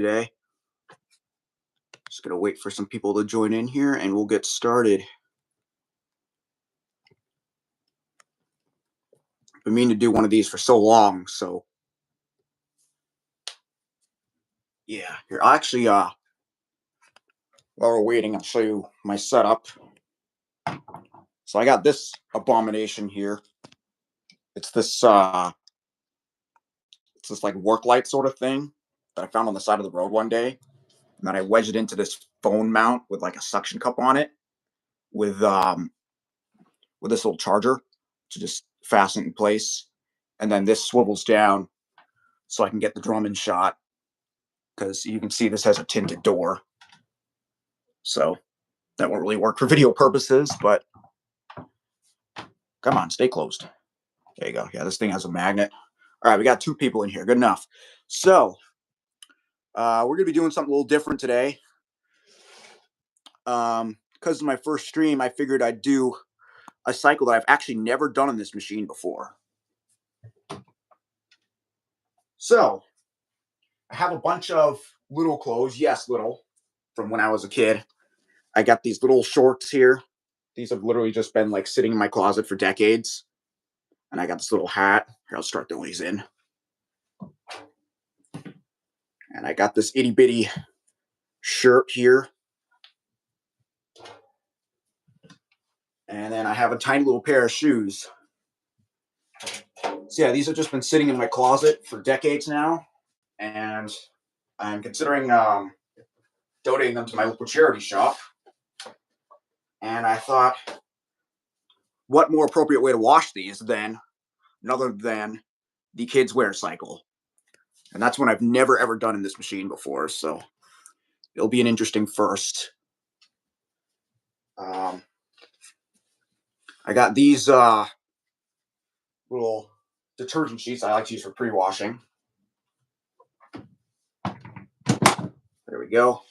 today. Just gonna wait for some people to join in here and we'll get started. Been meaning to do one of these for so long, so yeah. Here, I'll actually while we're waiting, I'll show you my setup. So I got this abomination here. It's this like work light sort of thing that I found on the side of the road one day. And then I wedged it into this phone mount with like a suction cup on it with this little charger to just fasten it in place. And then this swivels down so I can get the drum in shot because you can see this has a tinted door. So that won't really work for video purposes, but come on, stay closed. There you go. Yeah, this thing has a magnet. All right, we got two people in here. Good enough. So we're going to be doing something a little different today. Because of my first stream, I figured I'd do a cycle that I've actually never done on this machine before. So I have a bunch of little clothes. Yes, little, from when I was a kid. I got these little shorts here. These have literally just been like sitting in my closet for decades. And I got this little hat. Here, I'll start throwing these in. And I got this itty bitty shirt here. And then I have a tiny little pair of shoes. So yeah, these have just been sitting in my closet for decades now. And I'm considering donating them to my local charity shop. And I thought, what more appropriate way to wash these than other than the kids wear cycle? And that's one I've never ever done in this machine before, so it'll be an interesting first. I got these little detergent sheets I like to use for pre-washing. There we go. All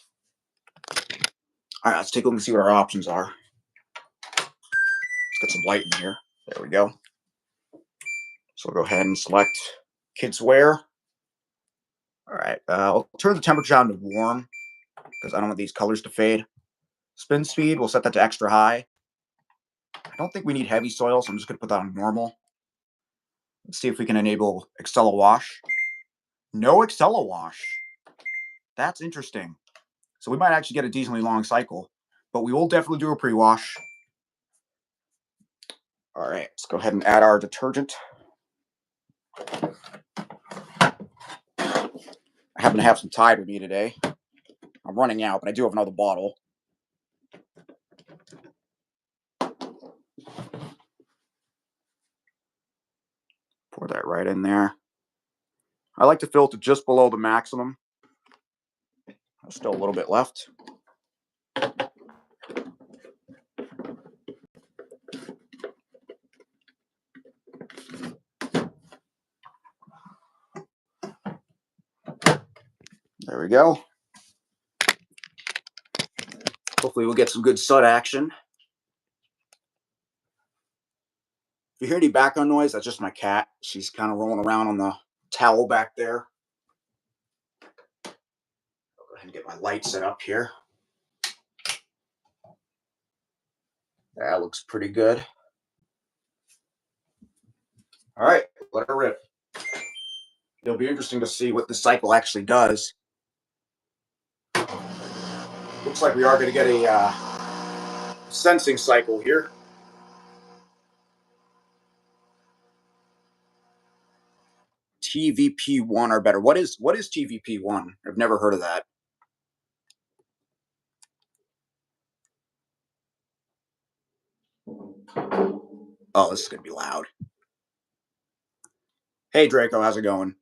right, let's take a look and see what our options are. Let's get some light in here. There we go. So we'll go ahead and select kids wear. All right, I'll turn the temperature down to warm because I don't want these colors to fade. Spin speed, we'll set that to extra high. I don't think we need heavy soil, so I'm just going to put that on normal. Let's see if we can enable Excella Wash. No Excella Wash. That's interesting. So we might actually get a decently long cycle, but we will definitely do a pre-wash. All right, let's go ahead and add our detergent. I happen to have some Tide with me today. I'm running out, but I do have another bottle. Pour that right in there. I like to fill it to just below the maximum. There's still a little bit left. There we go. Hopefully we'll get some good sud action. If you hear any background noise, that's just my cat. She's kind of rolling around on the towel back there. I'll go ahead and get my light set up here. That looks pretty good. All right, let her rip. It'll be interesting to see what the cycle actually does. Looks like we are going to get a sensing cycle here. TVP1 or better. What is TVP1? I've never heard of that. Oh, this is going to be loud. Hey, Draco, how's it going?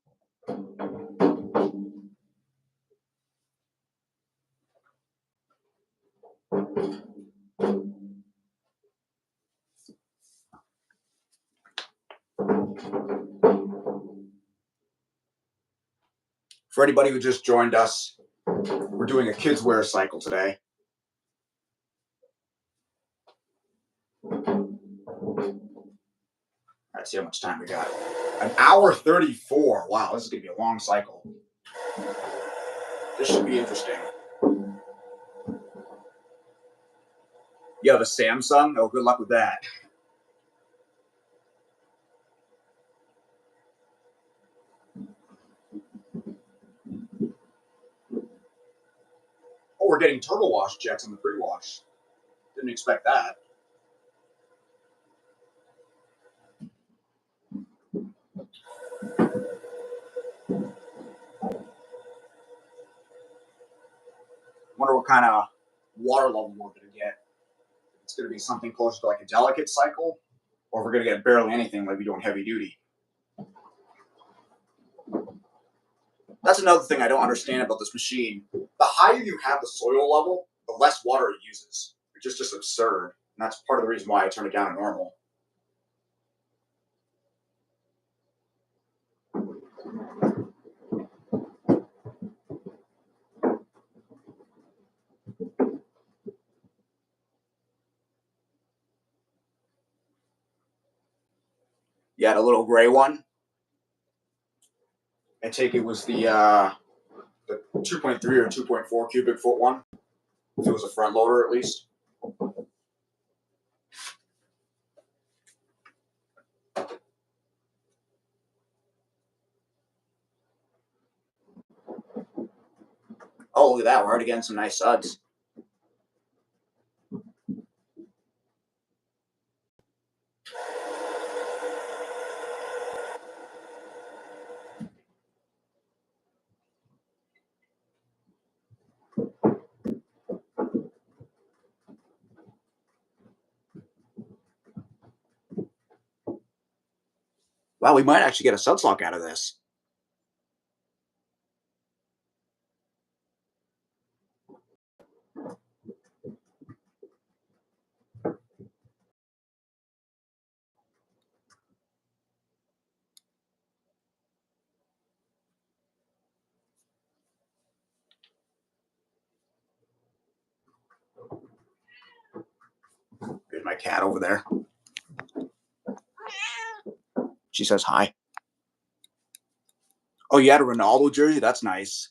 For anybody who just joined us, we're doing a kids wear cycle today. Let's see how much time we got. An hour 34. Wow, this is going to be a long cycle. This should be interesting. You have a Samsung? Oh, good luck with that. Oh, we're getting turbo wash checks on the pre-wash. Didn't expect that. Wonder what kind of water level we're going to get. It's going to be something closer to like a delicate cycle, or if we're going to get barely anything like we do on heavy duty. That's another thing I don't understand about this machine. The higher you have the soil level, the less water it uses. It's just absurd. And that's part of the reason why I turn it down to normal. You had a little gray one. I take it was the 2.3 or 2.4 cubic foot one. If it was a front loader, at least. Oh, look at that. We're already getting some nice suds. Wow, we might actually get a sudslok out of this. There's my cat over there. She says hi. Oh, you had a Ronaldo jersey? That's nice.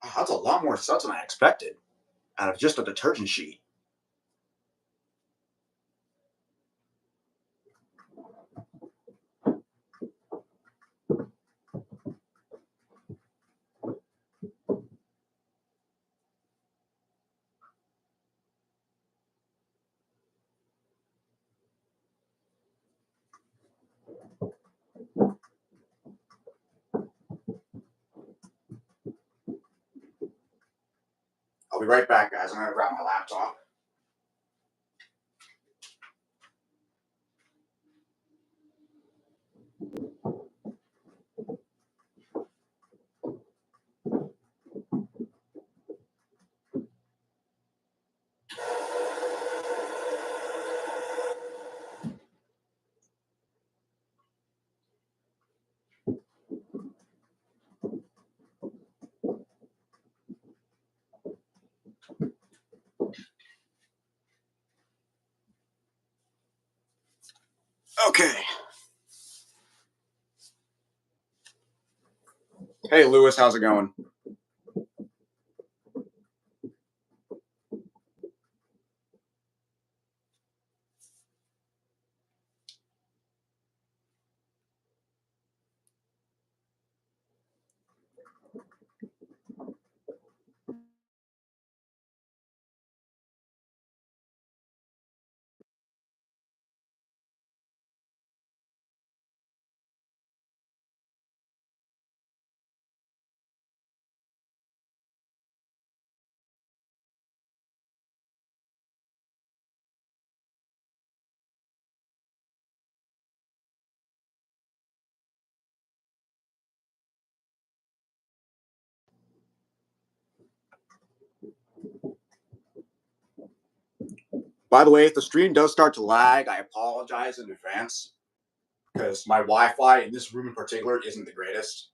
Oh, that's a lot more suds than I expected out of just a detergent sheet. I'll be right back, guys. I'm going to grab my laptop. Okay. Hey, Lewis, how's it going? By the way, if the stream does start to lag, I apologize in advance because my Wi-Fi in this room in particular isn't the greatest.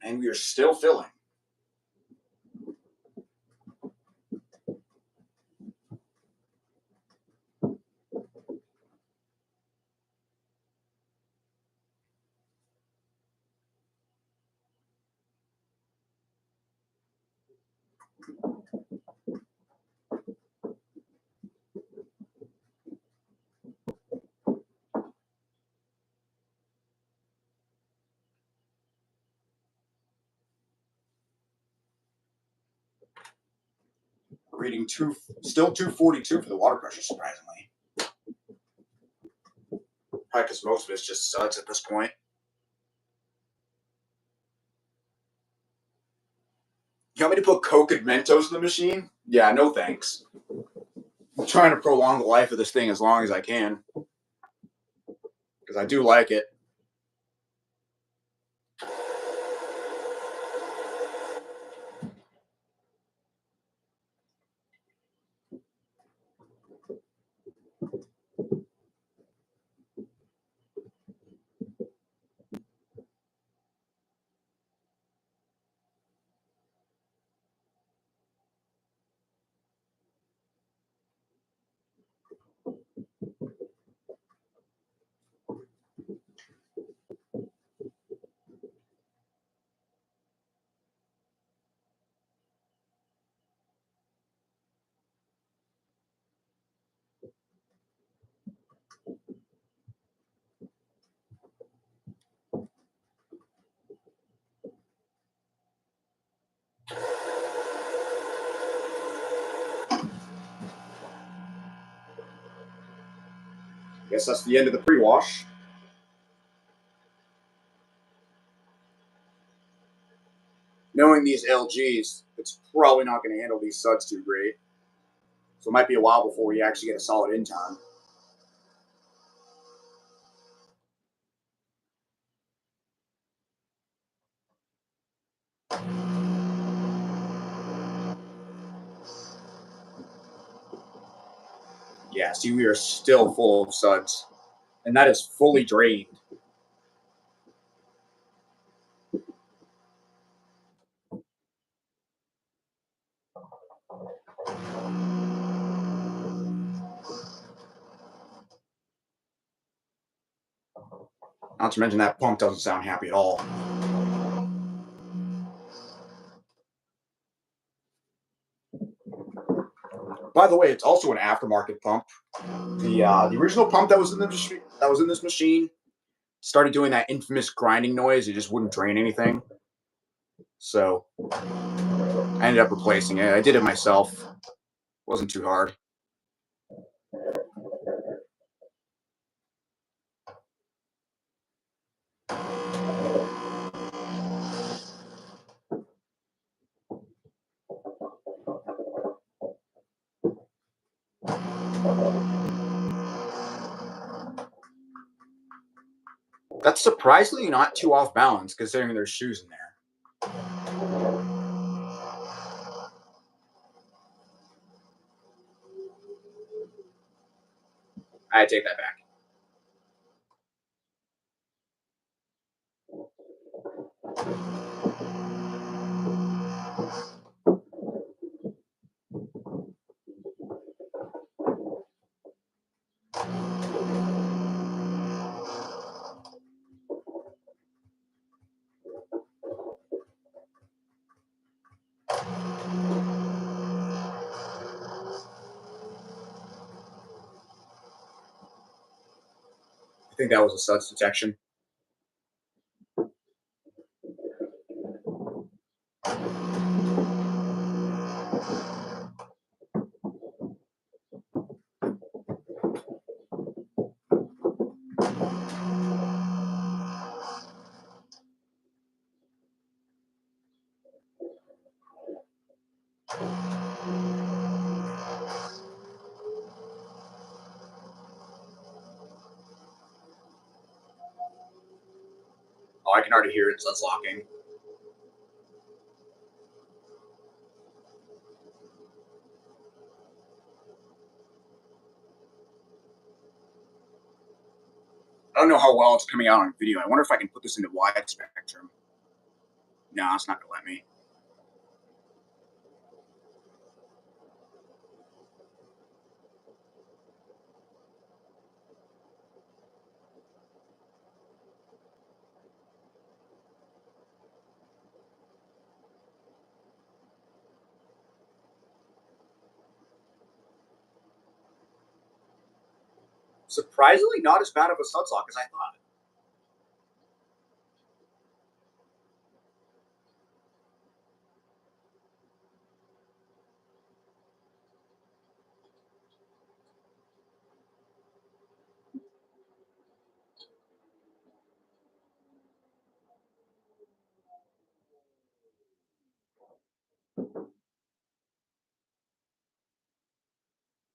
And we are still filling. Reading still 242 for the water pressure, surprisingly. Probably because most of it's just suds at this point. You want me to put Coke and Mentos in the machine? Yeah, no thanks. I'm trying to prolong the life of this thing as long as I can. Because I do like it. Guess that's the end of the pre-wash. Knowing these LGs, it's probably not going to handle these suds too great. So it might be a while before we actually get a solid in time. Yeah, see, we are still full of suds. And that is fully drained. Not to mention that pump doesn't sound happy at all. By the way, it's also an aftermarket pump. The original pump that was in this machine started doing that infamous grinding noise. It just wouldn't drain anything. So I ended up replacing it. I did it myself. Wasn't too hard. That's surprisingly not too off balance considering there's shoes in there. I take that back. I think that was a suds detection. Oh, I can already hear it suds locking. I don't know how well it's coming out on video. I wonder if I can put this into wide spectrum. No, it's not going to let me. Surprisingly, not as bad of a sunsock as I thought.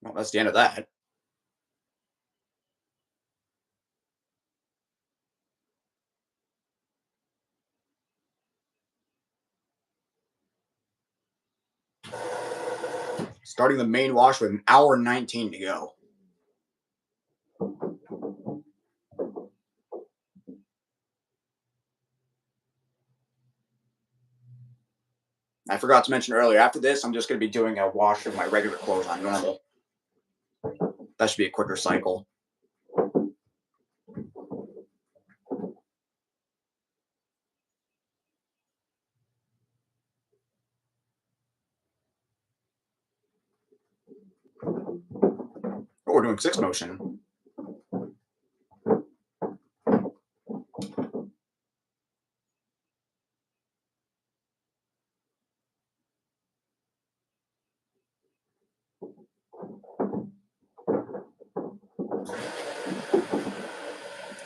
Well, that's the end of that. Starting the main wash with an hour and 19 to go. I forgot to mention earlier, after this, I'm just going to be doing a wash of my regular clothes on normal. That should be a quicker cycle. Oh, we're doing 6 motion.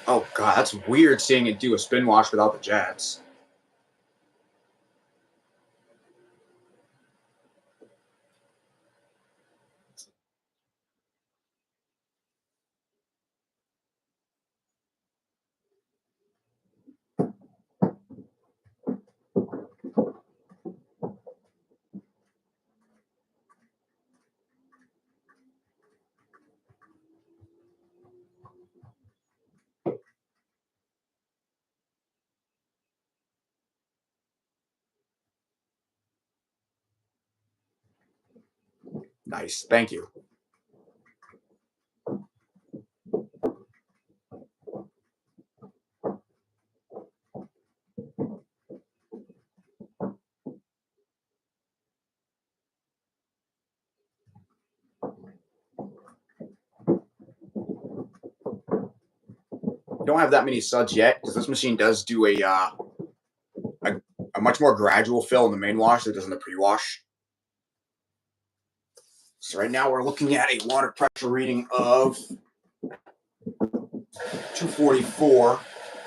Oh god, that's weird seeing it do a spin wash without the jets. Nice, thank you. Don't have that many suds yet because this machine does do a much more gradual fill in the main wash than it does in the pre-wash. So right now we're looking at a water pressure reading of 244,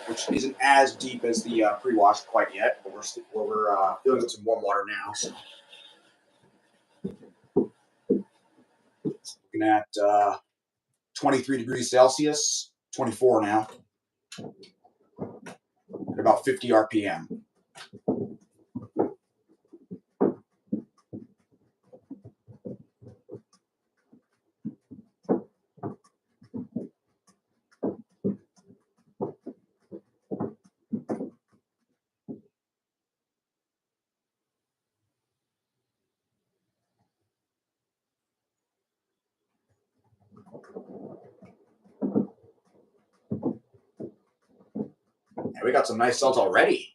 which isn't as deep as the pre-wash quite yet, but we're filling with some warm water now. So looking at 23 degrees Celsius, 24 now, at about 50 RPM. And we got some nice suds already.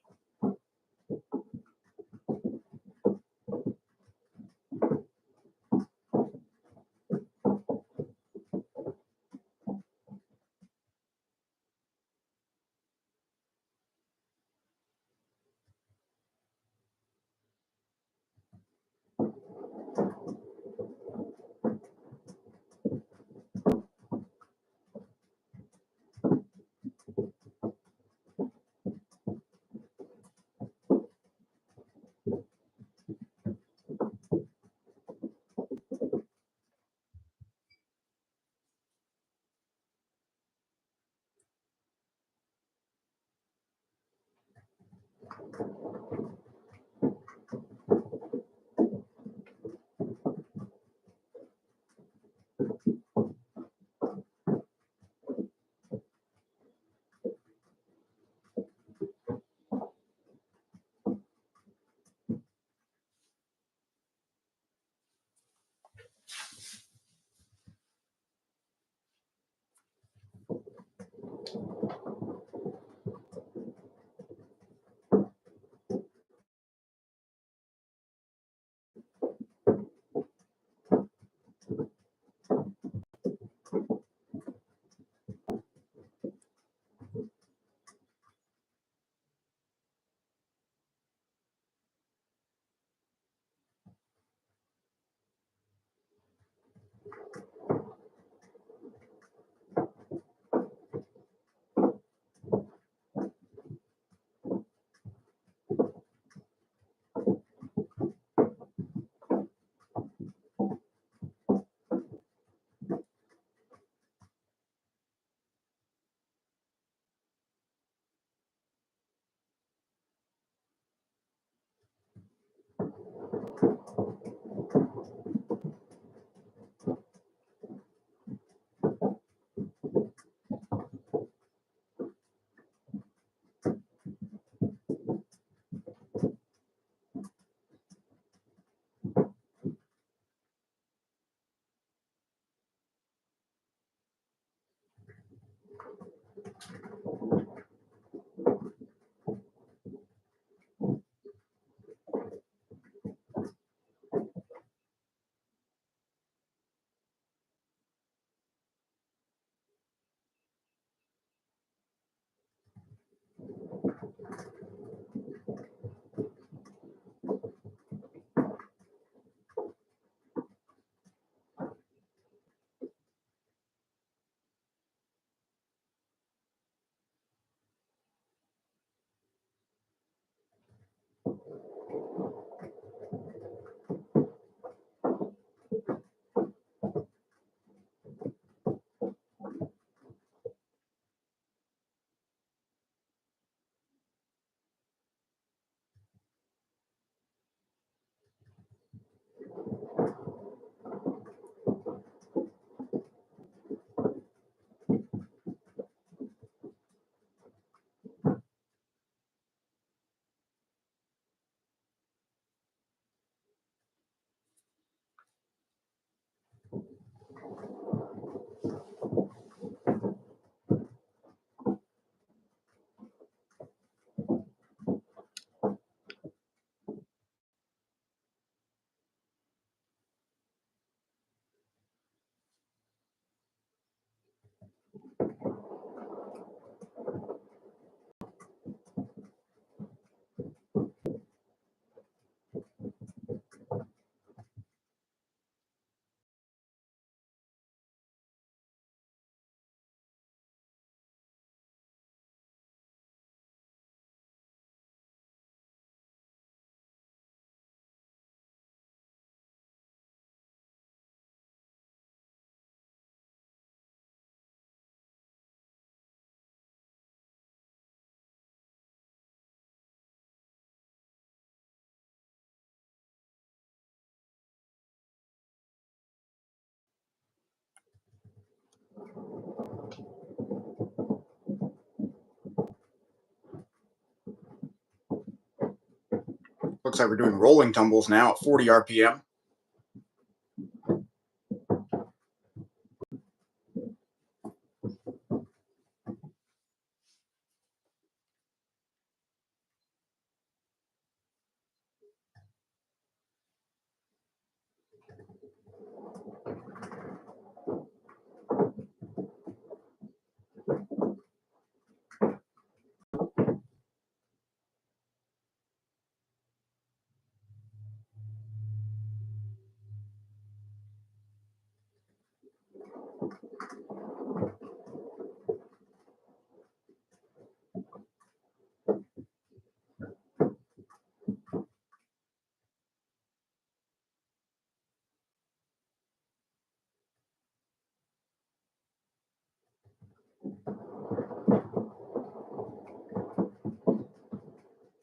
Looks like we're doing rolling tumbles now at 40 RPM.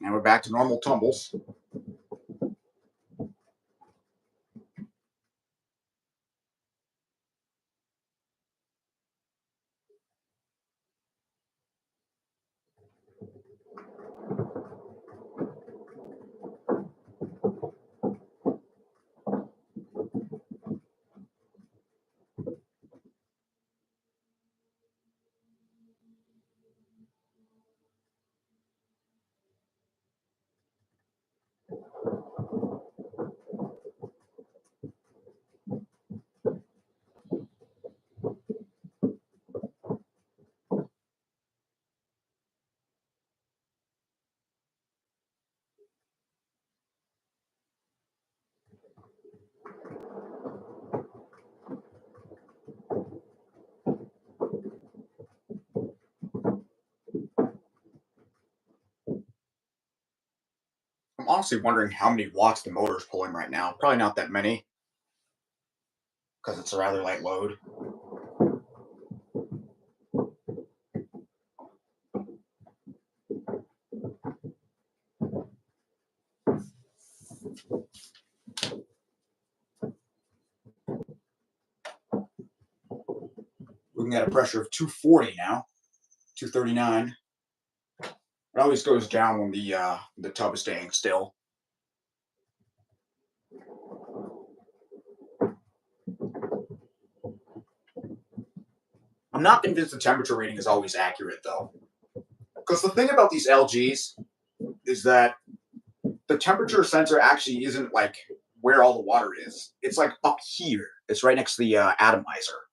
Now we're back to normal tumbles. I'm honestly wondering how many watts the motor is pulling right now. Probably not that many because it's a rather light load. Looking at a pressure of 240 now, 239. It always goes down when the tub is staying still. I'm not convinced the temperature reading is always accurate though, because the thing about these LGs is that the temperature sensor actually isn't like where all the water is. It's like up here. It's right next to the atomizer.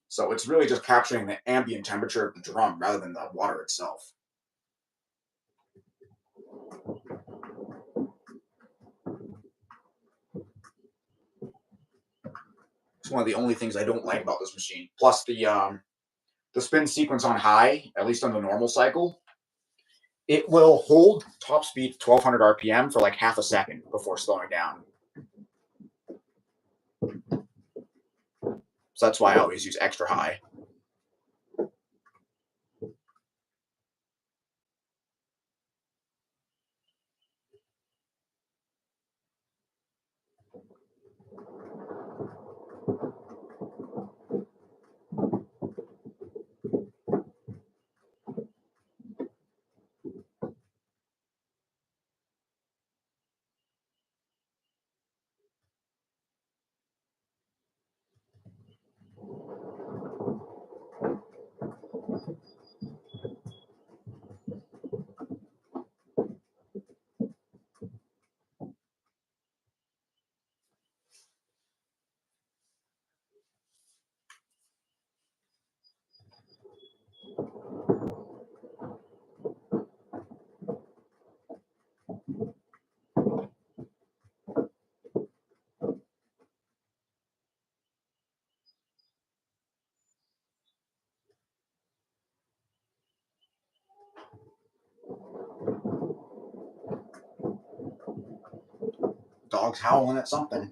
So it's really just capturing the ambient temperature of the drum rather than the water itself. It's one of the only things I don't like about this machine. Plus the spin sequence on high, at least on the normal cycle, it will hold top speed 1200 RPM for like half a second before slowing down. So that's why I always use extra high. Dog's howling at something.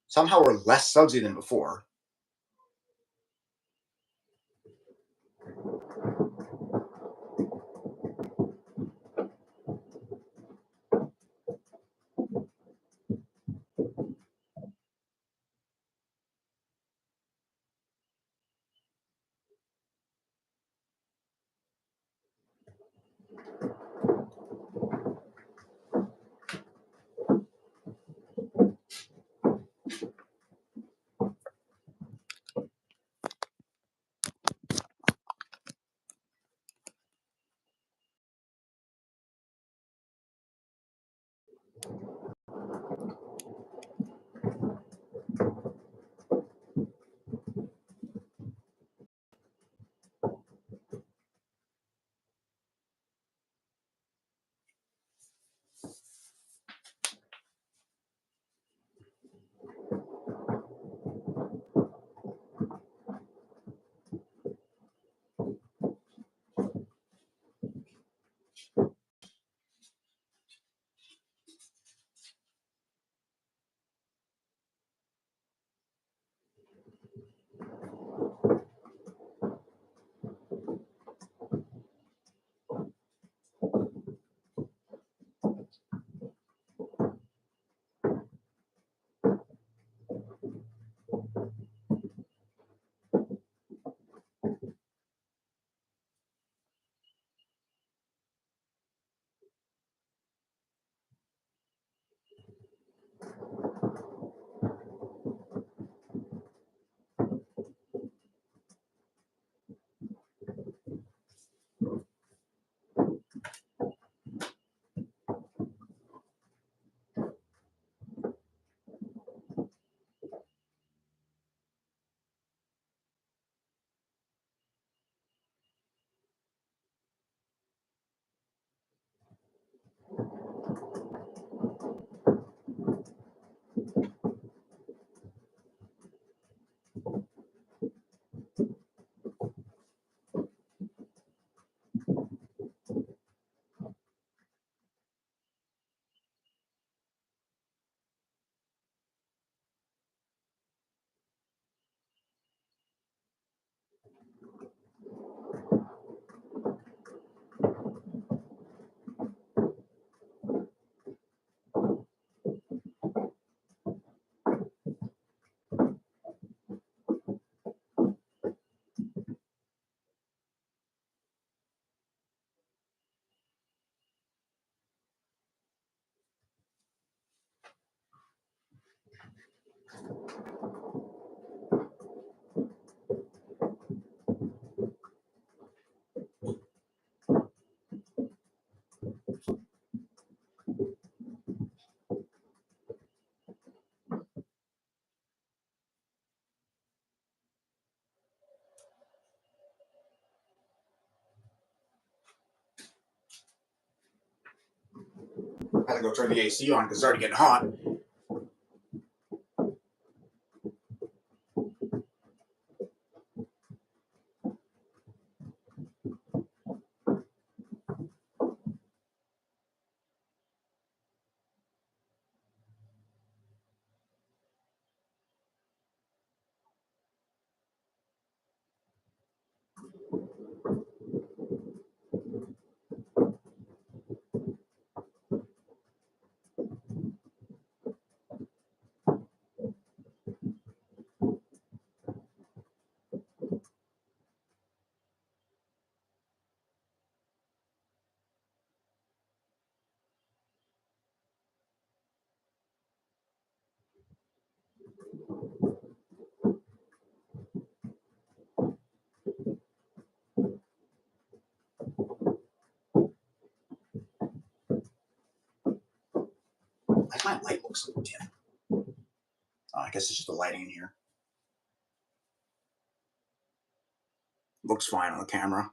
Somehow we're less sudsy than before. Gotta go turn the AC on because it's already getting hot. Why my light looks so dim? Oh, I guess it's just the lighting in here. Looks fine on the camera.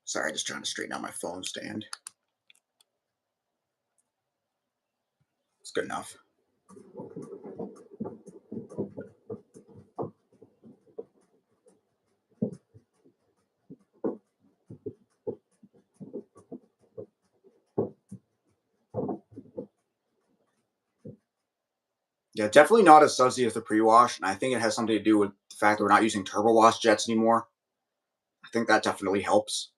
Sorry, just trying to straighten out my phone stand. It's good enough. Yeah, definitely not as sudsy as the pre-wash, and I think it has something to do with the fact that we're not using turbo wash jets anymore. I think that definitely helps.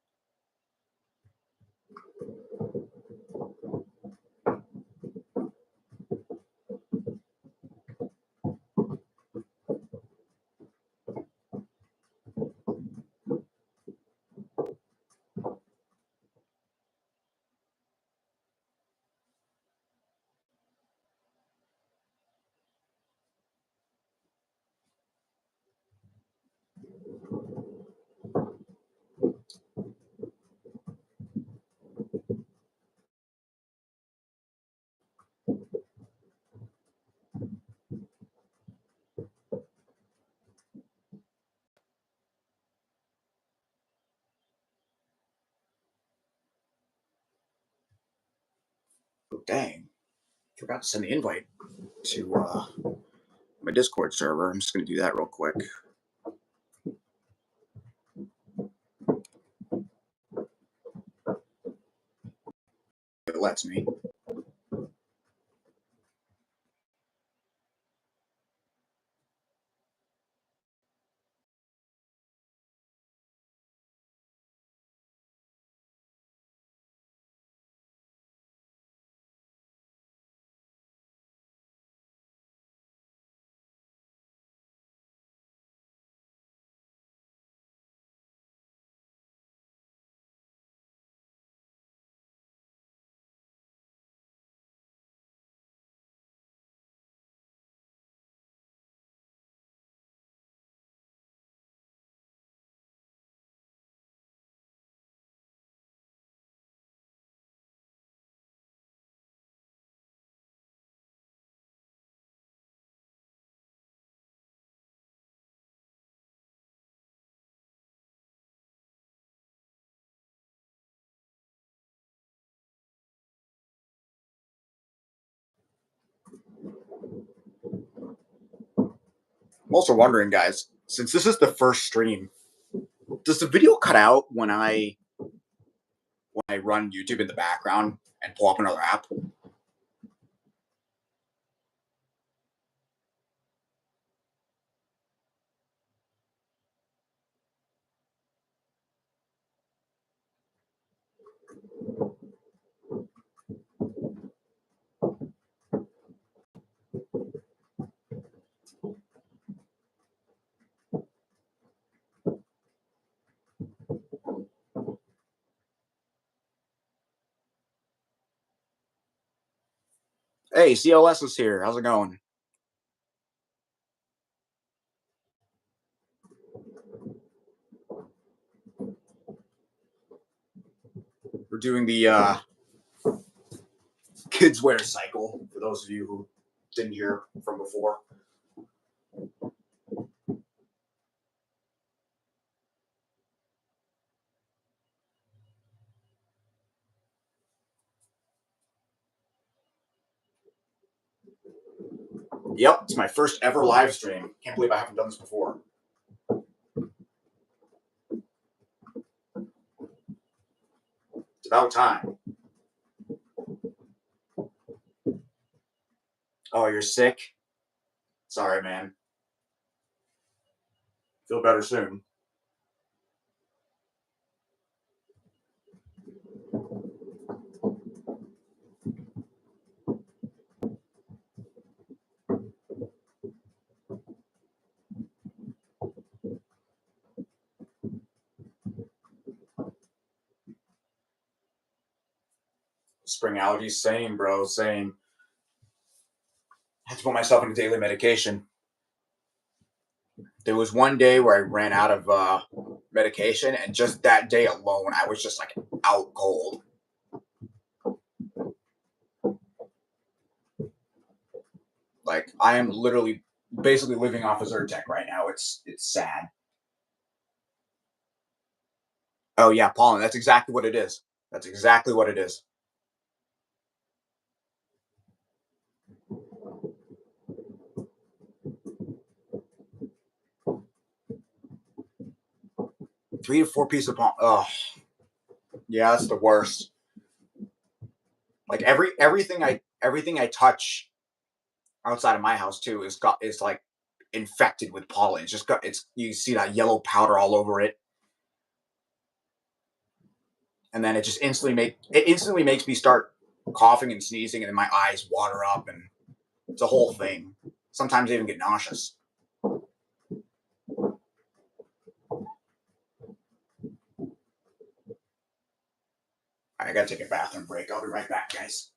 Oh, dang. Forgot to send the invite to my Discord server. I'm just going to do that real quick. It lets me. I'm also wondering, guys, since this is the first stream, does the video cut out when I run YouTube in the background and pull up another app? Hey, CLS is here. How's it going? We're doing the kids wear cycle for those of you who didn't hear from before. Yep, it's my first ever live stream. Can't believe I haven't done this before. It's about time. Oh, you're sick? Sorry, man. Feel better soon. Spring allergies, same, bro, same. I had to put myself on daily medication. There was one day where I ran out of medication, and just that day alone, I was just like out cold. Like I am literally, basically living off a Zyrtec right now. It's sad. Oh yeah, pollen. That's exactly what it is. That's exactly what it is. 3 to 4 pieces of pollen. Oh yeah, that's the worst. Like everything I touch outside of my house too is like infected with pollen. It's just got it's you see that yellow powder all over it, and then it instantly makes me start coughing and sneezing, and then my eyes water up, and it's a whole thing. Sometimes I even get nauseous. I gotta take a bathroom break. I'll be right back, guys.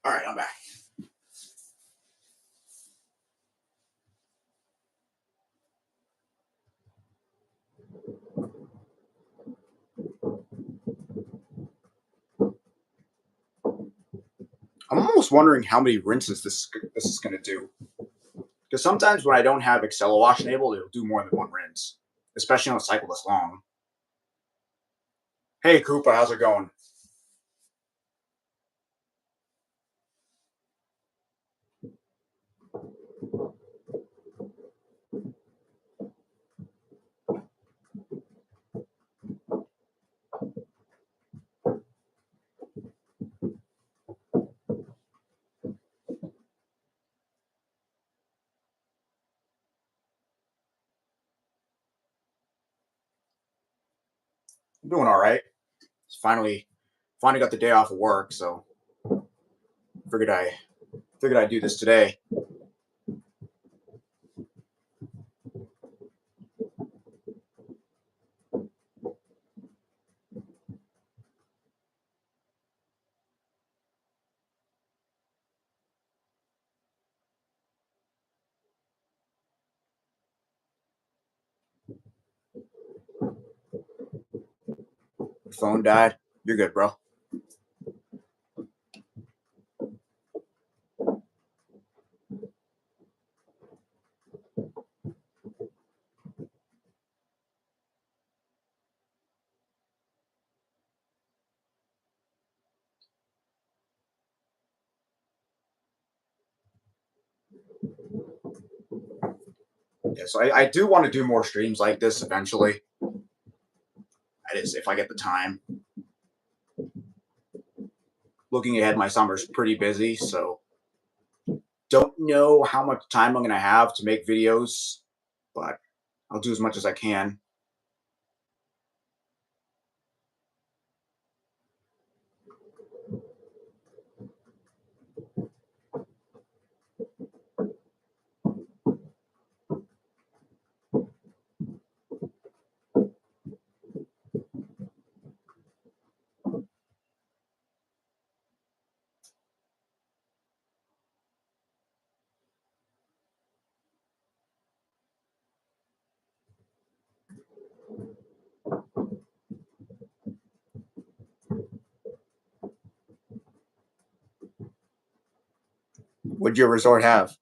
All right, I'm back. I'm almost wondering how many rinses this is going to do. Because sometimes when I don't have Wash enabled, it'll do more than one rinse, especially on a cycle this long. Hey, Koopa, how's it going? I'm doing all right. Finally got the day off of work, so figured I figured I'd do this today. Your phone died. You're good, bro. Yeah, so I do want to do more streams like this eventually. That is, if I get the time. Looking ahead, my summer's pretty busy, so don't know how much time I'm gonna have to make videos, but I'll do as much as I can. What'd your resort have?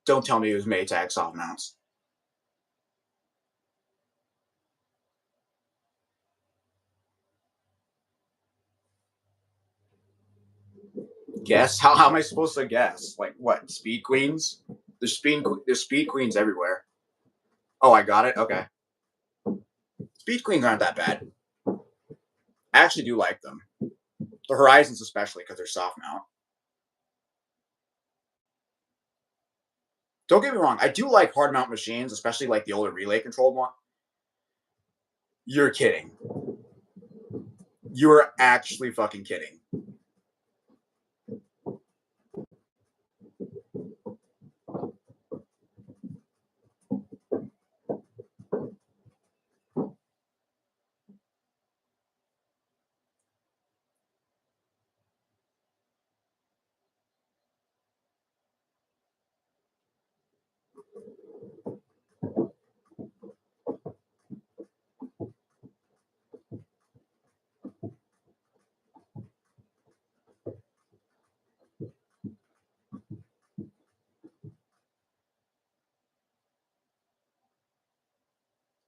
Don't tell me it was Maytag soft mounts. Guess? How am I supposed to guess? Like what? Speed queens? There's speed queens everywhere. Oh, I got it. Okay. Speed queens aren't that bad. I actually do like them. The Horizons especially because they're soft mount. Don't get me wrong. I do like hard mount machines, especially like the older relay controlled one. You're kidding. You're actually fucking kidding.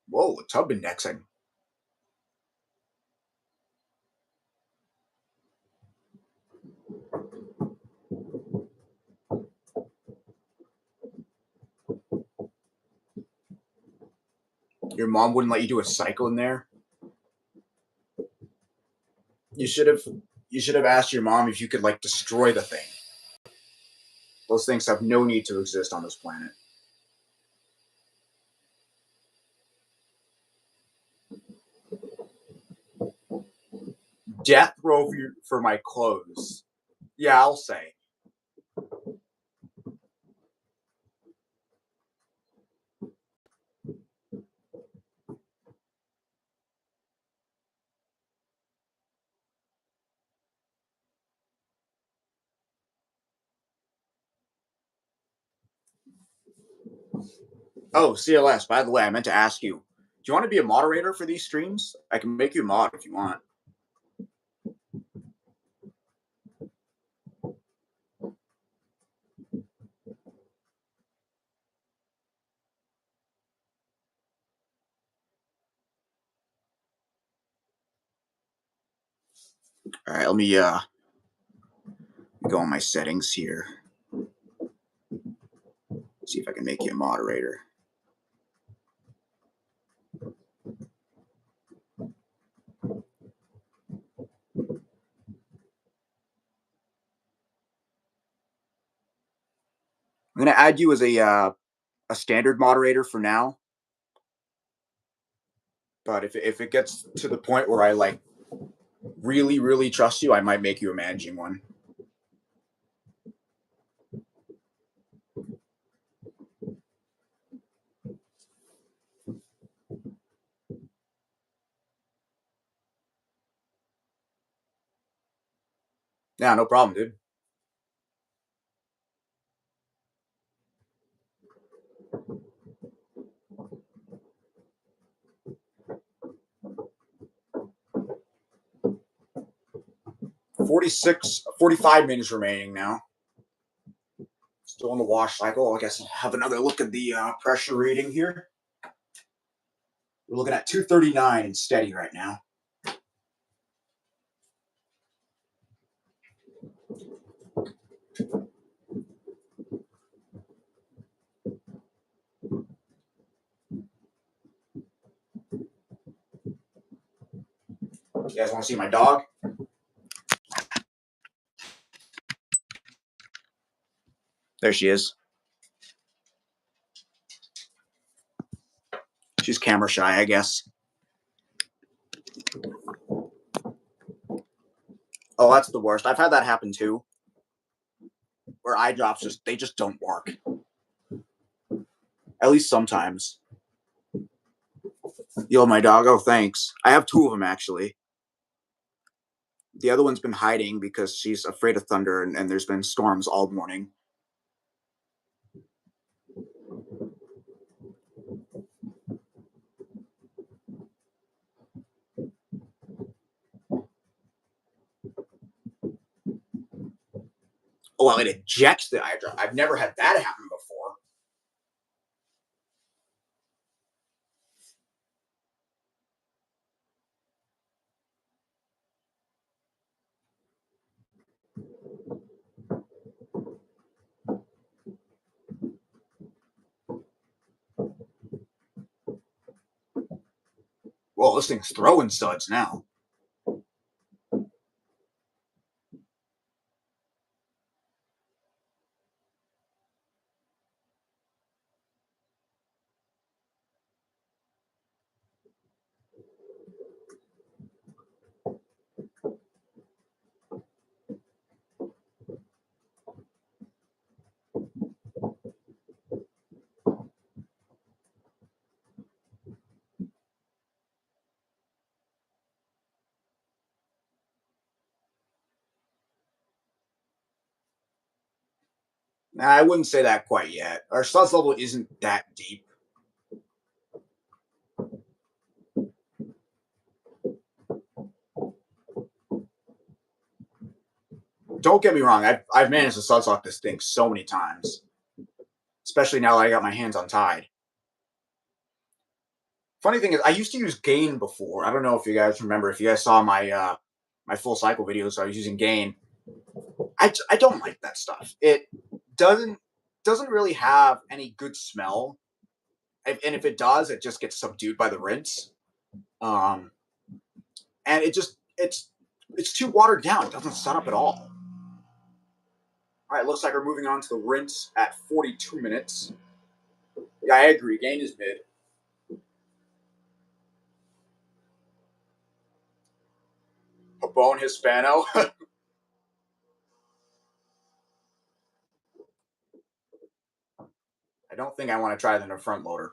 Whoa, tub indexing. Your mom wouldn't let you do a cycle in there. You should have. You should have asked your mom if you could like destroy the thing. Those things have no need to exist on this planet. Death row for my clothes. Yeah, I'll say. Oh, CLS. By the way, I meant to ask you. Do you want to be a moderator for these streams? I can make you a mod if you want. All right, let me go on my settings here. See if I can make you a moderator. I'm gonna add you as a standard moderator for now. But if it gets to the point where I like really, really trust you, I might make you a managing one. Yeah, no problem, dude. 46, 45 minutes remaining now. Still in the wash cycle. I guess I'll have another look at the pressure reading here. We're looking at 239 and steady right now. You guys want to see my dog? There she is. She's camera shy, I guess. Oh, that's the worst. I've had that happen too. Where eye drops just don't work. At least sometimes. Yo, my dog. Oh, thanks. I have two of them actually. The other one's been hiding because she's afraid of thunder, and there's been storms all morning. Oh, well, it ejects the eye drop. I've never had that happen before. Well, this thing's throwing studs now. Nah, I wouldn't say that quite yet. Our suds level isn't that deep. Don't get me wrong. I've managed to suds lock this thing so many times, especially now that I got my hands on Tide. Funny thing is, I used to use Gain before. I don't know if you guys remember. If you guys saw my my full cycle videos, I was using Gain. I don't like that stuff. It doesn't doesn't really have any good smell, and if it does, it just gets subdued by the rinse. Um, and it's too watered down. It doesn't sun up at all. All right, looks like we're moving on to the rinse at 42 minutes. Yeah, I agree. Gain is mid. Pabon Hispano. I don't think I want to try the new front loader.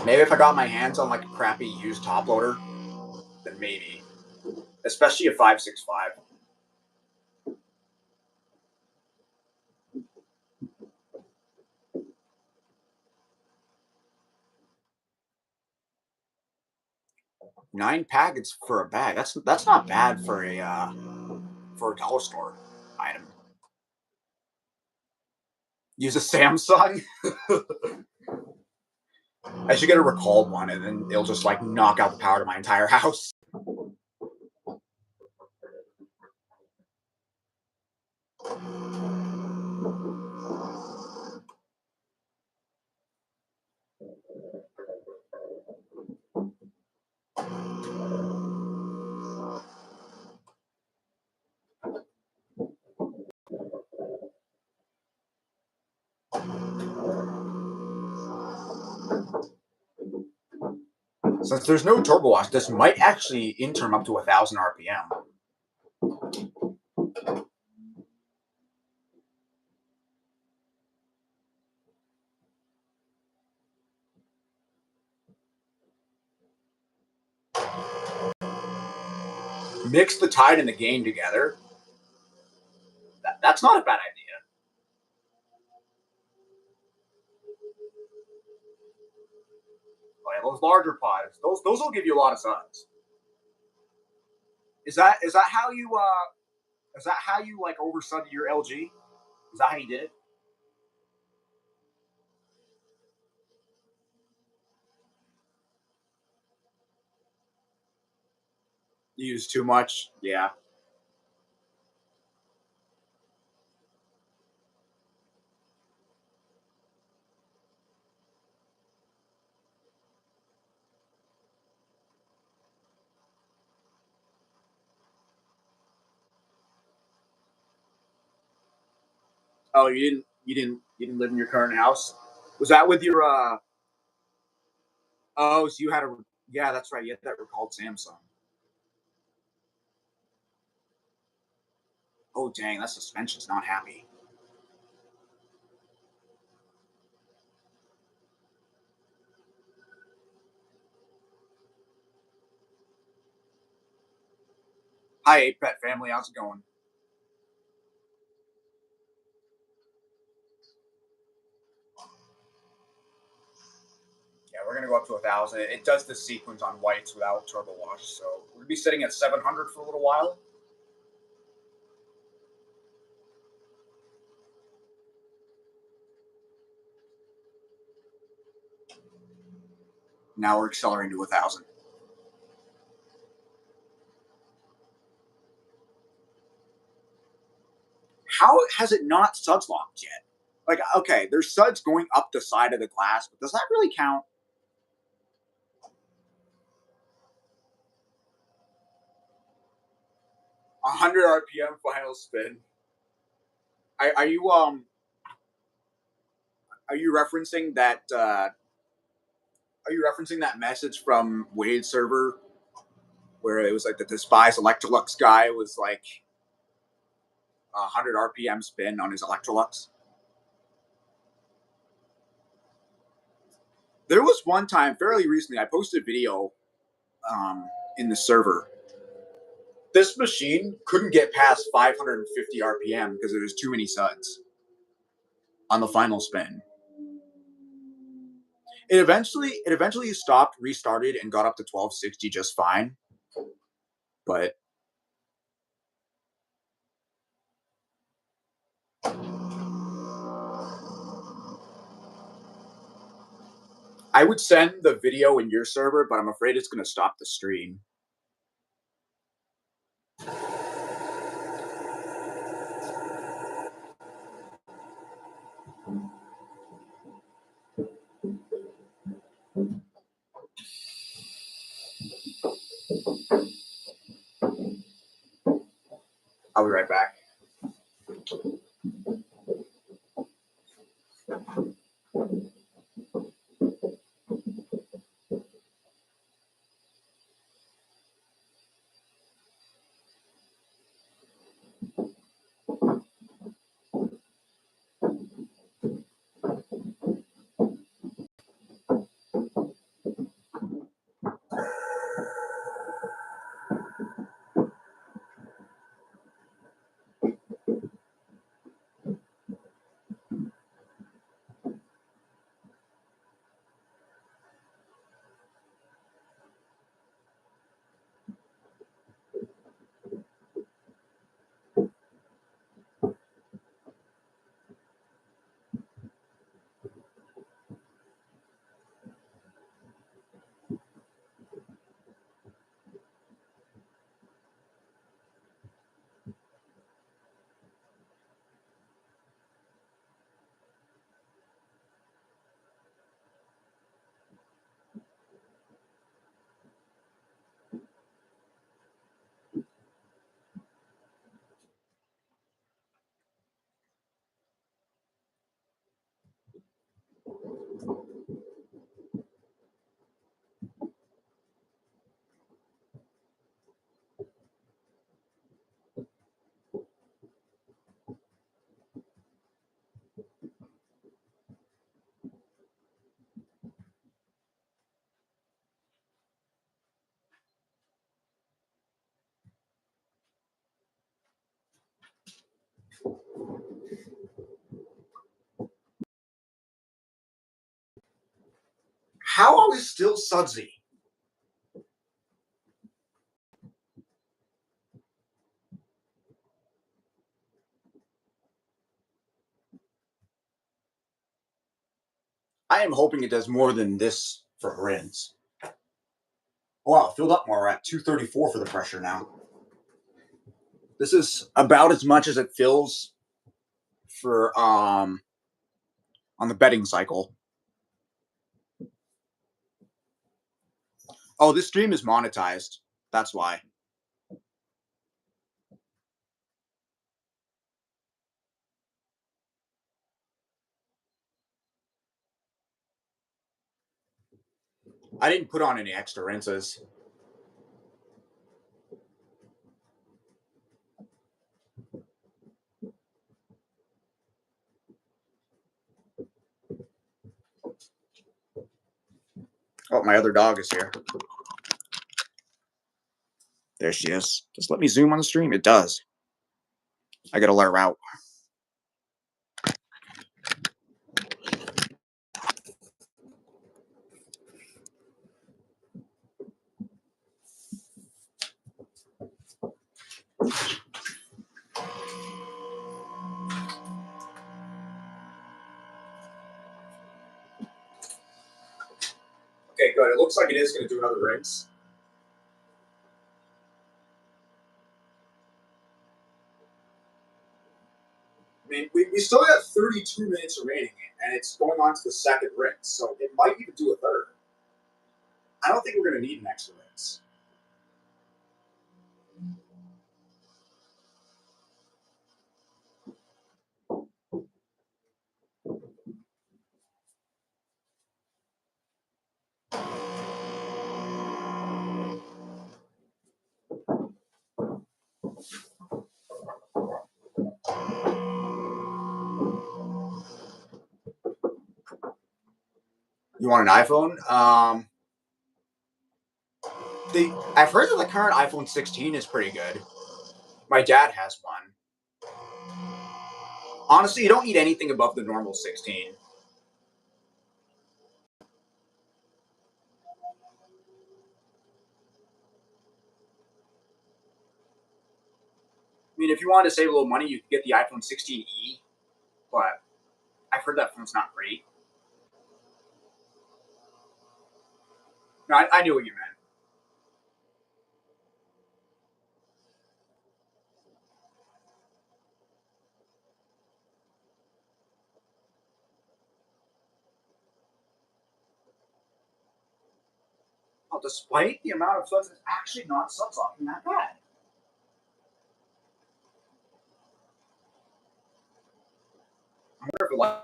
Maybe if I got my hands on like a crappy used top loader, then maybe. Especially a 565. Nine packets for a bag. That's not bad for a dollar store item. Use a Samsung. I should get a recalled one, and then it'll just like knock out the power to my entire house. Since there's no turbo wash, this might actually interim up to 1,000 RPM. Mix the tide and the gain together. That's not a bad idea. Oh, yeah, those larger pods, those will give you a lot of suds. Is that how you like oversudded your LG? Is that how you did it? You used too much? Yeah. Oh, you didn't live in your current house? Was that with your oh, so you had a yeah, that's right. You had that recalled Samsung. Oh dang, that suspension's not happy. Hi, Ape Pet family, how's it going? Yeah, we're gonna go up to 1,000. It does the sequence on whites without turbo wash, so we're gonna be sitting at 700 for a little while. Now we're accelerating to 1,000. How has it not suds locked yet? Like, okay, there's suds going up the side of the glass, but does that really count? 100 RPM final spin. Are you are you referencing that? Are you referencing that message from Wade's server where it was like the despised Electrolux guy was like 100 RPM spin on his Electrolux? There was one time fairly recently I posted a video um, in the server. This machine couldn't get past 550 RPM because there was too many suds on the final spin. It eventually stopped, restarted, and got up to 1260 just fine. But I would send the video in your server, but I'm afraid it's going to stop the stream. I'll be right back. How are we still sudsy? I am hoping it does more than this for rinse. Wow, filled up more. We're at 234 for the pressure now. This is about as much as it fills for on the betting cycle. Oh, this stream is monetized. That's why. I didn't put on any extra rinses. Oh, my other dog is here. There she is. Just let me zoom on the stream. It does. I gotta let her out. Okay, good. It looks like it is going to do another rinse. I mean, we still got 32 minutes remaining, and it's going on to the second rinse, so it might even do a third. I don't think we're going to need an extra rinse. You want an iPhone? I've heard that the current iPhone 16 is pretty good. My dad has one. Honestly, you don't need anything above the normal 16. I mean, if you wanted to save a little money, you could get the iPhone 16e, but I've heard that phone's not great. No, I knew what you meant. Well, despite the amount of suds, it's actually not suds often that bad. I wonder if it like.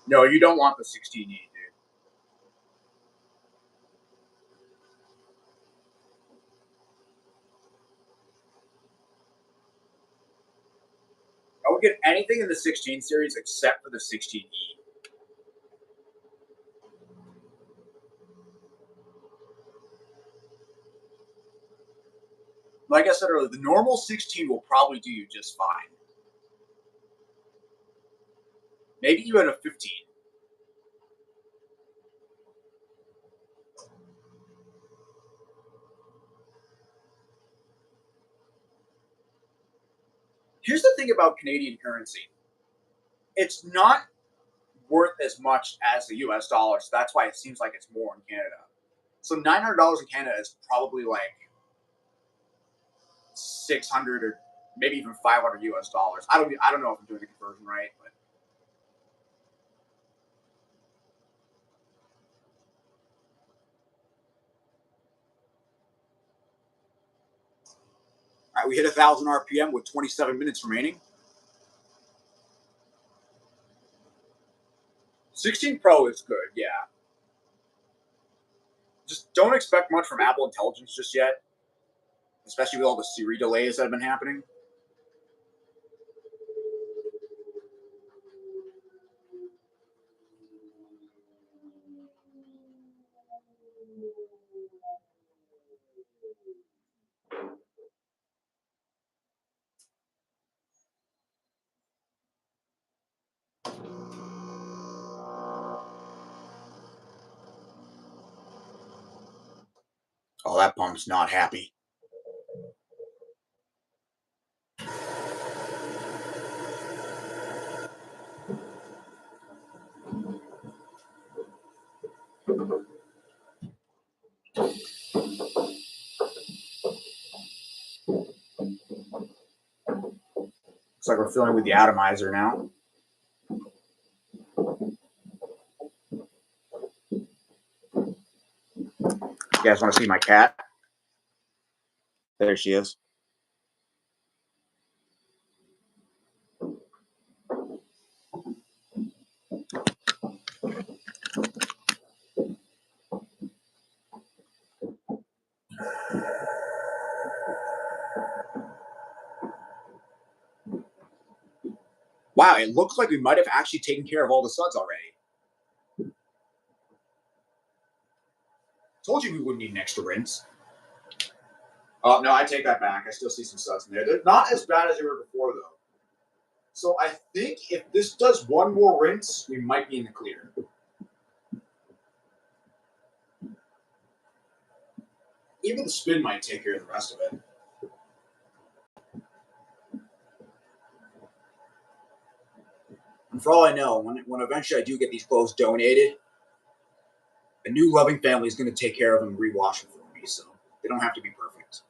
No, you don't want the 16e, dude. I would get anything in the 16 series except for the 16e. Like I said earlier, the normal 16 will probably do you just fine. Maybe you had a 15. Here's the thing about Canadian currency. It's not worth as much as the US dollar, so that's why it seems like it's more in Canada. So $900 in Canada is probably like 600 or maybe even 500 US dollars. I don't know if I'm doing the conversion right, but all right, we hit 1,000 RPM with 27 minutes remaining. 16 Pro is good, yeah. Just don't expect much from Apple Intelligence just yet. especially with all the Siri delays that have been happening. Oh, that pump's not happy. Looks like we're filling with the atomizer now. You guys want to see my cat? There she is. Wow, it looks like we might have actually taken care of all the suds already. Told you we wouldn't need an extra rinse. Oh, no, I take that back. I still see some suds in there. They're not as bad as they were before, though. So I think if this does one more rinse, we might be in the clear. Even the spin might take care of the rest of it. And for all I know, when eventually I do get these clothes donated, a new loving family is going to take care of them and rewash them for me, so they don't have to be perfect.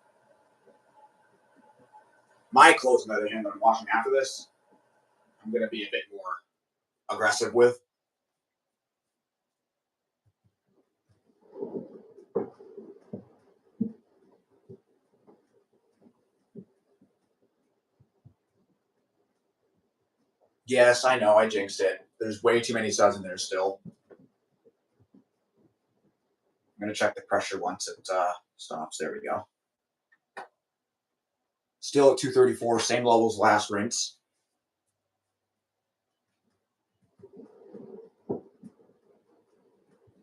My clothes, on the other hand, that I'm washing after this, I'm going to be a bit more aggressive with. Yes, I know, I jinxed it. There's way too many suds in there still. I'm going to check the pressure once it stops. There we go. Still at 234, same levels last rinse.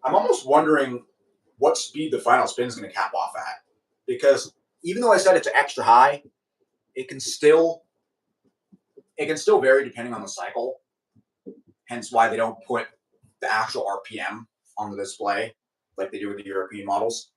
I'm almost wondering what speed the final spin is going to cap off at. Because even though I set it to extra high, it can still vary depending on the cycle. Hence why they don't put the actual RPM on the display like they do with the European models.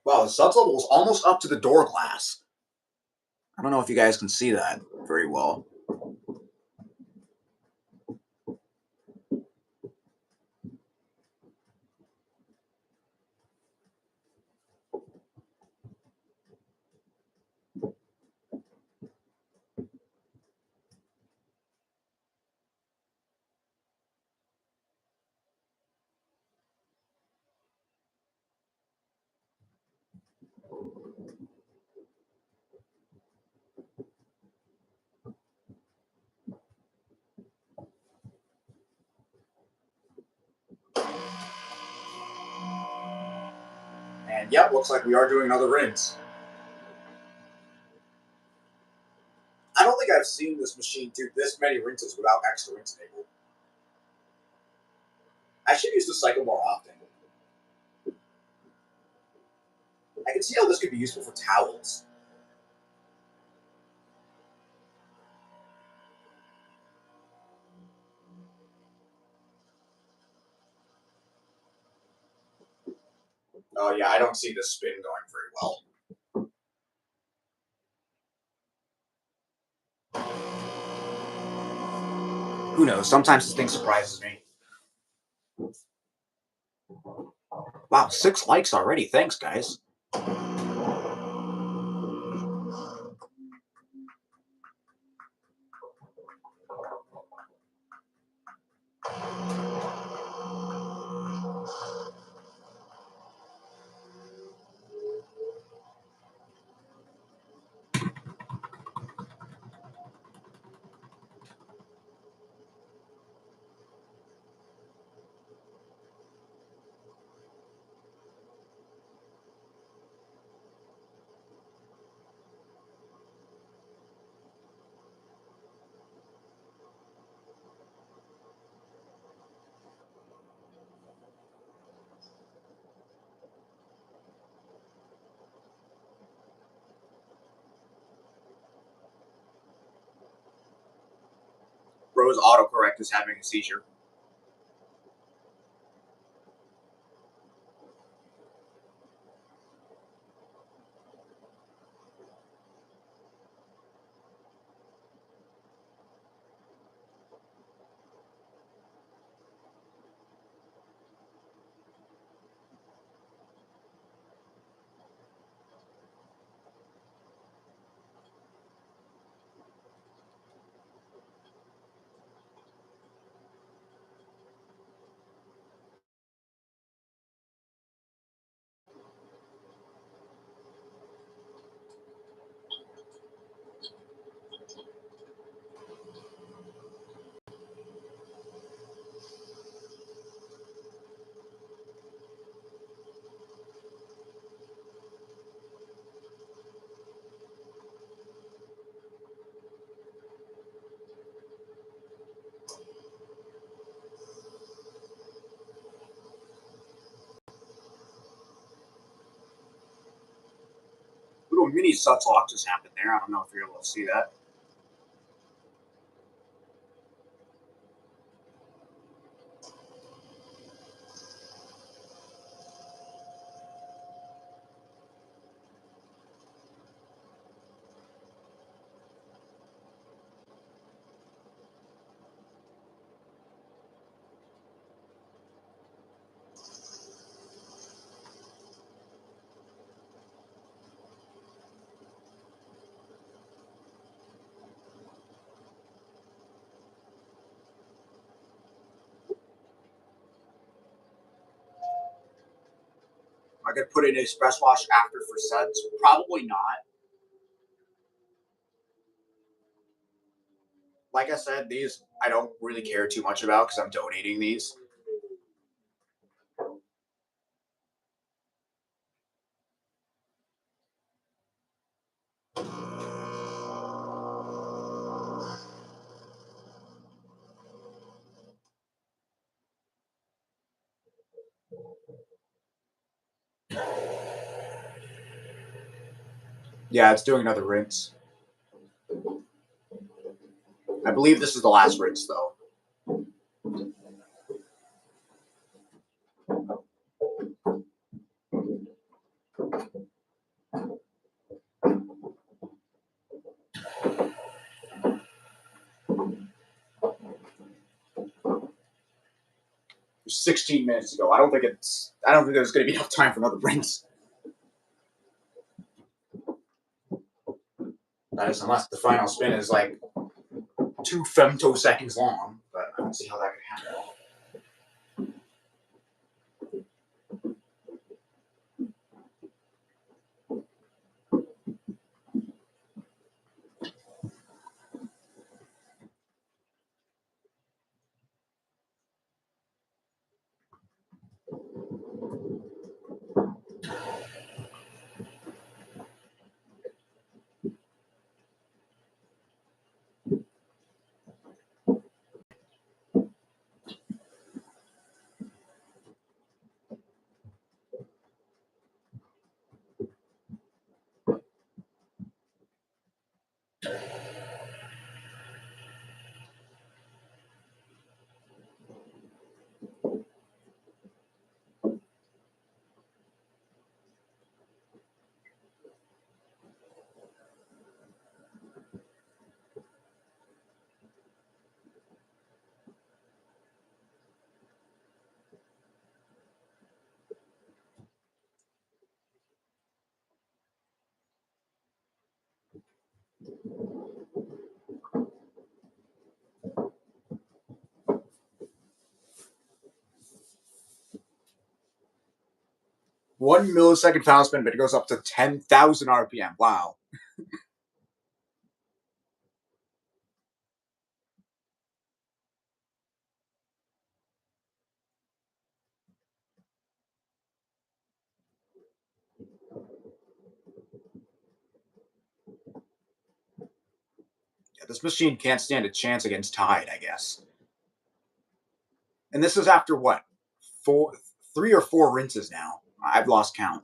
Wow, the suds level is almost up to the door glass. I don't know if you guys can see that very well. And yep, looks like we are doing another rinse. I don't think I've seen this machine do this many rinses without extra rinse enabled. I should use the cycle more often. I can see how this could be useful for towels. Oh yeah, I don't see this spin going very well. Who knows? Sometimes this thing surprises me. Wow, 6 likes already. Thanks, guys. Bros autocorrect is having a seizure. Little mini subtalk just happened there. I don't know if you're able to see that. I could put in a express wash after for suds. Probably not. Like I said, these I don't really care too much about because I'm donating these. Yeah, it's doing another rinse. I believe this is the last rinse, though. 16 minutes ago. I don't think there's going to be enough time for another rinse. That is, unless the final spin is like 2 femtoseconds long. But I don't see how that could happen. One millisecond final spin, but it goes up to 10,000 RPM. Wow. Yeah, this machine can't stand a chance against Tide, I guess. And this is after what? 3 or 4 rinses now. I've lost count.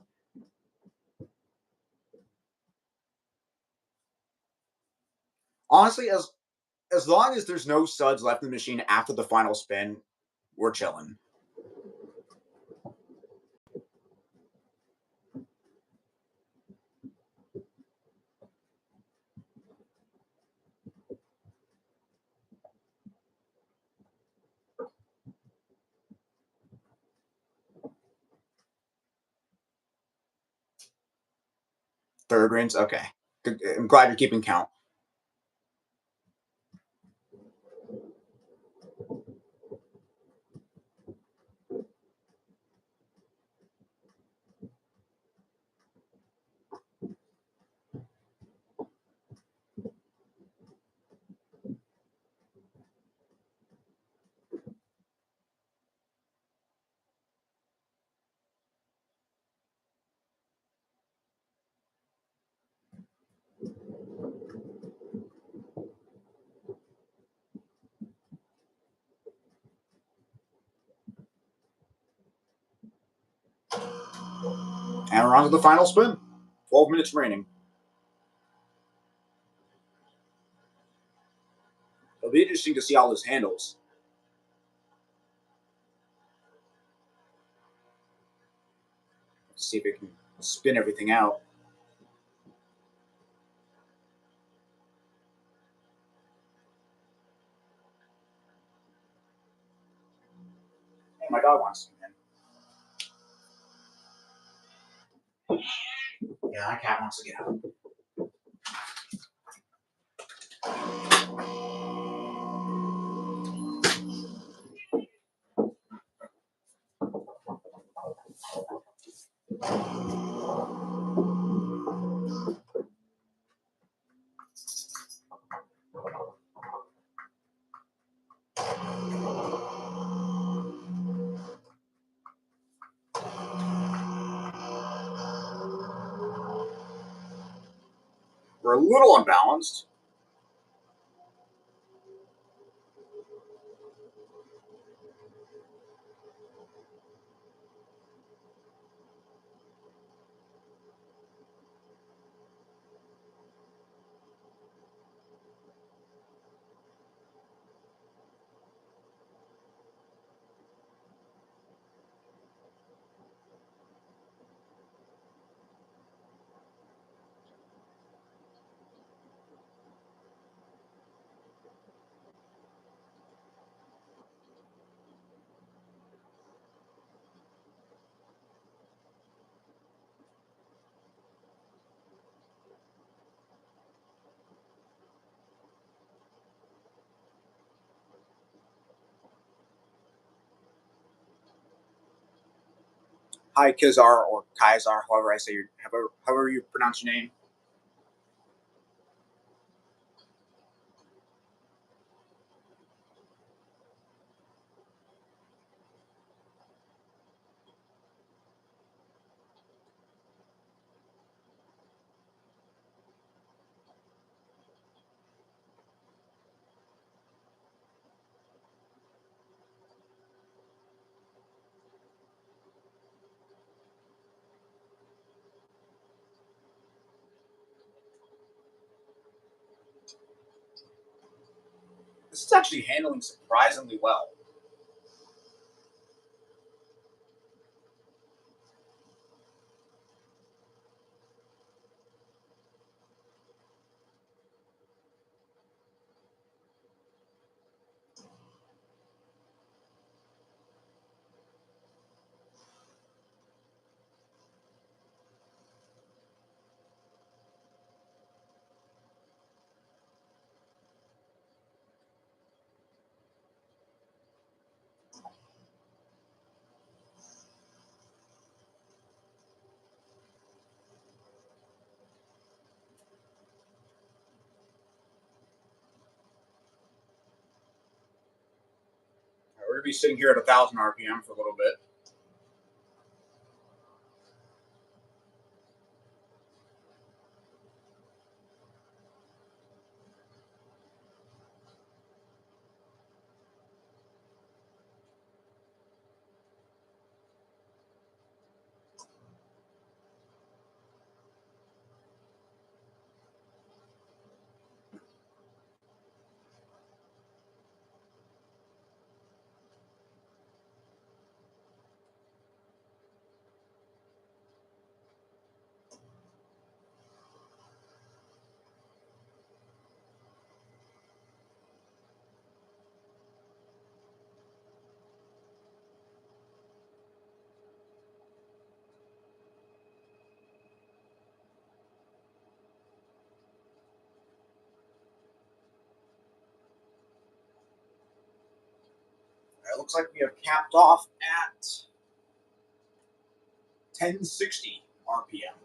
Honestly, As long as there's no suds left in the machine after the final spin, we're chilling. Third rings, okay. I'm glad you're keeping count. And we're on to the final spin. 12 minutes remaining. It'll be interesting to see how this handles. Let's see if it can spin everything out. Hey, my dog wants to come in. Yeah, my cat wants to get out. We're a little unbalanced. Hi, Kizar or Kaisar, however you pronounce your name. This is actually handling surprisingly well. We're gonna be sitting here at 1,000 RPM for a little bit. looks like we have capped off at 1060 RPM.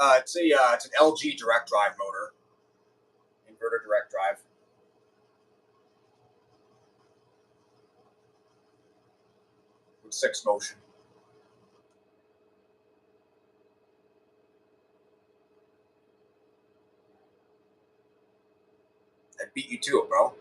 It's an LG direct drive motor, inverter direct drive. With 6 motion. I beat you to it, bro.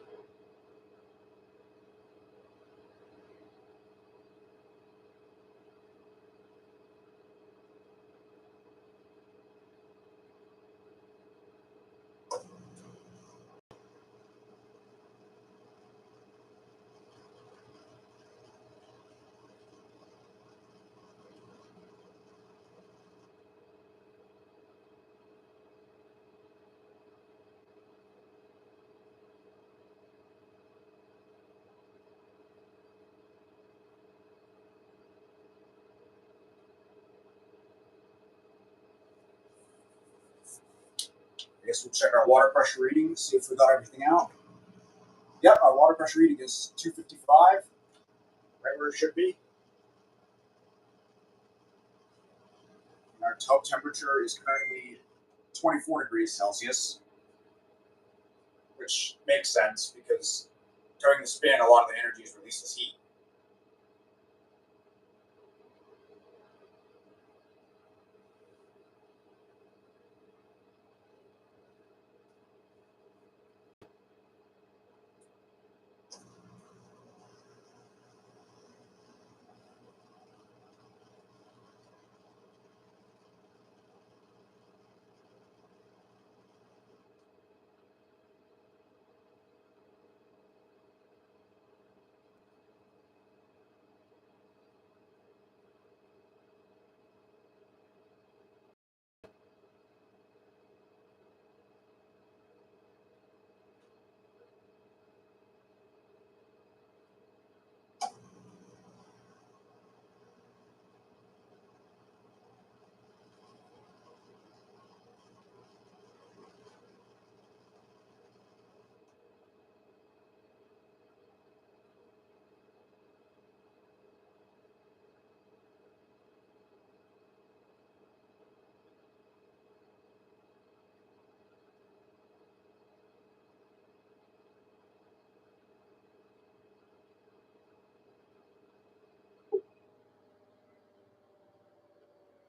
I guess we'll check our water pressure reading, see if we got everything out. Yep, our water pressure reading is 255, right where it should be. And our tub temperature is currently 24 degrees Celsius, which makes sense because during the spin, a lot of the energy is released as heat.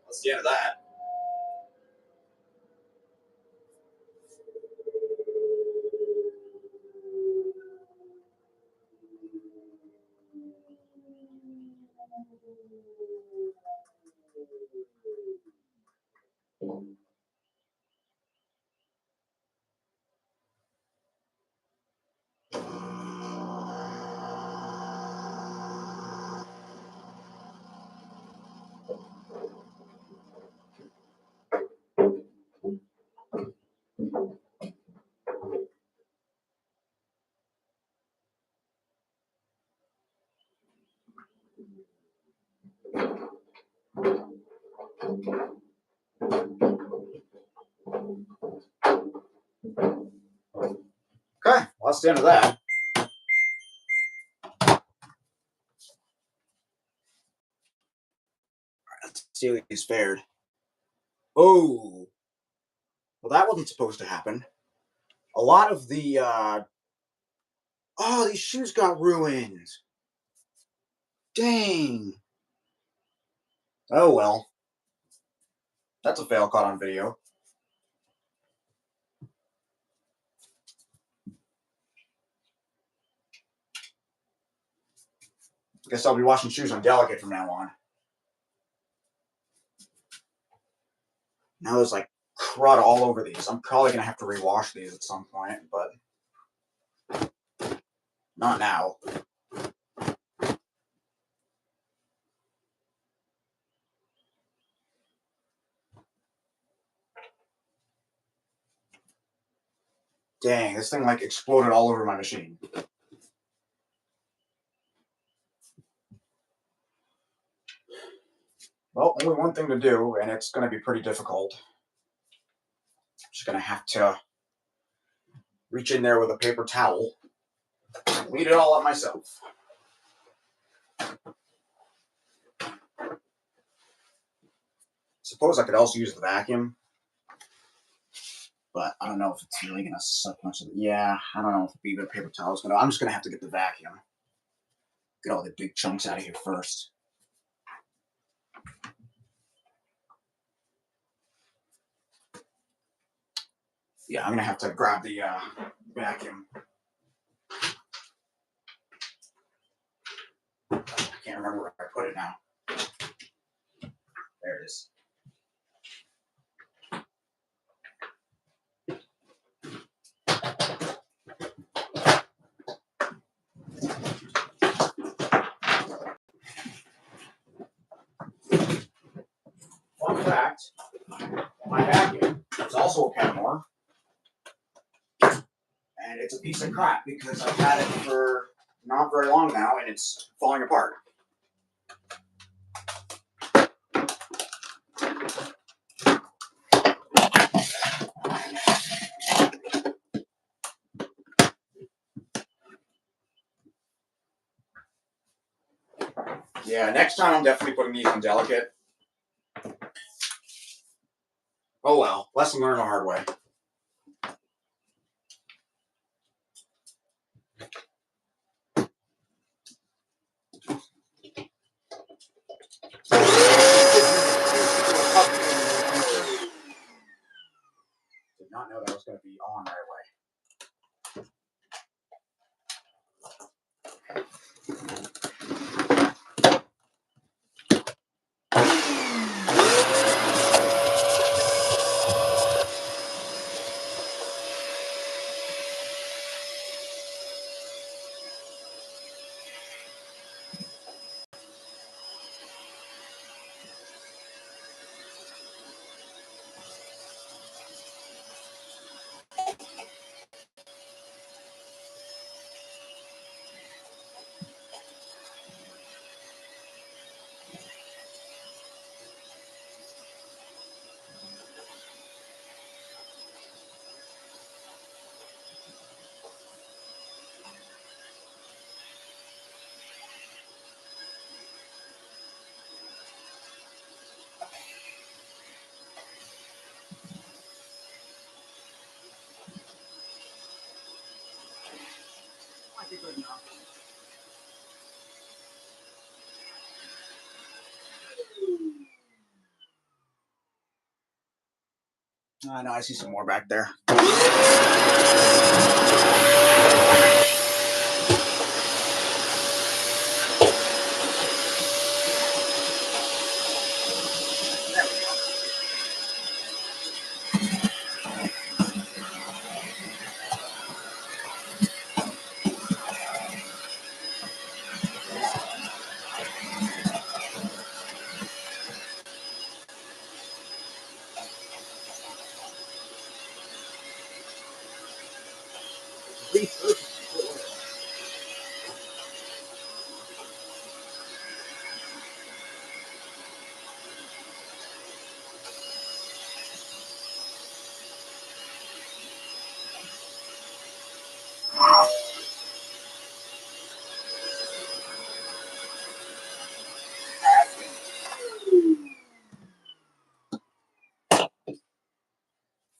That's the end of that. Okay, well, that's the end of that. Let's see what he's fared. Oh, well, that wasn't supposed to happen. A lot of the, oh, these shoes got ruined. Dang. Oh, well. That's a fail caught on video. Guess I'll be washing shoes on delicate from now on. Now there's like crud all over these. I'm probably going to have to rewash these at some point, but not now. Dang, this thing like exploded all over my machine. Well, only one thing to do, and it's going to be pretty difficult. I'm just going to have to reach in there with a paper towel and clean it all up myself. Suppose I could also use the vacuum, but I don't know if it's really going to suck much of it. Yeah, I don't know if even a paper towel is going to. I'm just going to have to get the vacuum. Get all the big chunks out of here first. Yeah, I'm going to have to grab the vacuum. I can't remember where I put it now. There it is. Fun fact, my vacuum is also a Kenmore. And it's a piece of crap because I've had it for not very long now and it's falling apart. Yeah, next time I'm definitely putting these on delicate. Oh well, lesson learned the hard way. Did not know that was going to be on right away. Might be good enough. I know, I see some more back there. There we go. 3 30.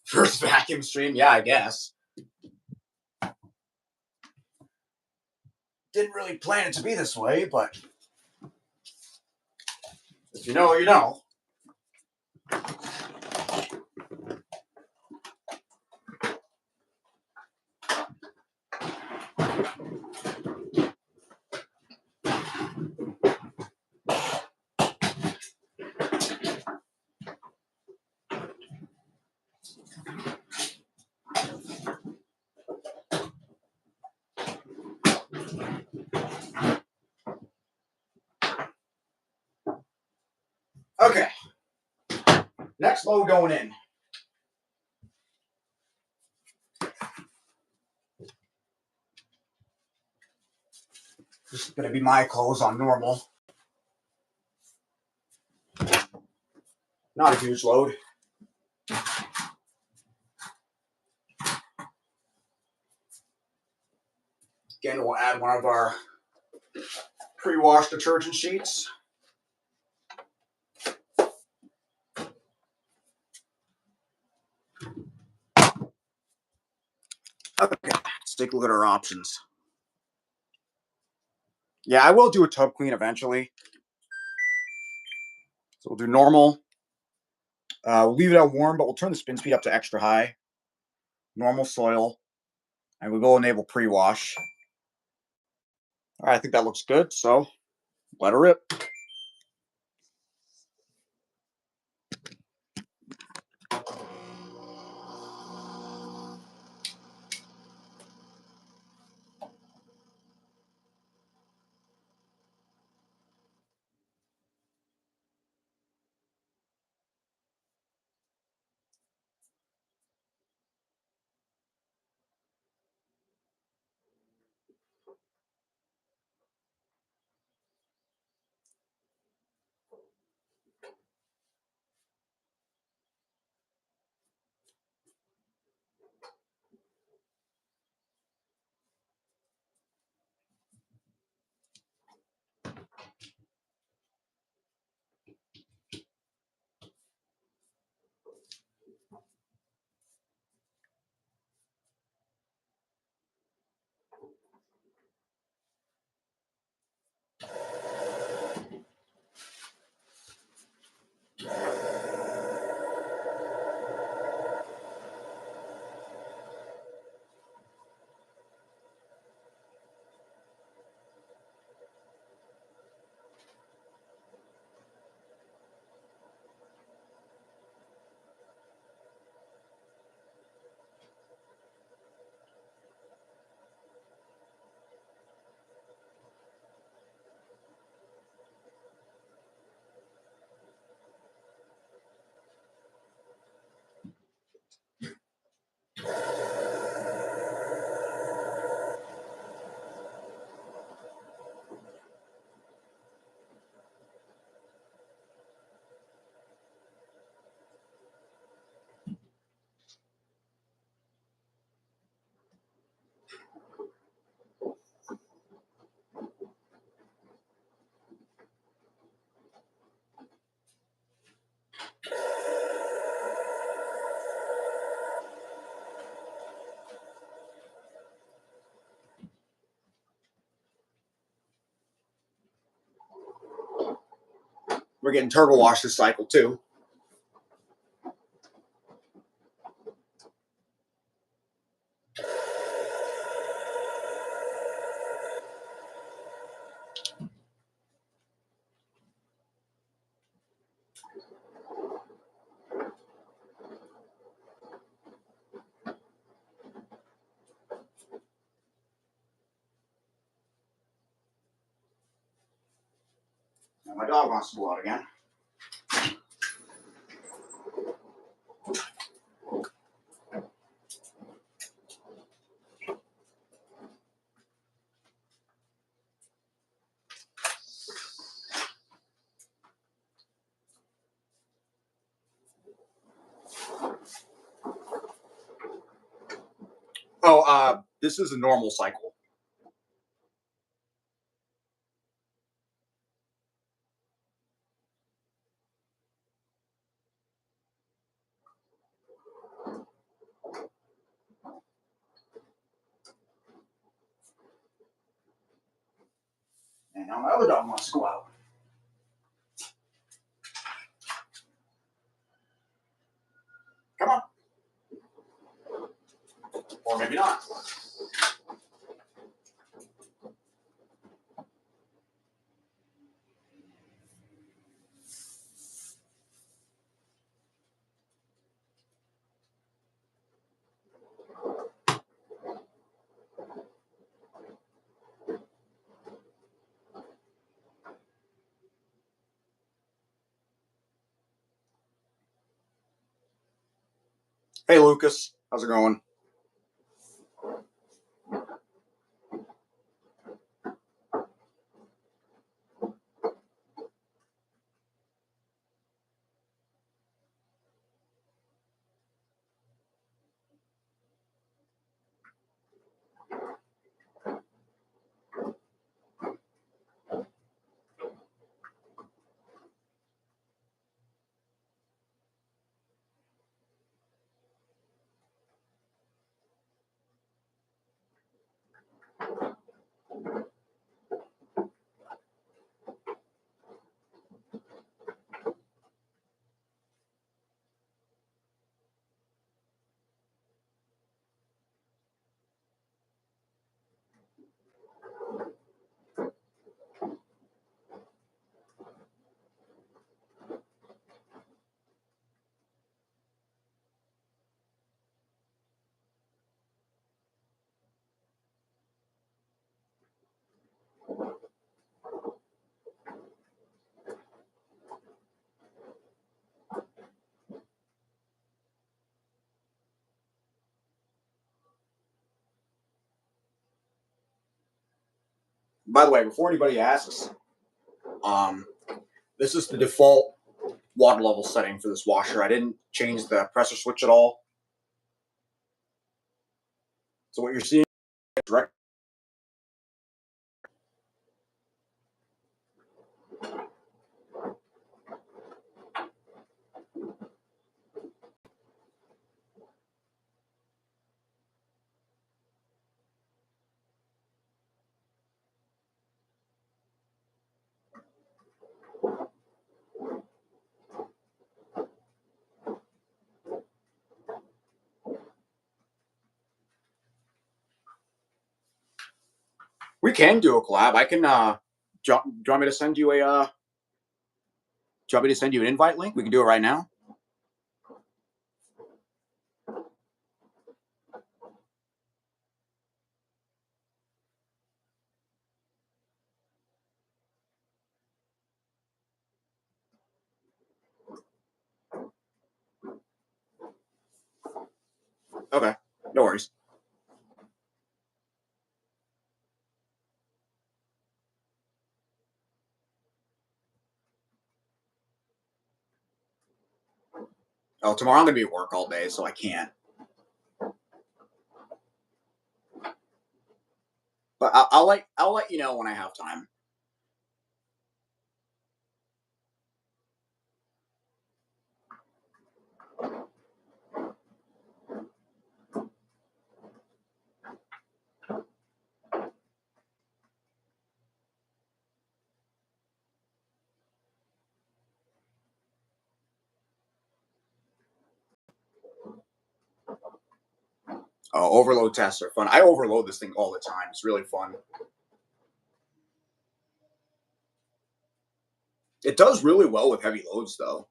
First vacuum stream, yeah, I guess. Didn't really plan it to be this way, but if you know, you know. Okay. Next load going in. This is going to be my clothes on normal. Not a huge load. Again, we'll add one of our pre-washed detergent sheets. Okay, let's take a look at our options. Yeah, I will do a tub clean eventually. So we'll do normal. We'll leave it out warm, but we'll turn the spin speed up to extra high. Normal soil. And we will enable pre-wash. All right, I think that looks good. So let her rip. We're getting turbo wash this cycle too. Now my dog wants to go out again. Oh, this is a normal cycle. now my other dog wants to go out. Come on. Or maybe not. Hey, Lucas. How's it going? By the way, before anybody asks, um, this is the default water level setting for this washer. I didn't change the pressure switch at all. So what you're seeing is direct. We can do a collab. I can. Do you want me to send you a? Do you want me to send you an invite link? We can do it right now. Okay, no worries. Oh, tomorrow I'm gonna be at work all day, so I can't. But I'll let you know when I have time. Overload tests are fun. I overload this thing all the time. It's really fun. It does really well with heavy loads, though.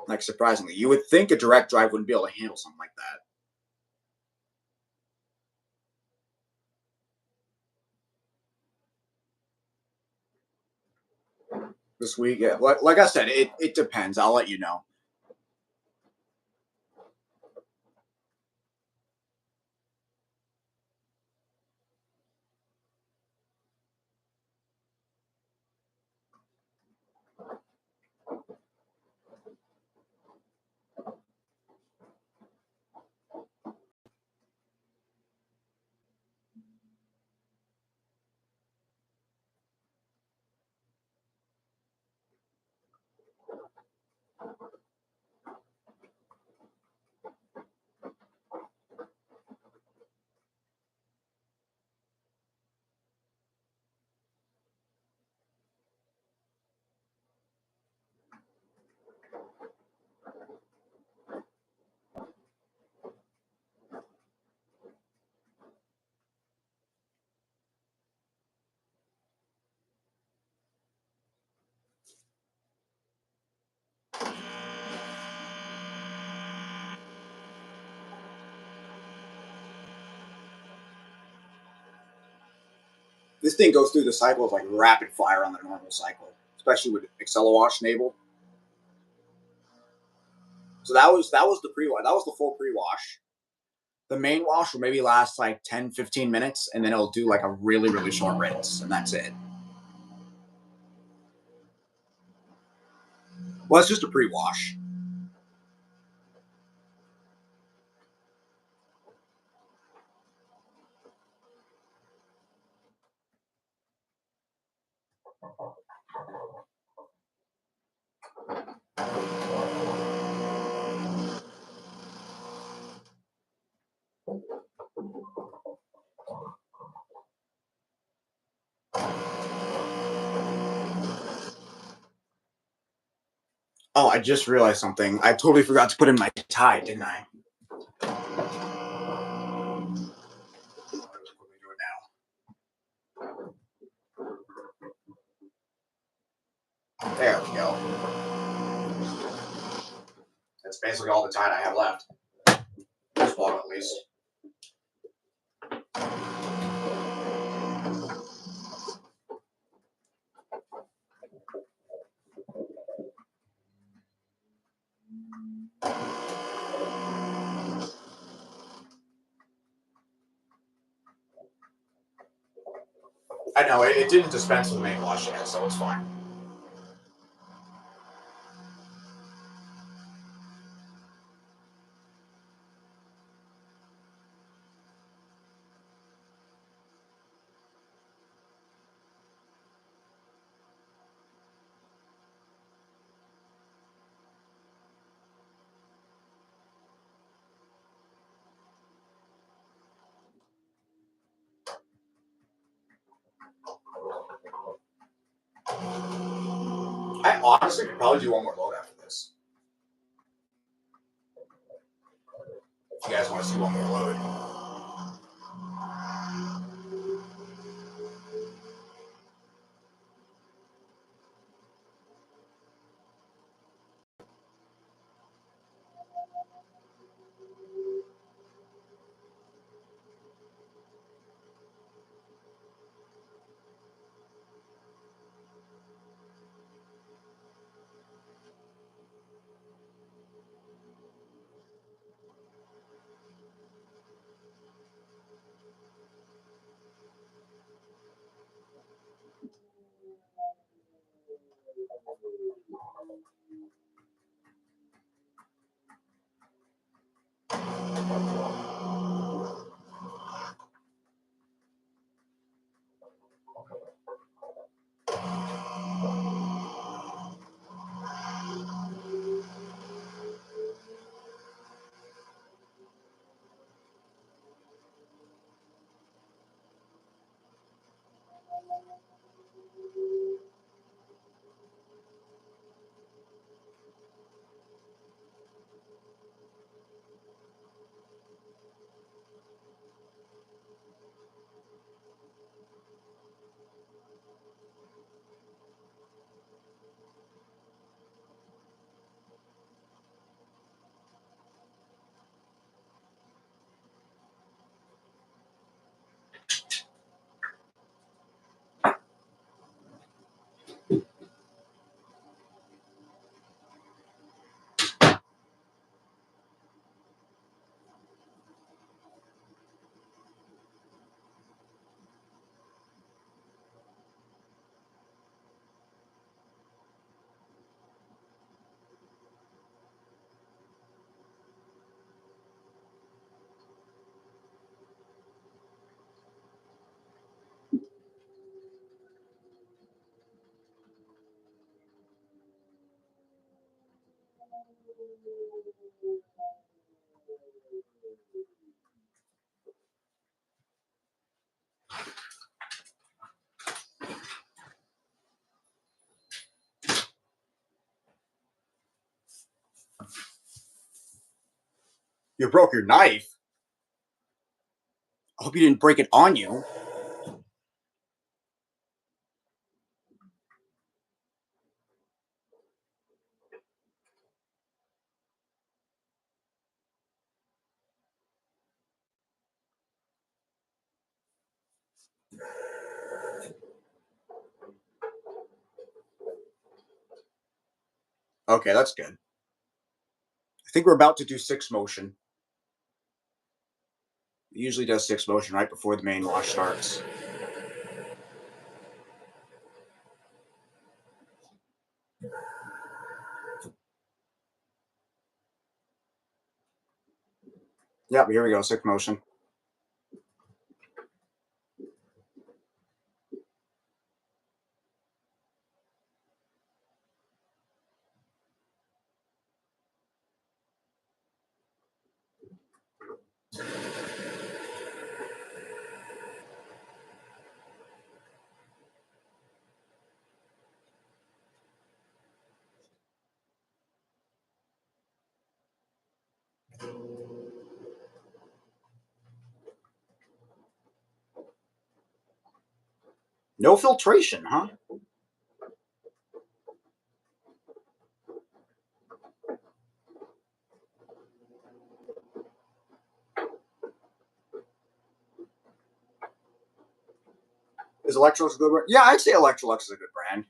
Like surprisingly, you would think a direct drive wouldn't be able to handle something like that. This week, yeah, like I said, it depends. I'll let you know. This thing goes through the cycle of like rapid fire on the normal cycle, especially with Accelowash enabled. So that was the pre-wash. That was the full pre-wash. The main wash will maybe last like 10, 15 minutes, and then it'll do like a really, really short rinse, and that's it. Well, it's just a pre-wash. Oh, I just realized something. I totally forgot to put in my tie, didn't I? I'll just quickly do it now. There we go. That's basically all the tie I have left. This bottle, at least. I know it didn't dispense with the main wash yet, so it's fine. I honestly could probably do one more load after this. If you guys want to see one more load. You broke your knife? I hope you didn't break it on you. Okay, that's good. I think we're about to do six motion. It usually does six motion right before the main wash starts. Yep, here we go, six motion. No filtration, huh? Is Electrolux a good brand? Yeah, I'd say Electrolux is a good brand.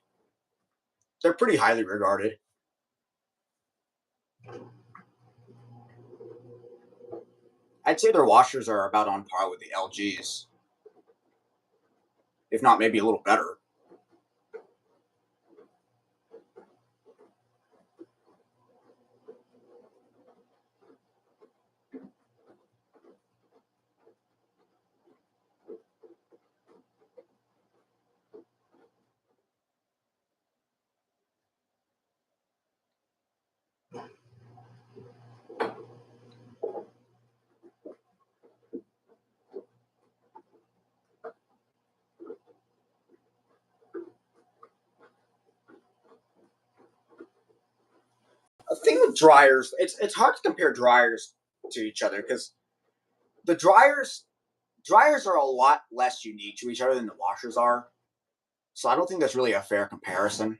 They're pretty highly regarded. I'd say their washers are about on par with the LGs, if not maybe a little better. The thing with dryers, it's hard to compare dryers to each other because the dryers are a lot less unique to each other than the washers are. So I don't think that's really a fair comparison.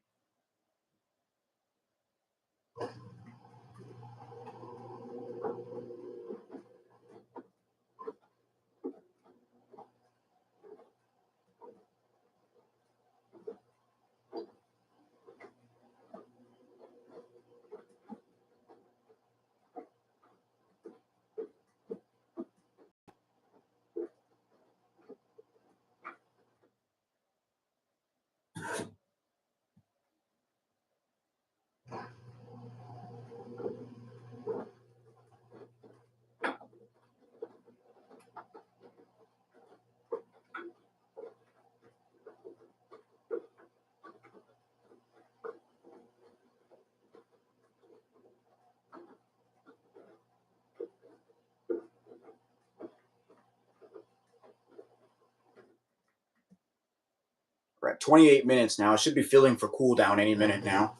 We're at 28 minutes now. I should be filling for cooldown any minute now.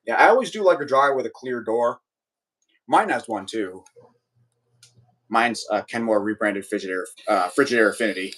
Yeah, I always do like a dryer with a clear door. Mine has one too. Mine's Kenmore rebranded Frigidaire Affinity.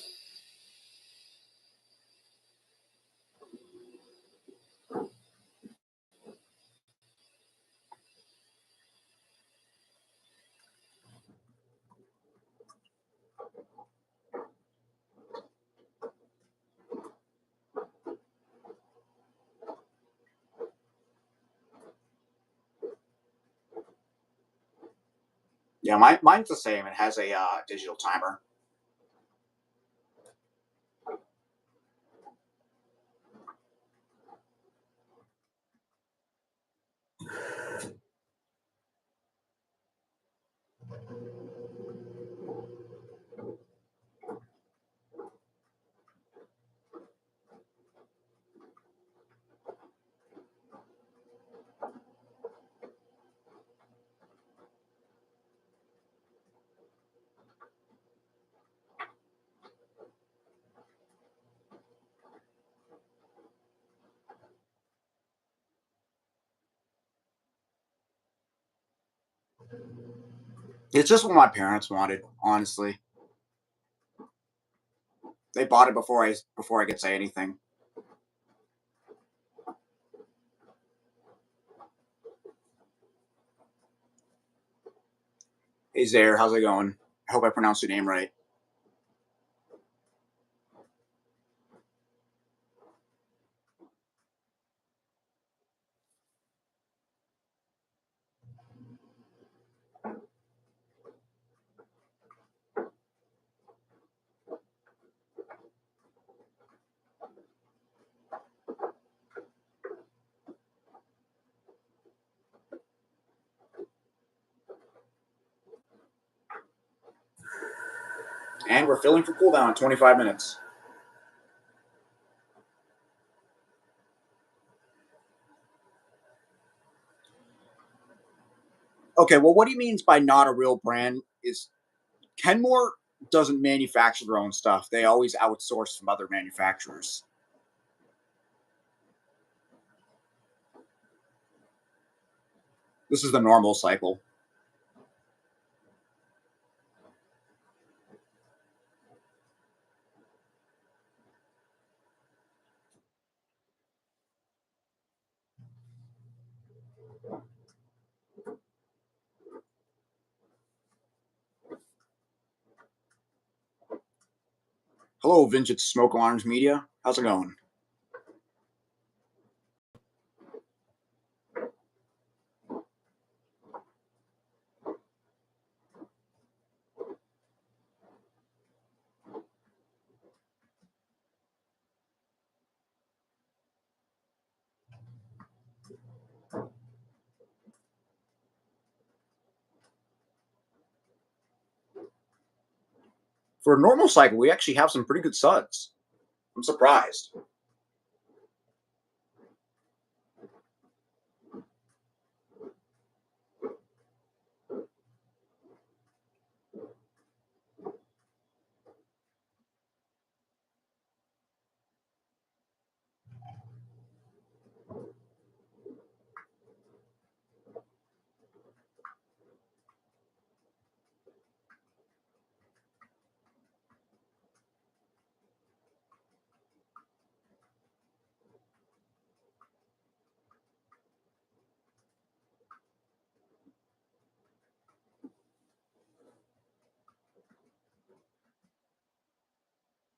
Yeah, mine's the same. It has a digital timer. It's just what my parents wanted, honestly. They bought it before I could say anything. Hey Zaire, how's it going? I hope I pronounced your name right. And we're filling for cooldown in 25 minutes. Okay, well, what he means by not a real brand is Kenmore doesn't manufacture their own stuff. They always outsource from other manufacturers. This is the normal cycle. Hello, Vintage Smoke Alarms Media. How's it going? For a normal cycle, we actually have some pretty good suds. I'm surprised.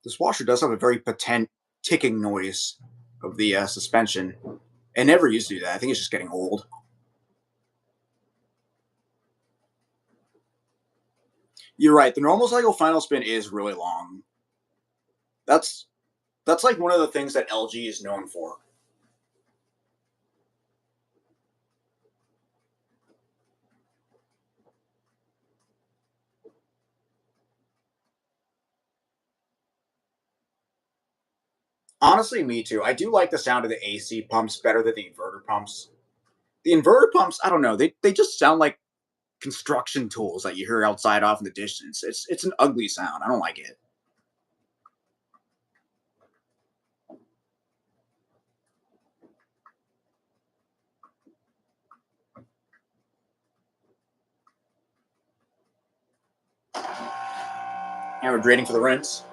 This washer does have a very potent ticking noise of the suspension. It never used to do that. I think it's just getting old. You're right. The normal cycle final spin is really long. That's that's like one of the things that LG is known for. Honestly, me too. I do like the sound of the AC pumps better than the inverter pumps. The inverter pumps, I don't know, they just sound like construction tools that you hear outside off in the distance. It's an ugly sound. I don't like it. And we're grading for the rinse.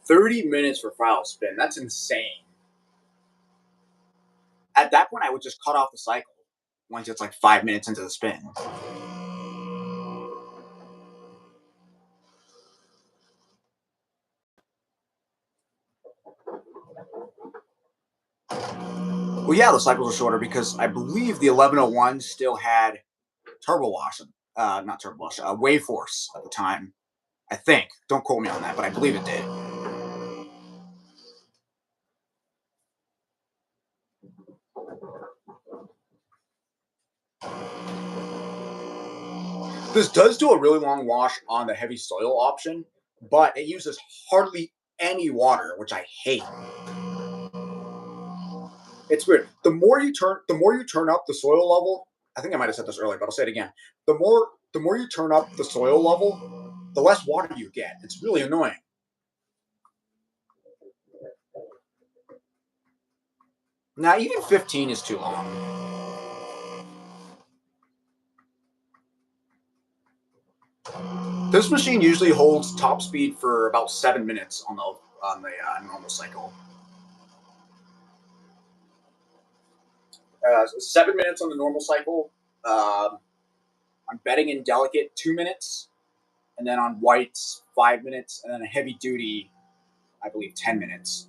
30 minutes for final spin. That's insane. At that point, I would just cut off the cycle once it's like 5 minutes into the spin. Well, yeah, the cycles are shorter because I believe the 1101 still had turbo wash, not turbo wash, wave force at the time. I think. Don't quote me on that, but I believe it did. This does do a really long wash on the heavy soil option, but it uses hardly any water, which I hate. It's weird. The more you turn up the soil level. I think I might have said this earlier, but I'll say it again. The more you turn up the soil level, the less water you get. It's really annoying. Now, even 15 is too long. This machine usually holds top speed for about 7 minutes on the normal cycle. 7 minutes on the normal cycle. I'm betting in delicate 2 minutes, and then on whites 5 minutes, and then a heavy duty, I believe 10 minutes.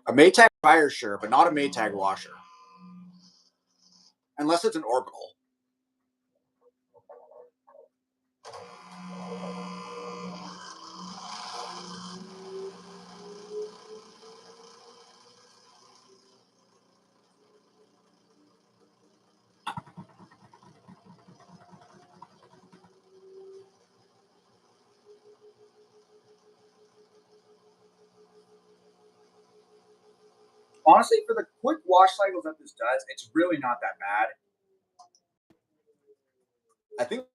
A Maytag fire, sure, but not a Maytag washer, unless it's an orbital. Honestly, for the quick wash cycles that this does, it's really not that bad. I think.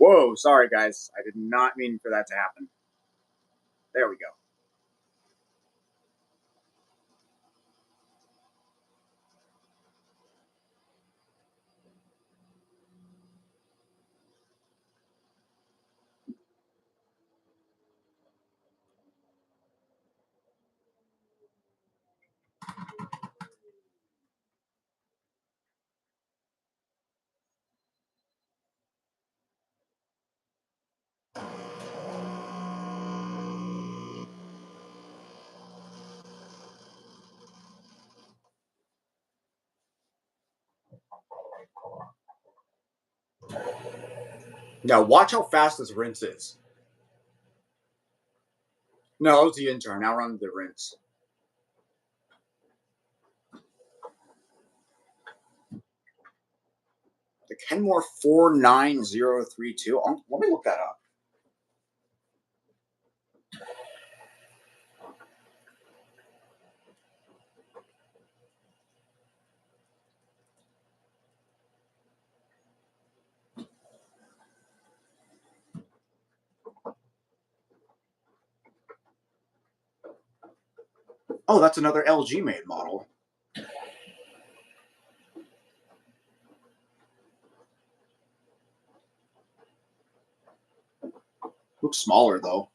Whoa, sorry guys, I did not mean for that to happen. There we go. Now watch how fast this rinse is. No, that was the intern. Now run the rinse. The Kenmore 49032. Let me look that up. Oh, that's another LG made model. Looks smaller though.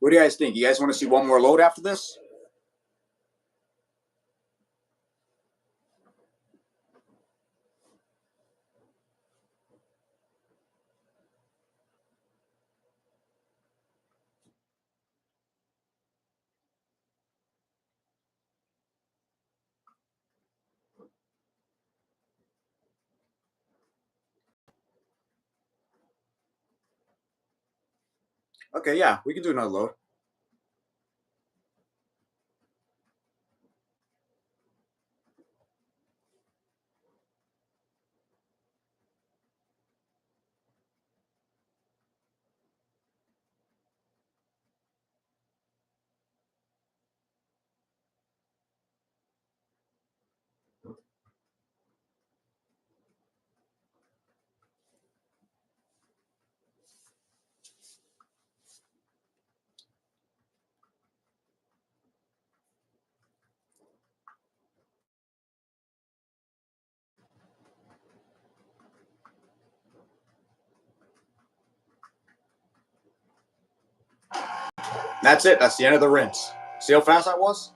What do you guys think? You guys want to see one more load after this? Okay, yeah, we can do another load. That's it. That's the end of the rinse. See how fast that was?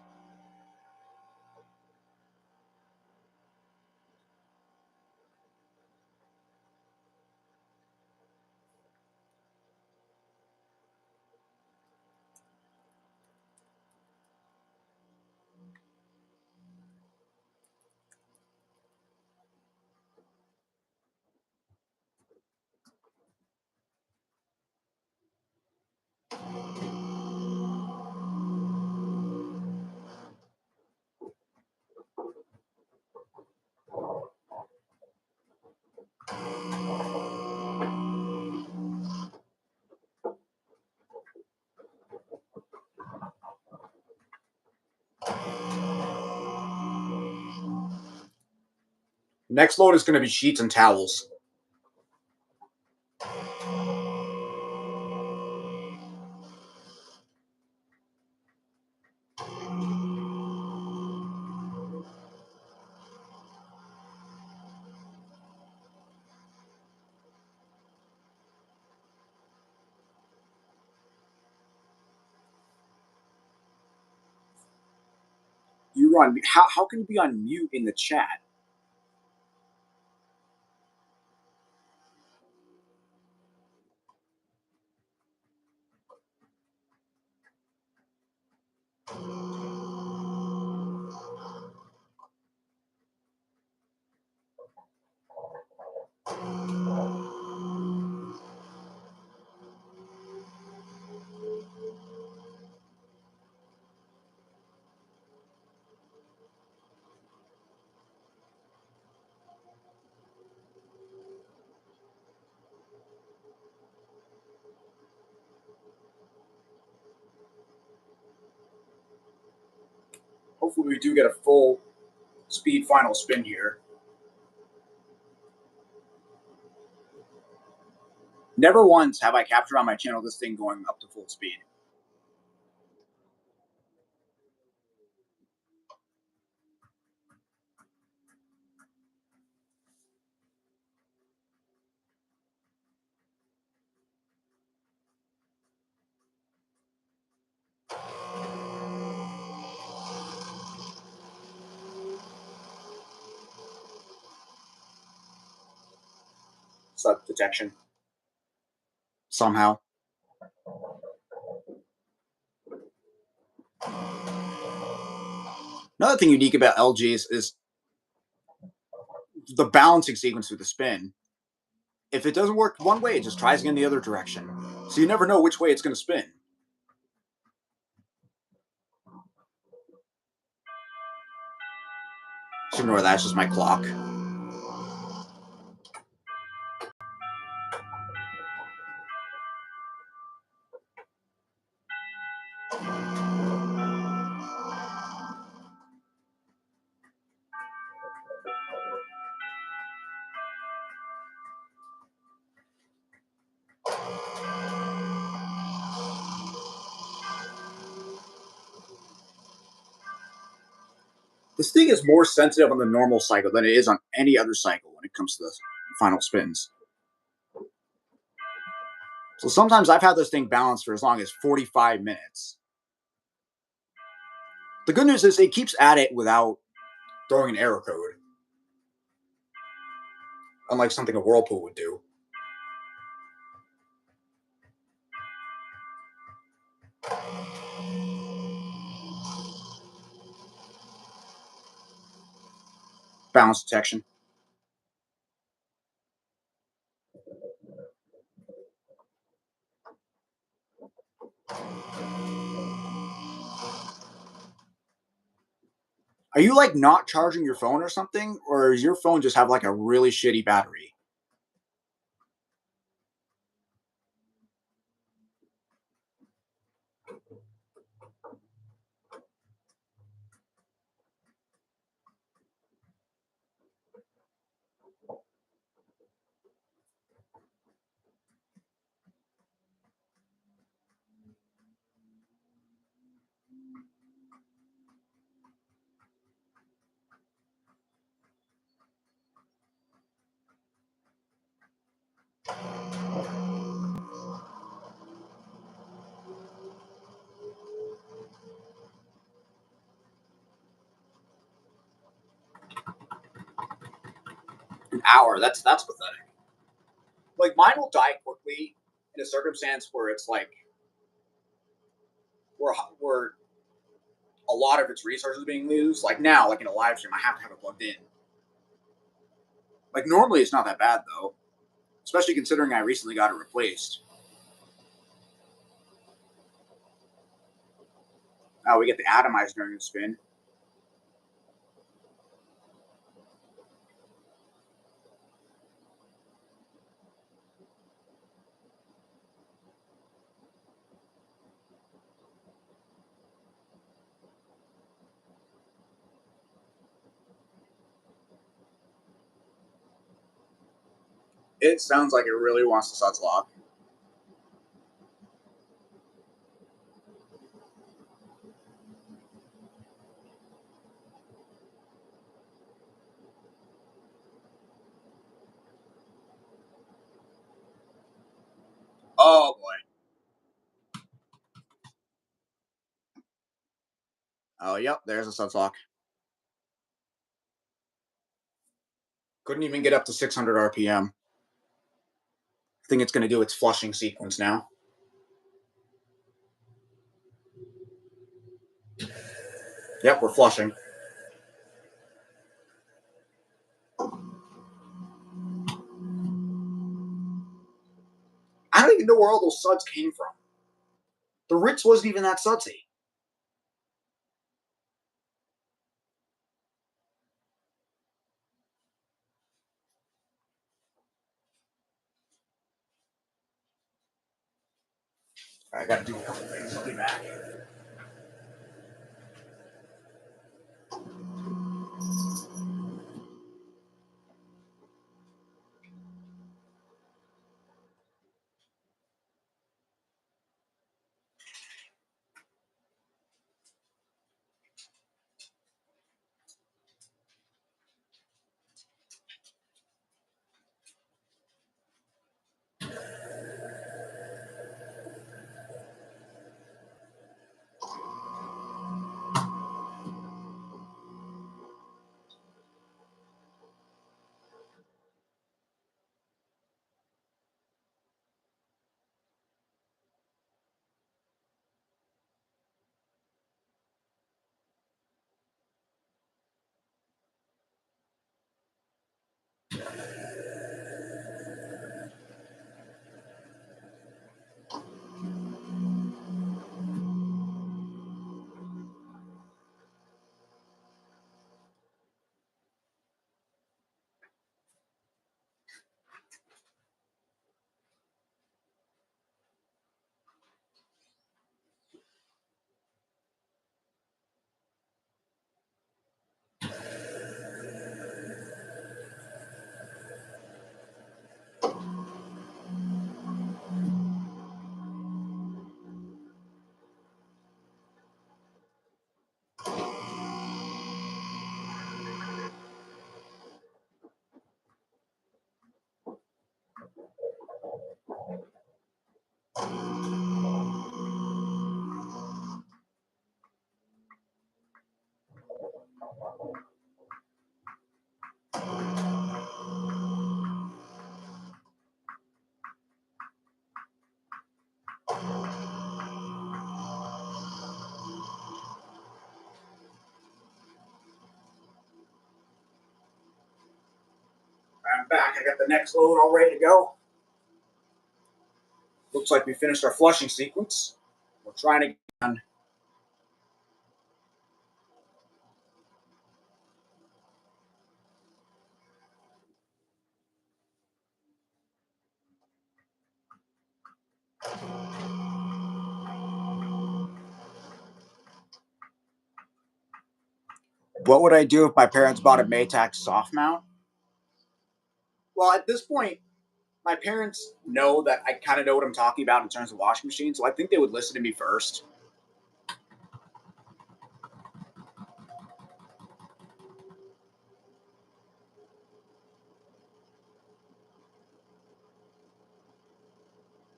Next load is going to be sheets and towels. You're on. How can you be on mute in the chat? Hopefully, we do get a full speed final spin here. Never once have I captured on my channel this thing going up to full speed. Sub detection. Somehow. Another thing unique about LGs is the balancing sequence through the spin. If it doesn't work one way, it just tries again the other direction. So you never know which way it's going to spin. So ignore that, it's just my clock. This thing is more sensitive on the normal cycle than it is on any other cycle when it comes to the final spins. So sometimes I've had this thing balanced for as long as 45 minutes. The good news is it keeps at it without throwing an error code, unlike something a Whirlpool would do. Balance detection. Are you like not charging your phone or something? Or does your phone just have like a really shitty battery? An hour. That's pathetic. Like mine will die quickly in a circumstance where it's like where a lot of its resources being used. Like now, like in a live stream, I have to have it plugged in. Like normally, it's not that bad though, especially considering I recently got it replaced. Oh, we get the atomizer during the spin. It sounds like it really wants to suds lock. Oh boy. Oh yep, there's a suds lock. Couldn't even get up to 600 RPM. I think it's going to do its flushing sequence now. Yep, we're flushing. I don't even know where all those suds came from. The Ritz wasn't even that sudsy. I gotta do a couple things. I'll be back. I'm back. I got the next load all ready to go. Looks like we finished our flushing sequence. We're trying to get on. What would I do if my parents bought a Maytag soft mount? Well, at this point, my parents know that I kind of know what I'm talking about in terms of washing machines, so I think they would listen to me first.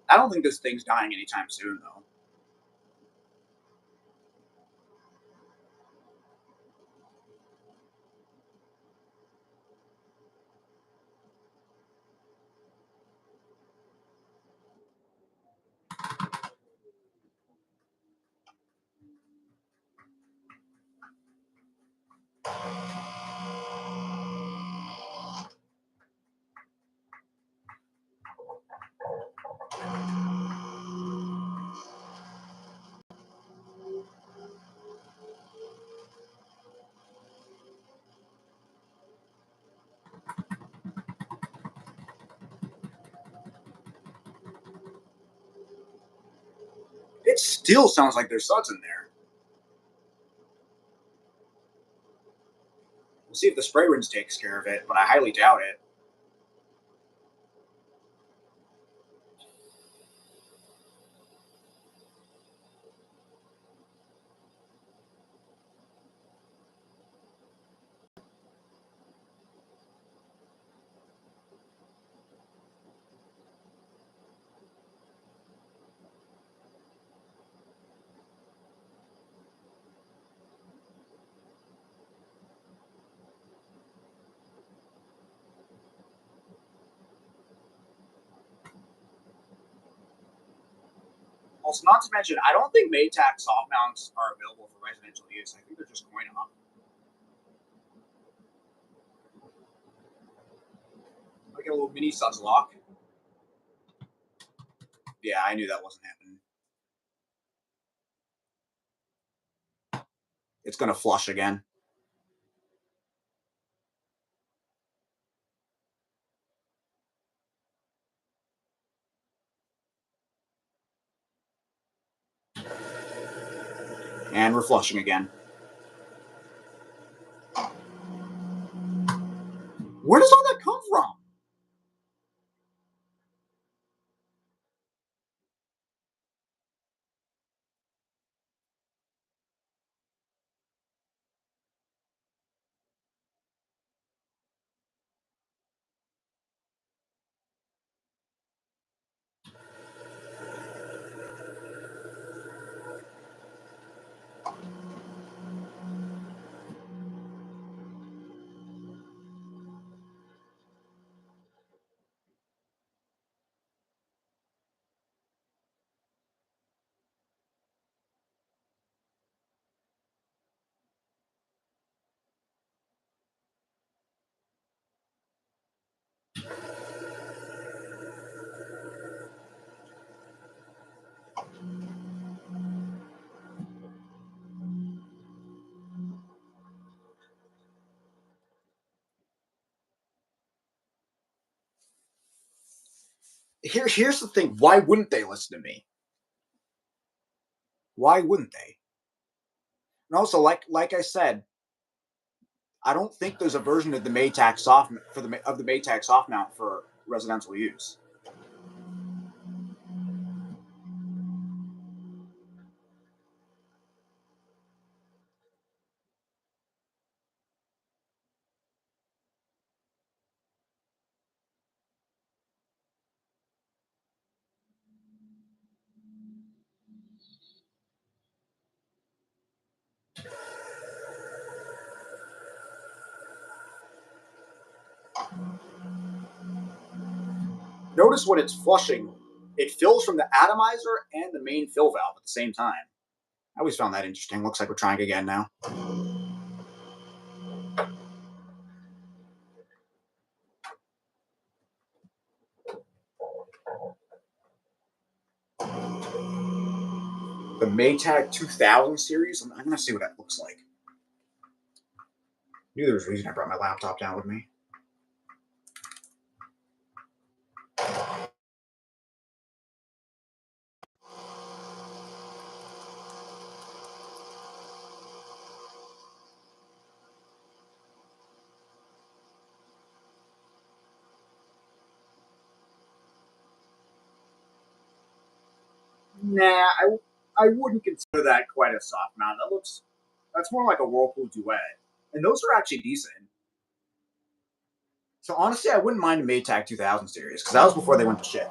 I don't think this thing's dying anytime soon, though. It still sounds like there's suds in there. We'll see if the spray rinse takes care of it, but I highly doubt it. Also, not to mention, I don't think Maytag soft mounts are available for residential use. I think they're just coin op. Like a little mini suds lock. Yeah, I knew that wasn't happening. It's gonna flush again. And we're flushing again. Where does all that come from? Here's the thing. Why wouldn't they listen to me? Why wouldn't they? And also, like I said, I don't think there's a version of the Maytag soft for the Maytag soft mount for residential use. Notice when it's flushing, it fills from the atomizer and the main fill valve at the same time. I always found that interesting. Looks like we're trying again now. The Maytag 2000 series. I'm gonna see what that looks like. Knew there was a reason I brought my laptop down with me. Nah, I wouldn't consider that quite a soft mount. That's more like a Whirlpool Duet, and those are actually decent. So honestly, I wouldn't mind a Maytag 2000 series because that was before they went to shit.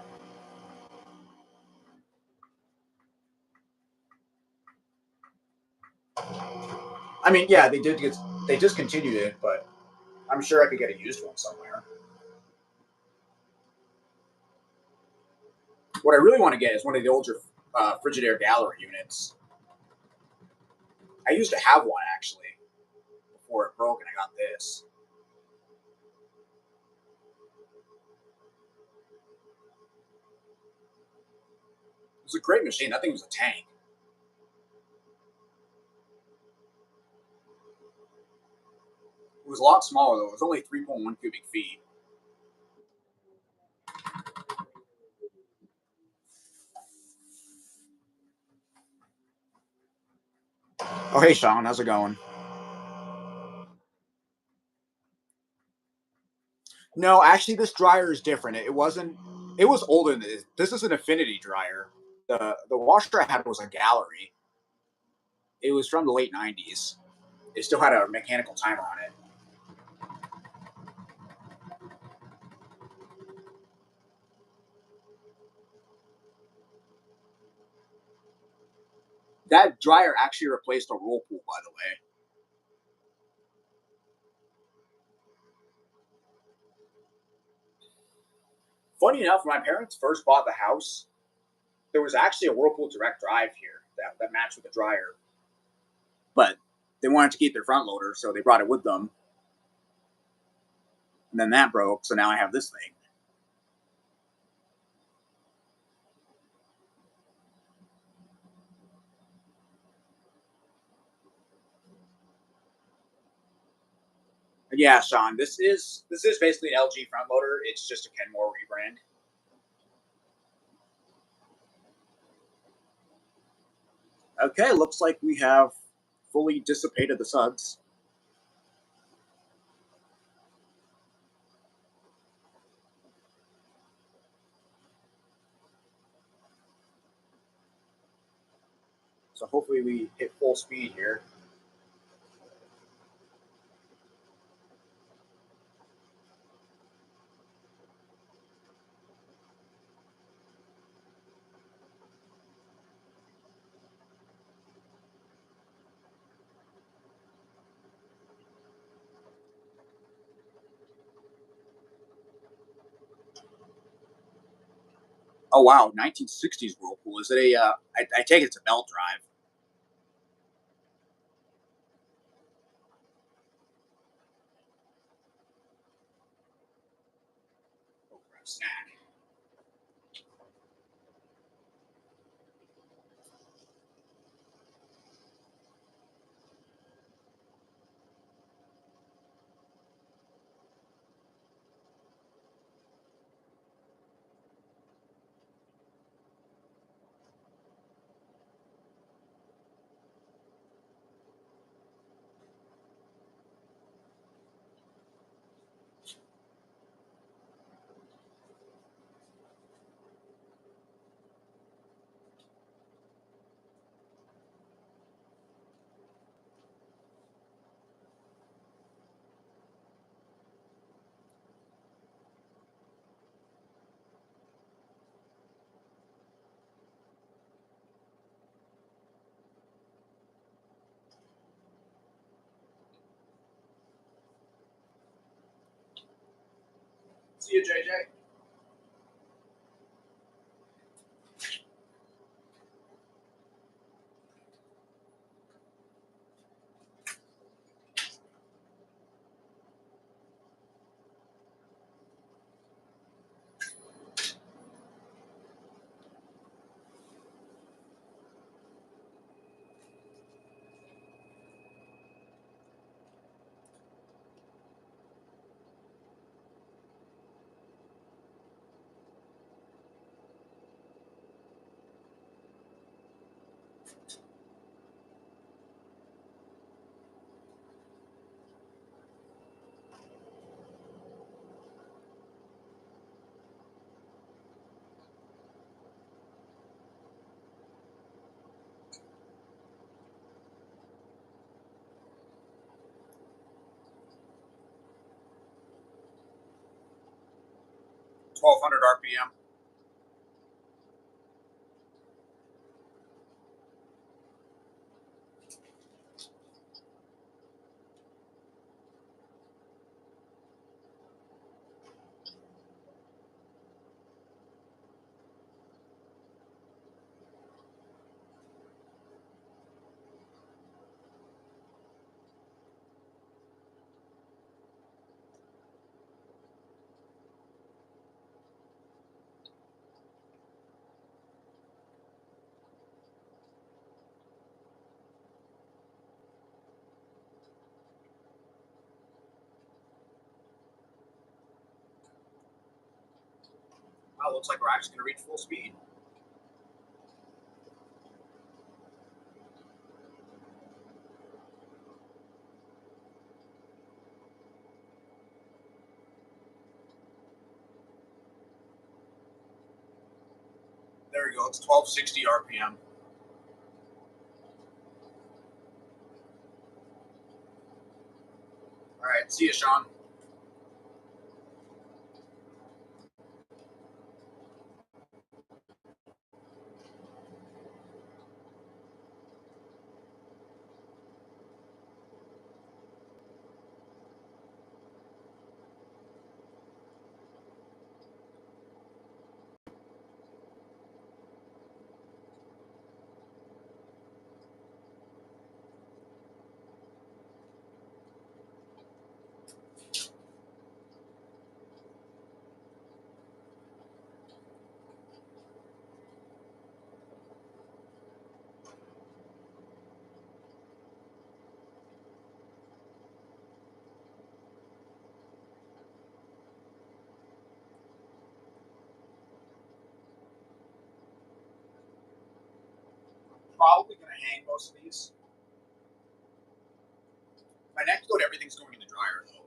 I mean, yeah, they discontinued it, but I'm sure I could get a used one somewhere. What I really want to get is one of the older Frigidaire Gallery units. I used to have one actually before it broke, and I got this. It was a great machine. That thing was a tank. It was a lot smaller though. It was only 3.1 cubic feet. Oh, hey, Sean, how's it going? No, actually, this dryer is different. It wasn't. It was older than this. This is an Affinity dryer. The washer I had was a Gallery. It was from the late '90s. It still had a mechanical timer on it. That dryer actually replaced a Whirlpool, by the way. Funny enough, when my parents first bought the house, there was actually a Whirlpool direct drive here that matched with the dryer, but they wanted to keep their front loader, so they brought it with them. And then that broke, so now I have this thing. Yeah, Sean, this is basically an LG front loader. It's just a Kenmore rebrand. Okay, looks like we have fully dissipated the suds. So hopefully we hit full speed here. Oh wow, 1960s Whirlpool. Is it a? I take it it's a belt drive. Oh, snack. See you, JJ. 1200 RPM. Wow, looks like we're actually going to reach full speed. There we go. It's 1260 RPM. All right. See you, Sean. Probably going to hang most of these. My next coat, everything's going in the dryer, though.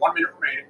1 minute remaining.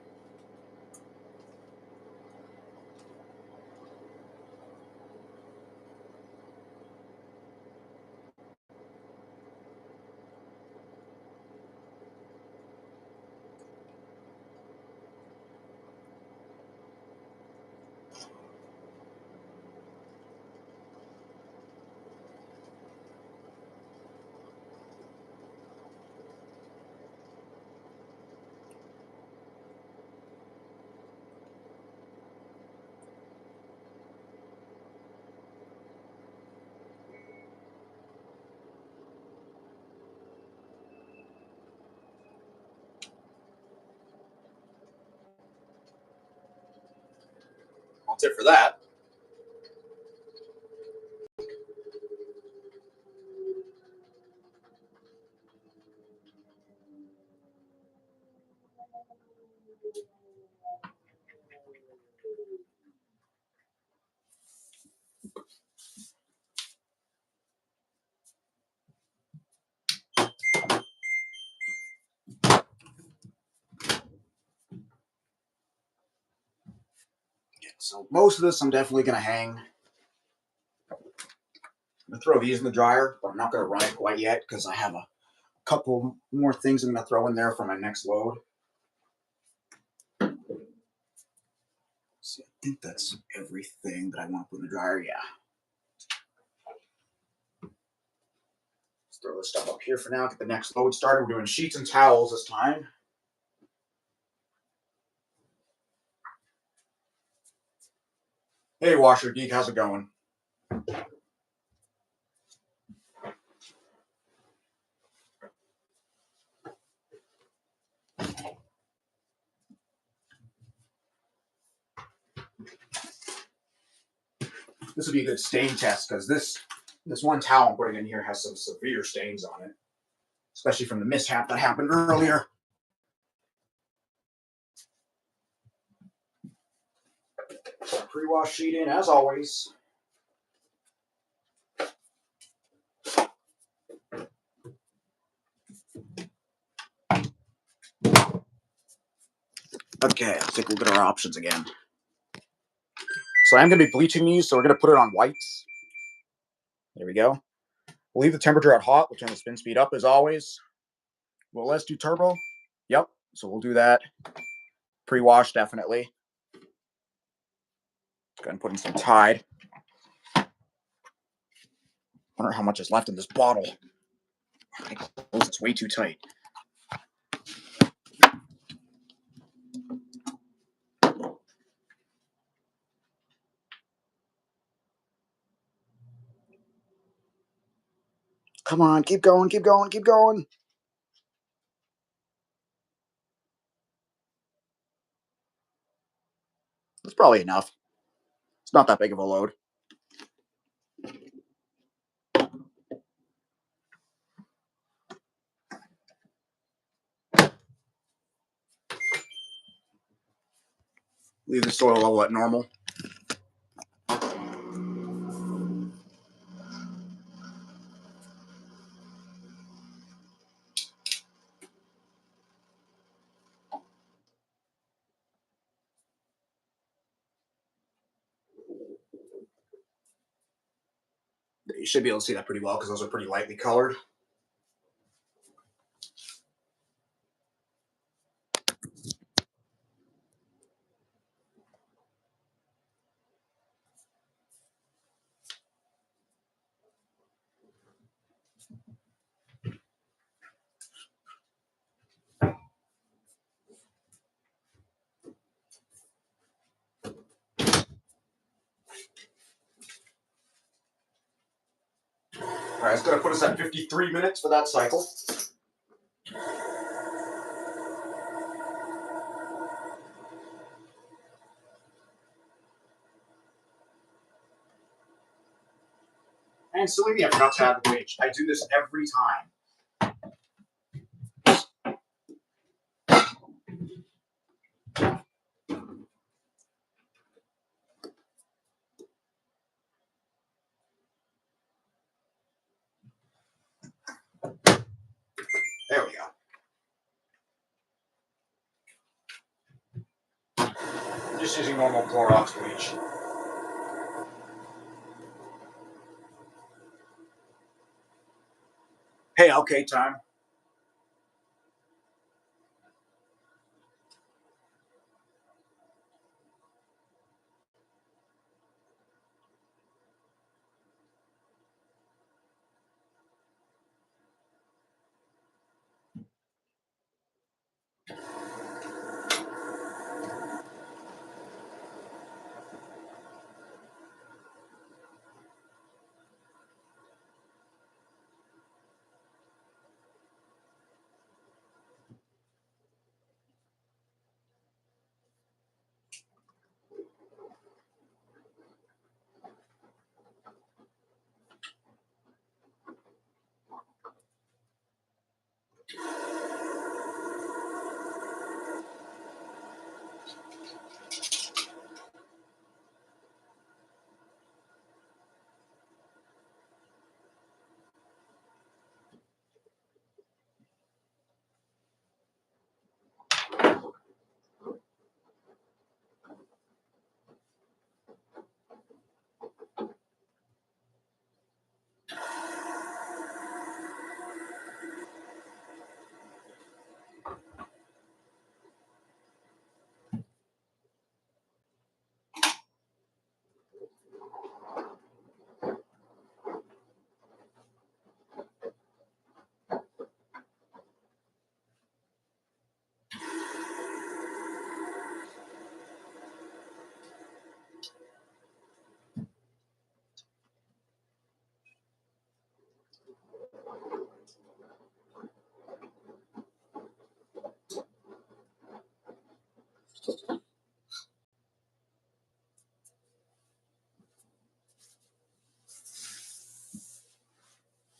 That's it for that. So most of this I'm definitely going to hang. I'm going to throw these in the dryer, but I'm not going to run it quite yet because I have a couple more things I'm going to throw in there for my next load. So I think that's everything that I want to put in the dryer. Yeah. Let's throw this stuff up here for now. Get the next load started. We're doing sheets and towels this time. Hey, Washer Geek, how's it going? This would be a good stain test because this one towel I'm putting in here has some severe stains on it, especially from the mishap that happened earlier. Pre-wash sheet in as always. Okay, I think we'll get our options again. So I'm going to be bleaching these, so we're going to put it on whites. There we go. We'll leave the temperature at hot. We'll turn the spin speed up as always. Well, let's do turbo. Yep, so we'll do that. Pre-wash, definitely. Go ahead and put in some Tide. Wonder how much is left in this bottle. It's way too tight. Come on, keep going, keep going, keep going. That's probably enough. It's not that big of a load. Leave the soil level at normal. You should be able to see that pretty well because those are pretty lightly colored. All right, it's going to put us at 53 minutes for that cycle. And silly me, I forgot to add the bleach. I do this every time. There we go. Just using normal Clorox bleach. Hey, okay, time.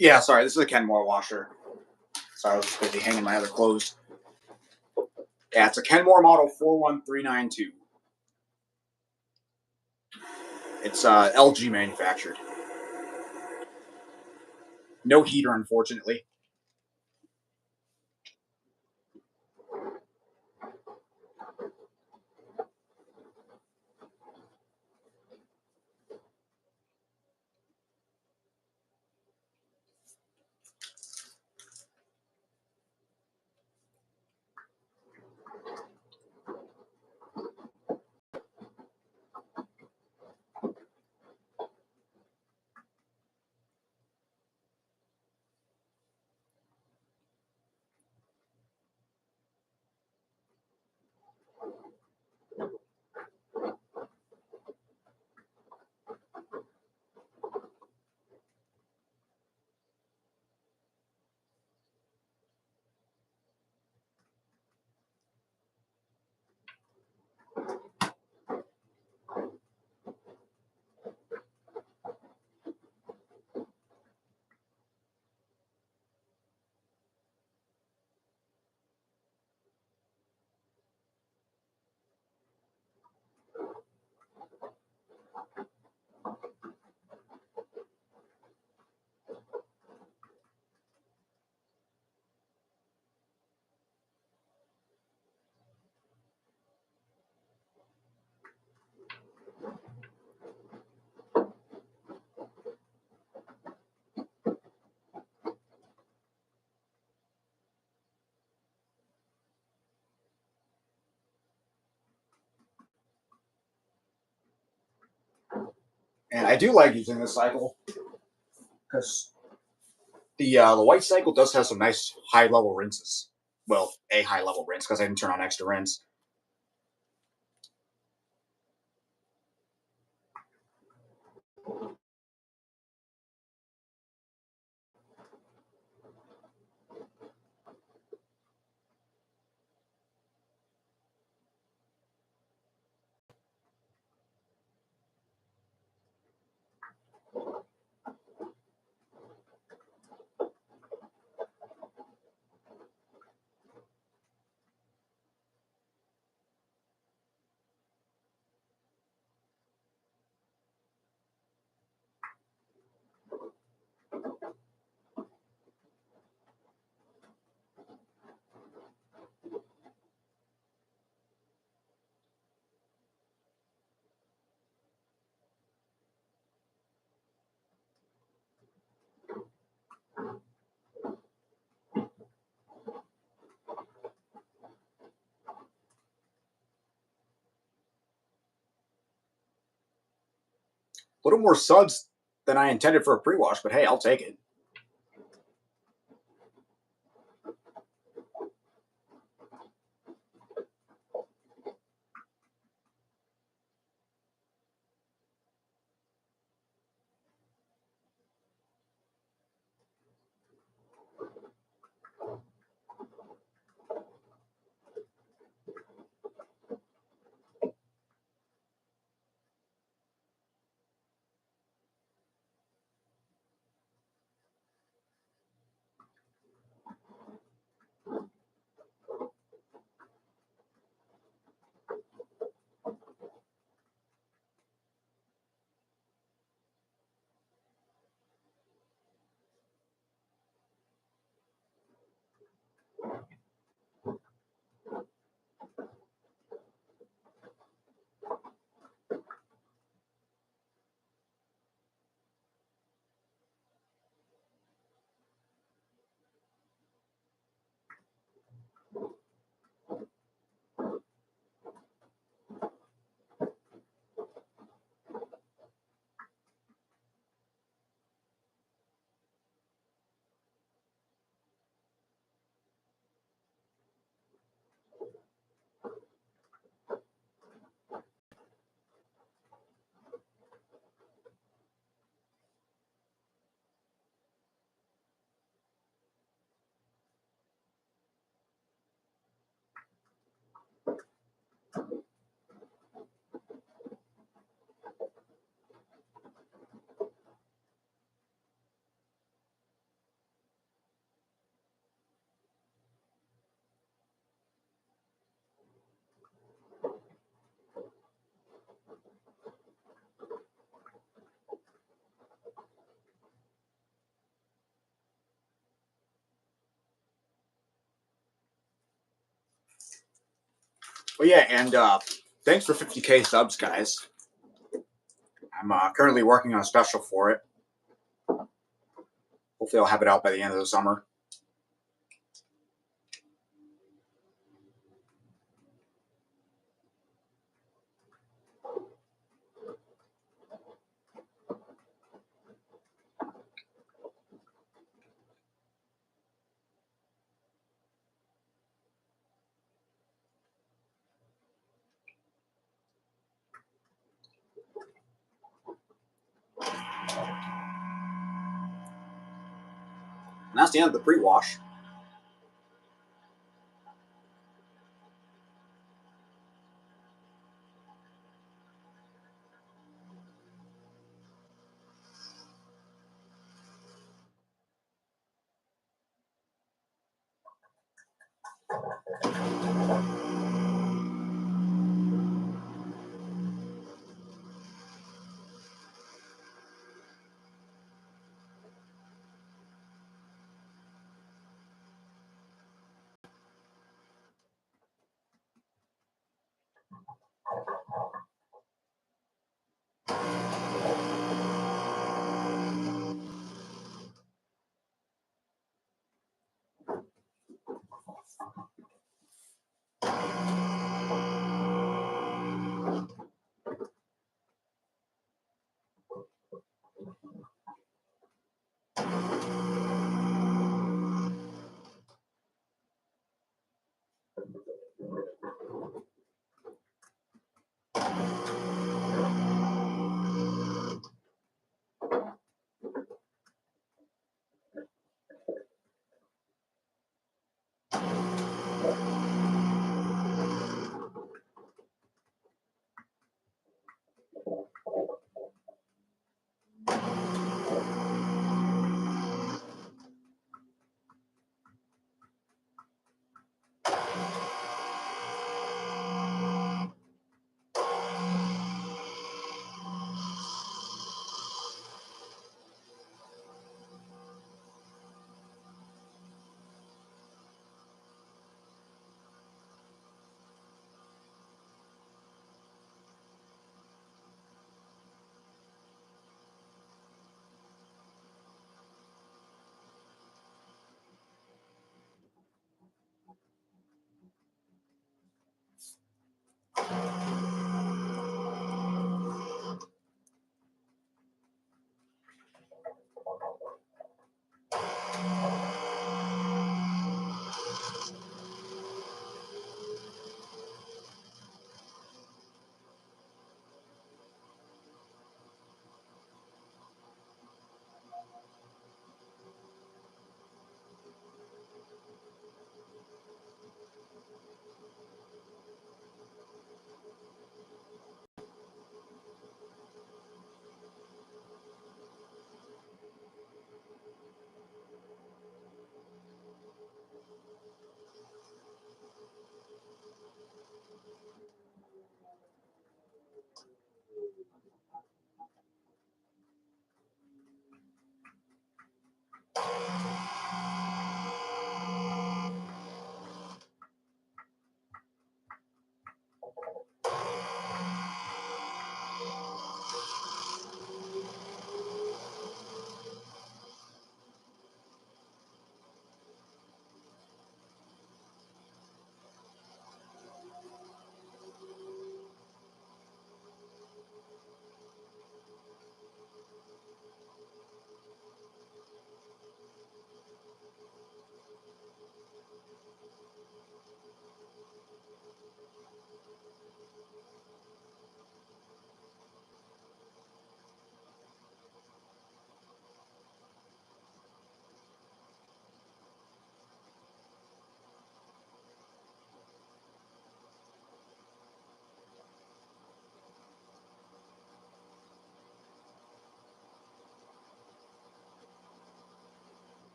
Yeah, sorry, this is a Kenmore washer. Sorry, I was just busy hanging my other clothes. Yeah, it's a Kenmore model 41392. It's LG manufactured. No heater, unfortunately. And I do like using this cycle because the white cycle does have some nice high level rinses. Well, a high level rinse because I didn't turn on extra rinse. little more suds than I intended for a pre-wash, but hey, I'll take it. Well, yeah, and thanks for 50K subs, guys. I'm currently working on a special for it. Hopefully, I'll have it out by the end of the summer. And that's the end of the pre-wash.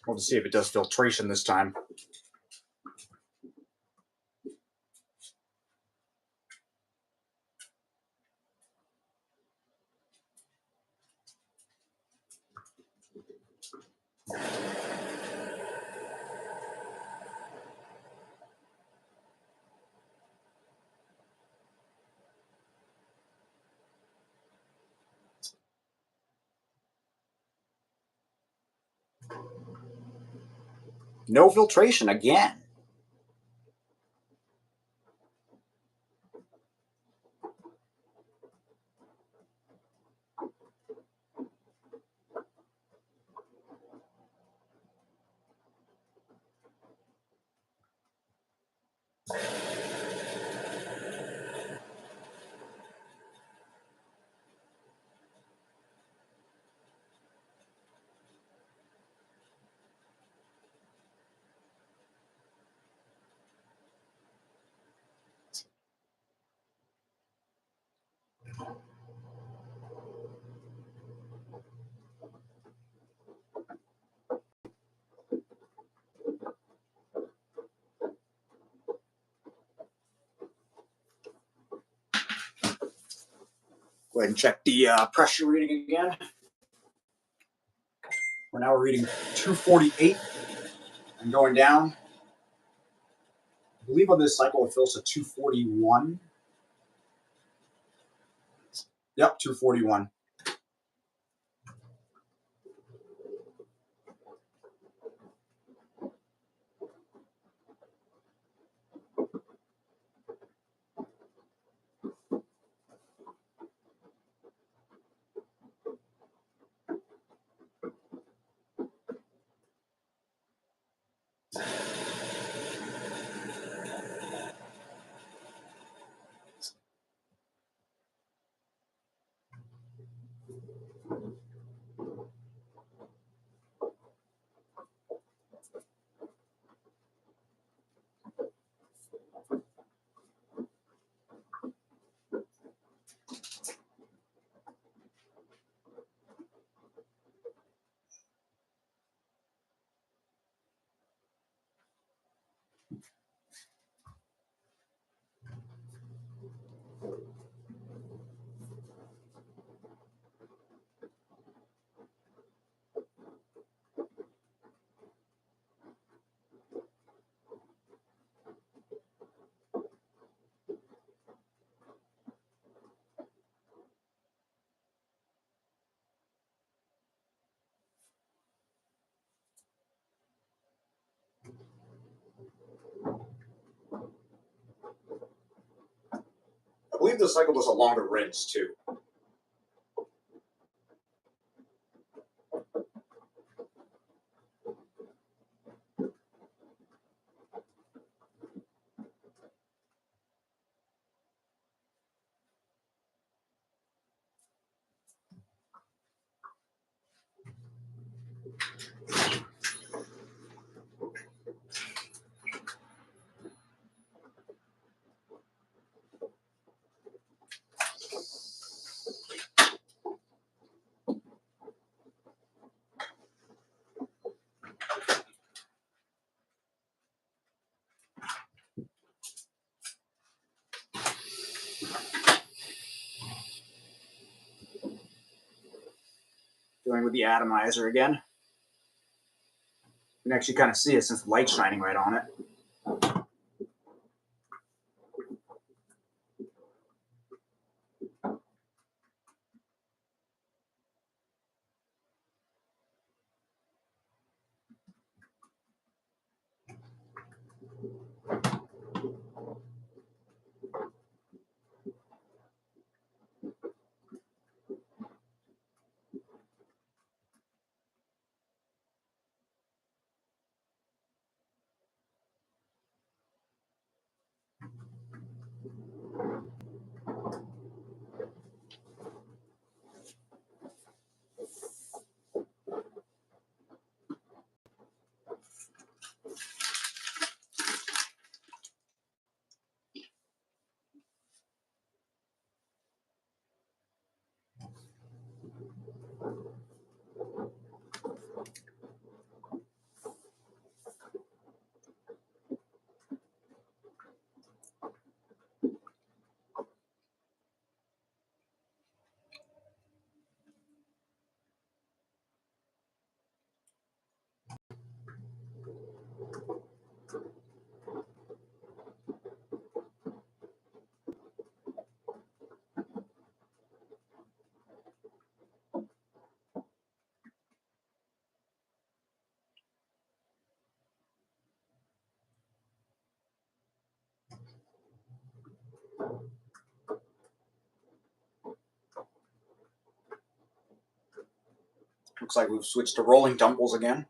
We'll just see if it does filtration this time. No filtration again. Go ahead and check the pressure reading again. We're now reading 248 and going down. I believe on this cycle it fills to 241. Yep, 241. I believe the cycle does a longer rinse too. Going with the atomizer again. You can actually kind of see it since the light's shining right on it. Looks like we've switched to rolling dumbbells again.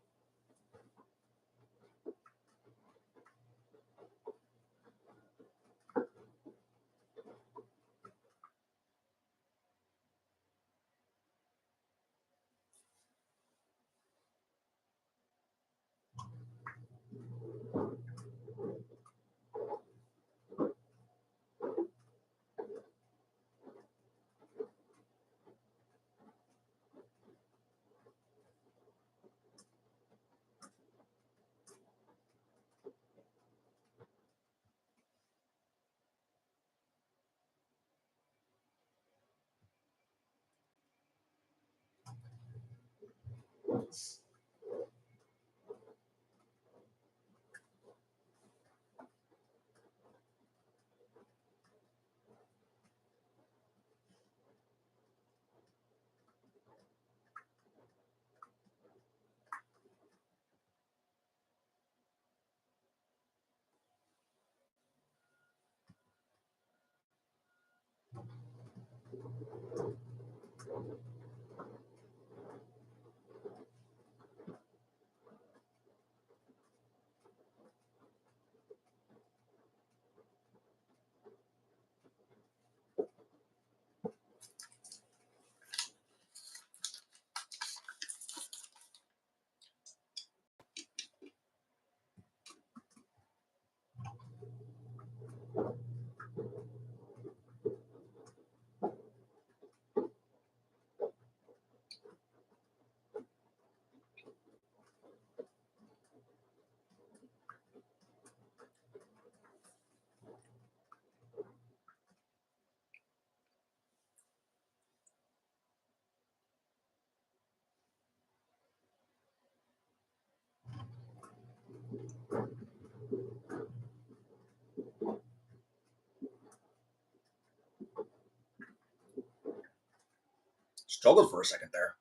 Struggled for a second there.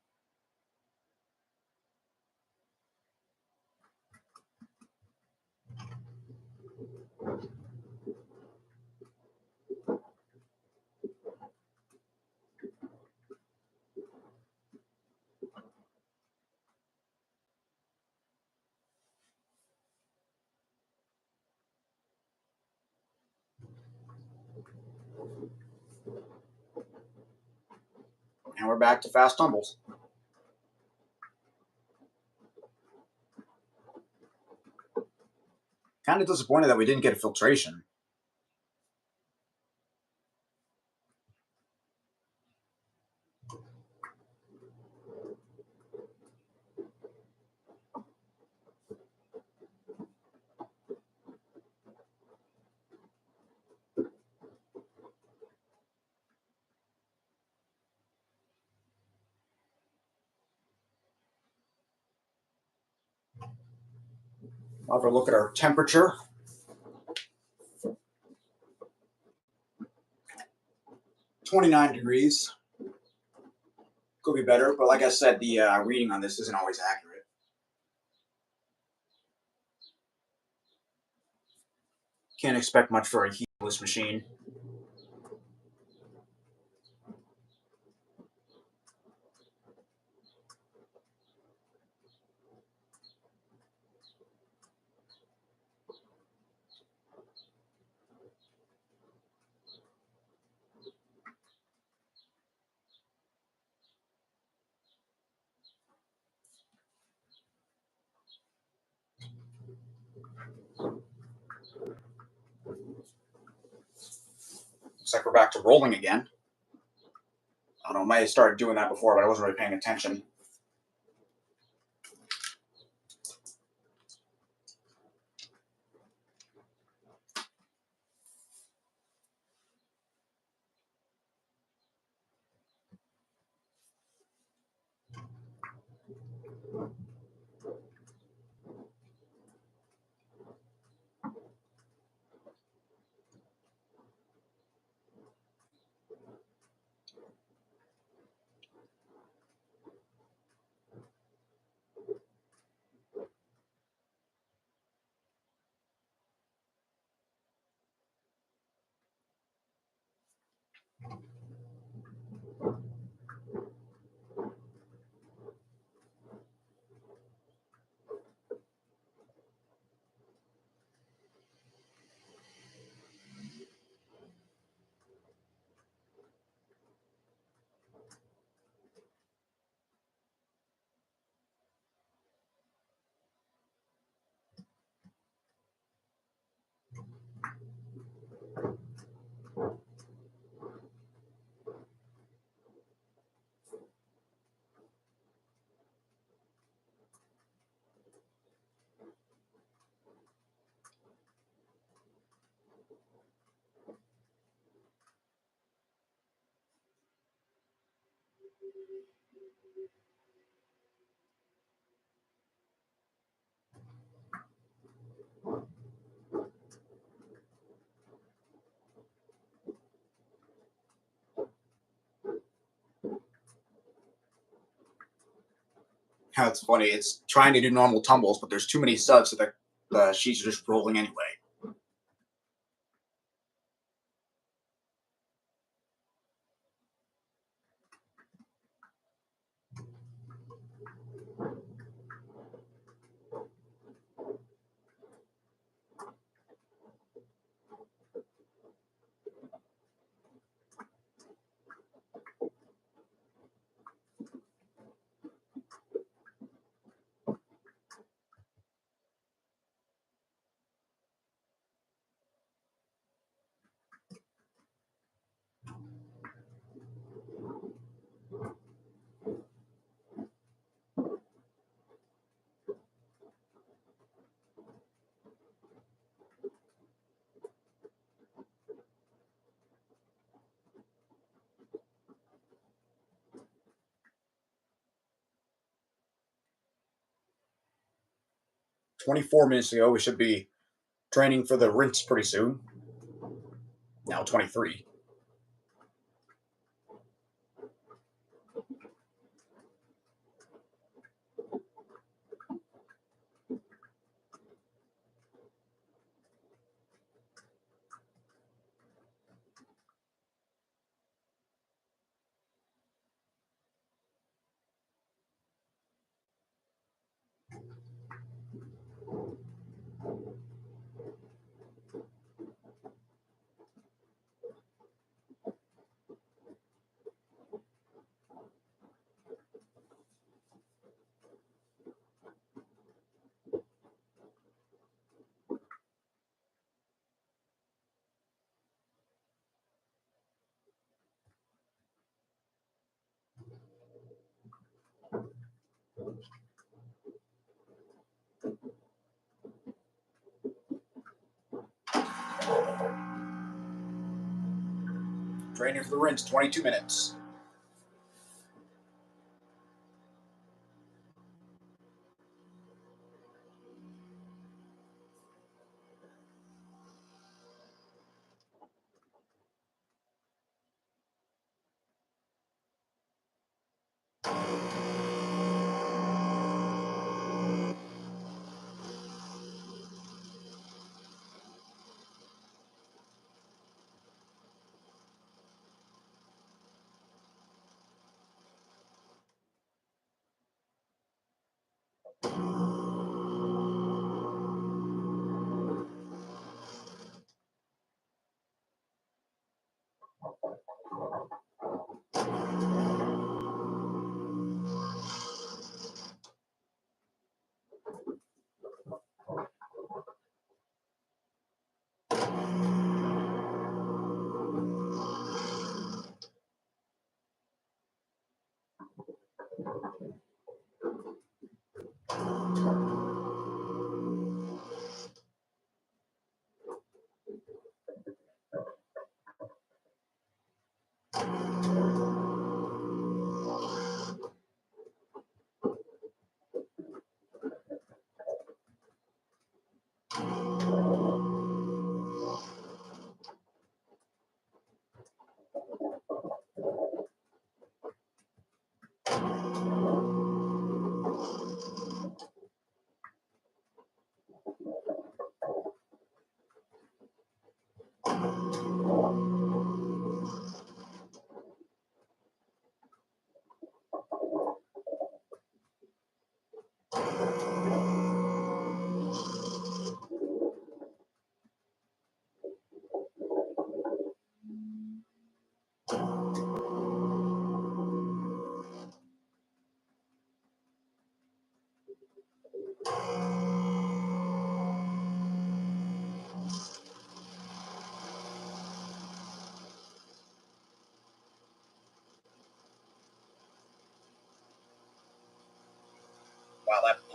And we're back to fast tumbles. Kind of disappointed that we didn't get a filtration. I'll have a look at our temperature. 29 degrees. Could be better, but like I said, the reading on this isn't always accurate. Can't expect much for a heatless machine. Looks like we're back to rolling again. I don't know, I might have started doing that before, but I wasn't really paying attention. How it's funny. It's trying to do normal tumbles, but there's too many subs, so the sheets are just rolling anyway. 24 minutes ago, we should be training for the rinse pretty soon. Now 23. Training for the rinse, 22 minutes.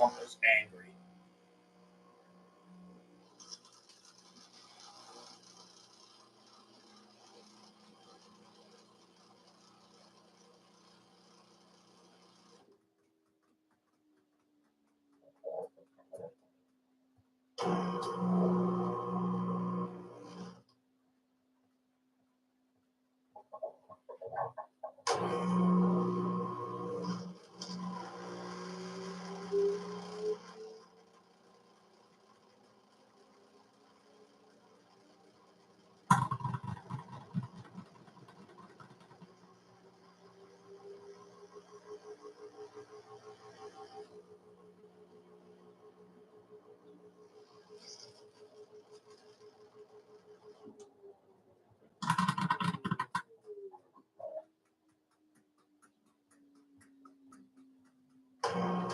uncle's angry.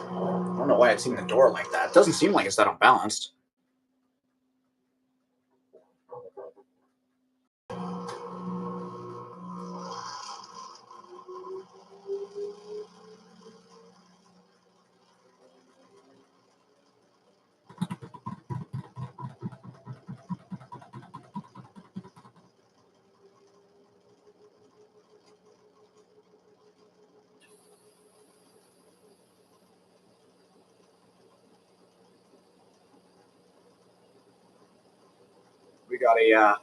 I don't know why it's in the door like that. It doesn't seem like it's that unbalanced. We got a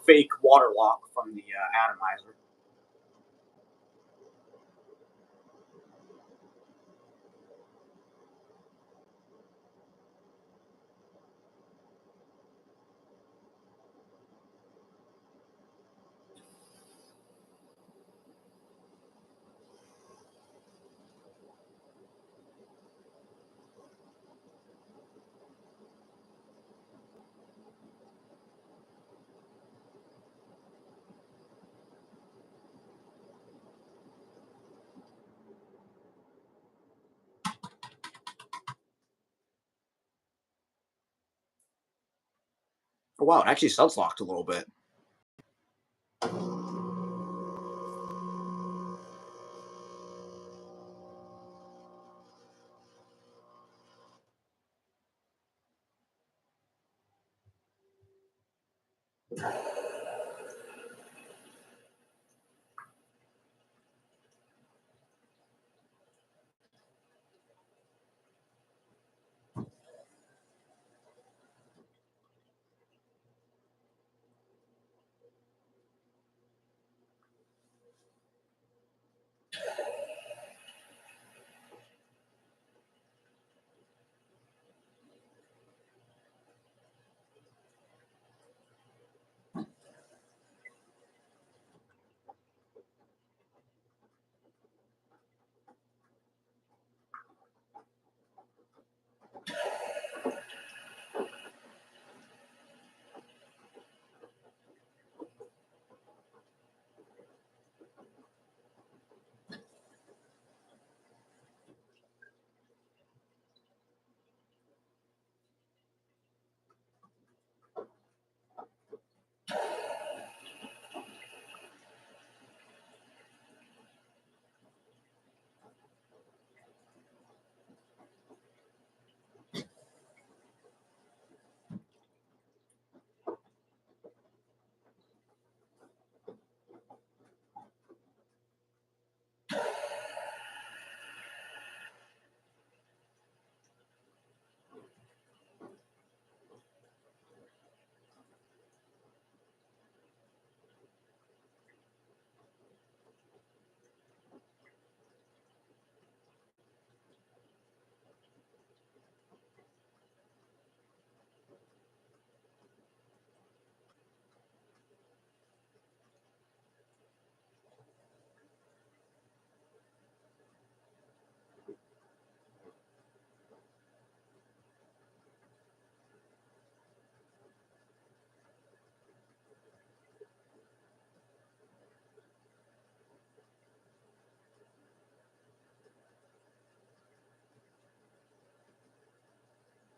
fake water lock from the atomizer. Oh, wow, it actually self-locked a little bit.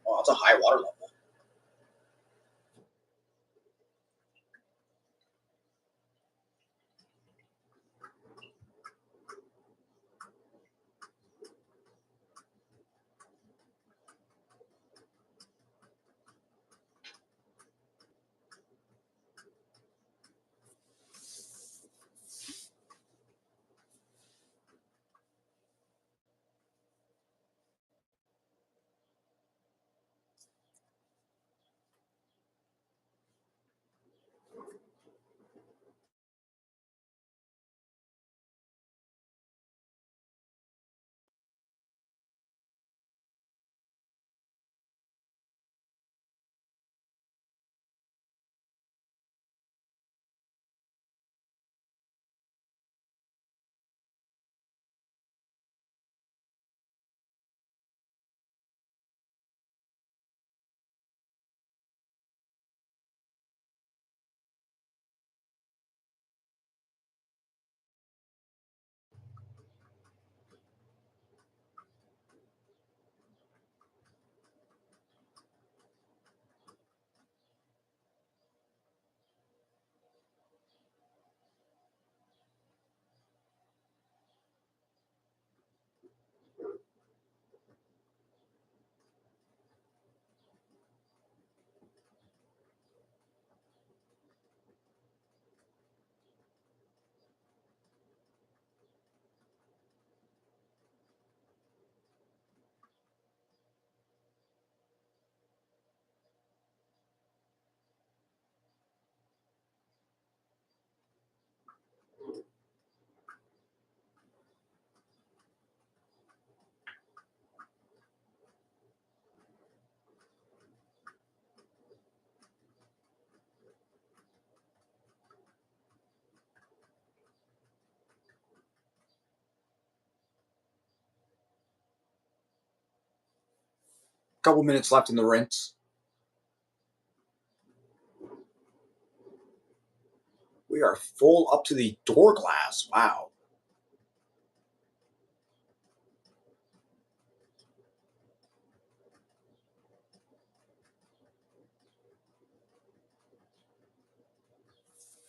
Oh, it's a high water level. Couple minutes left in the rinse. We are full up to the door glass. Wow.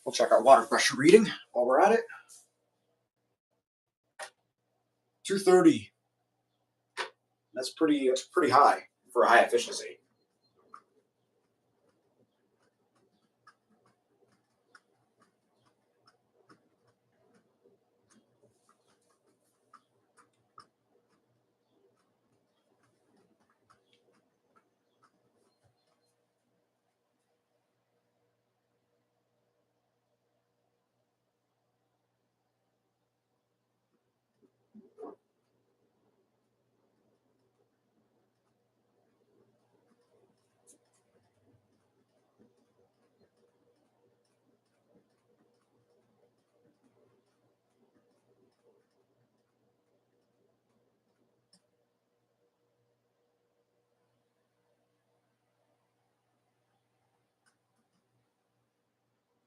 We'll check our water pressure reading while we're at it. 230. That's pretty high for a high efficiency.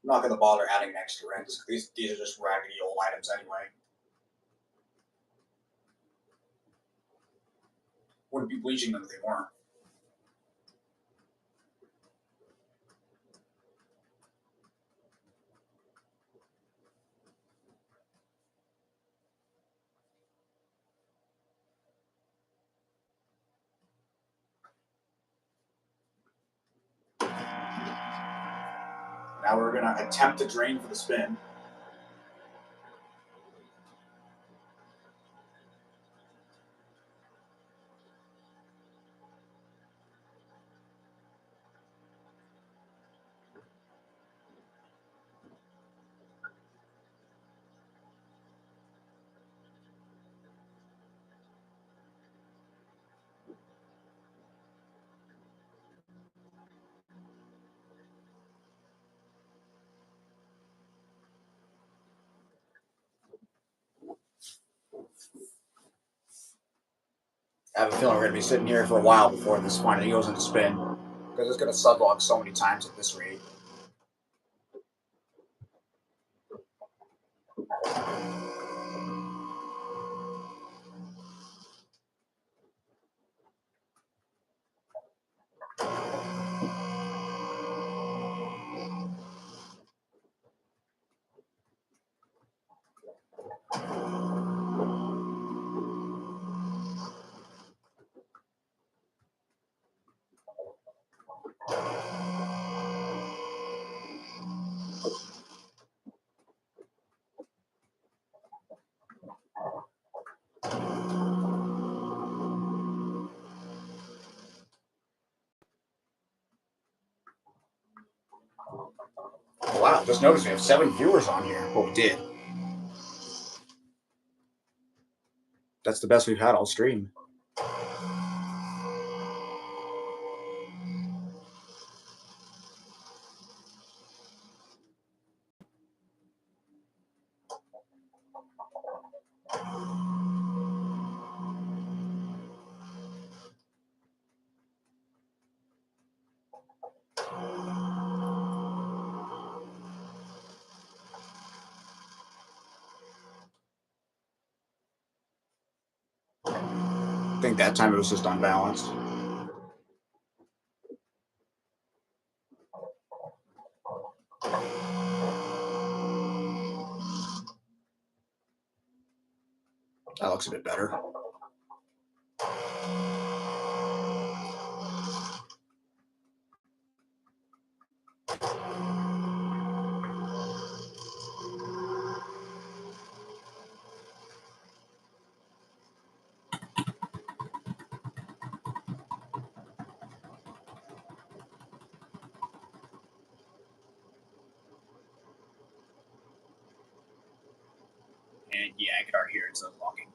I'm not going to bother adding an extra rinse. These are just raggedy old items anyway. Wouldn't be bleaching them if they weren't. Now we're going to attempt to drain for the spin. I have a feeling we're going to be sitting here for a while before this finally goes into spin, because it's going to sublog so many times at this rate. Oh, wow, just noticed we have 7 viewers on here. Well, we did. That's the best we've had all stream. I think that time it was just unbalanced. That looks a bit better. And yeah, I could already hear it sublocking.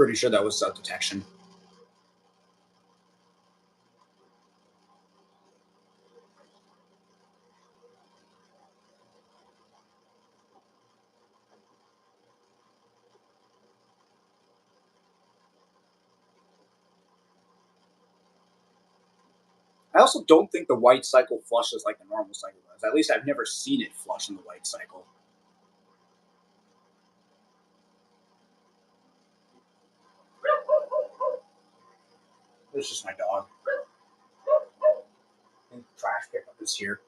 pretty sure that was sub detection. I also don't think the white cycle flushes like the normal cycle does. At least I've never seen it flush in the white cycle. It's just my dog. And trash pickup is here.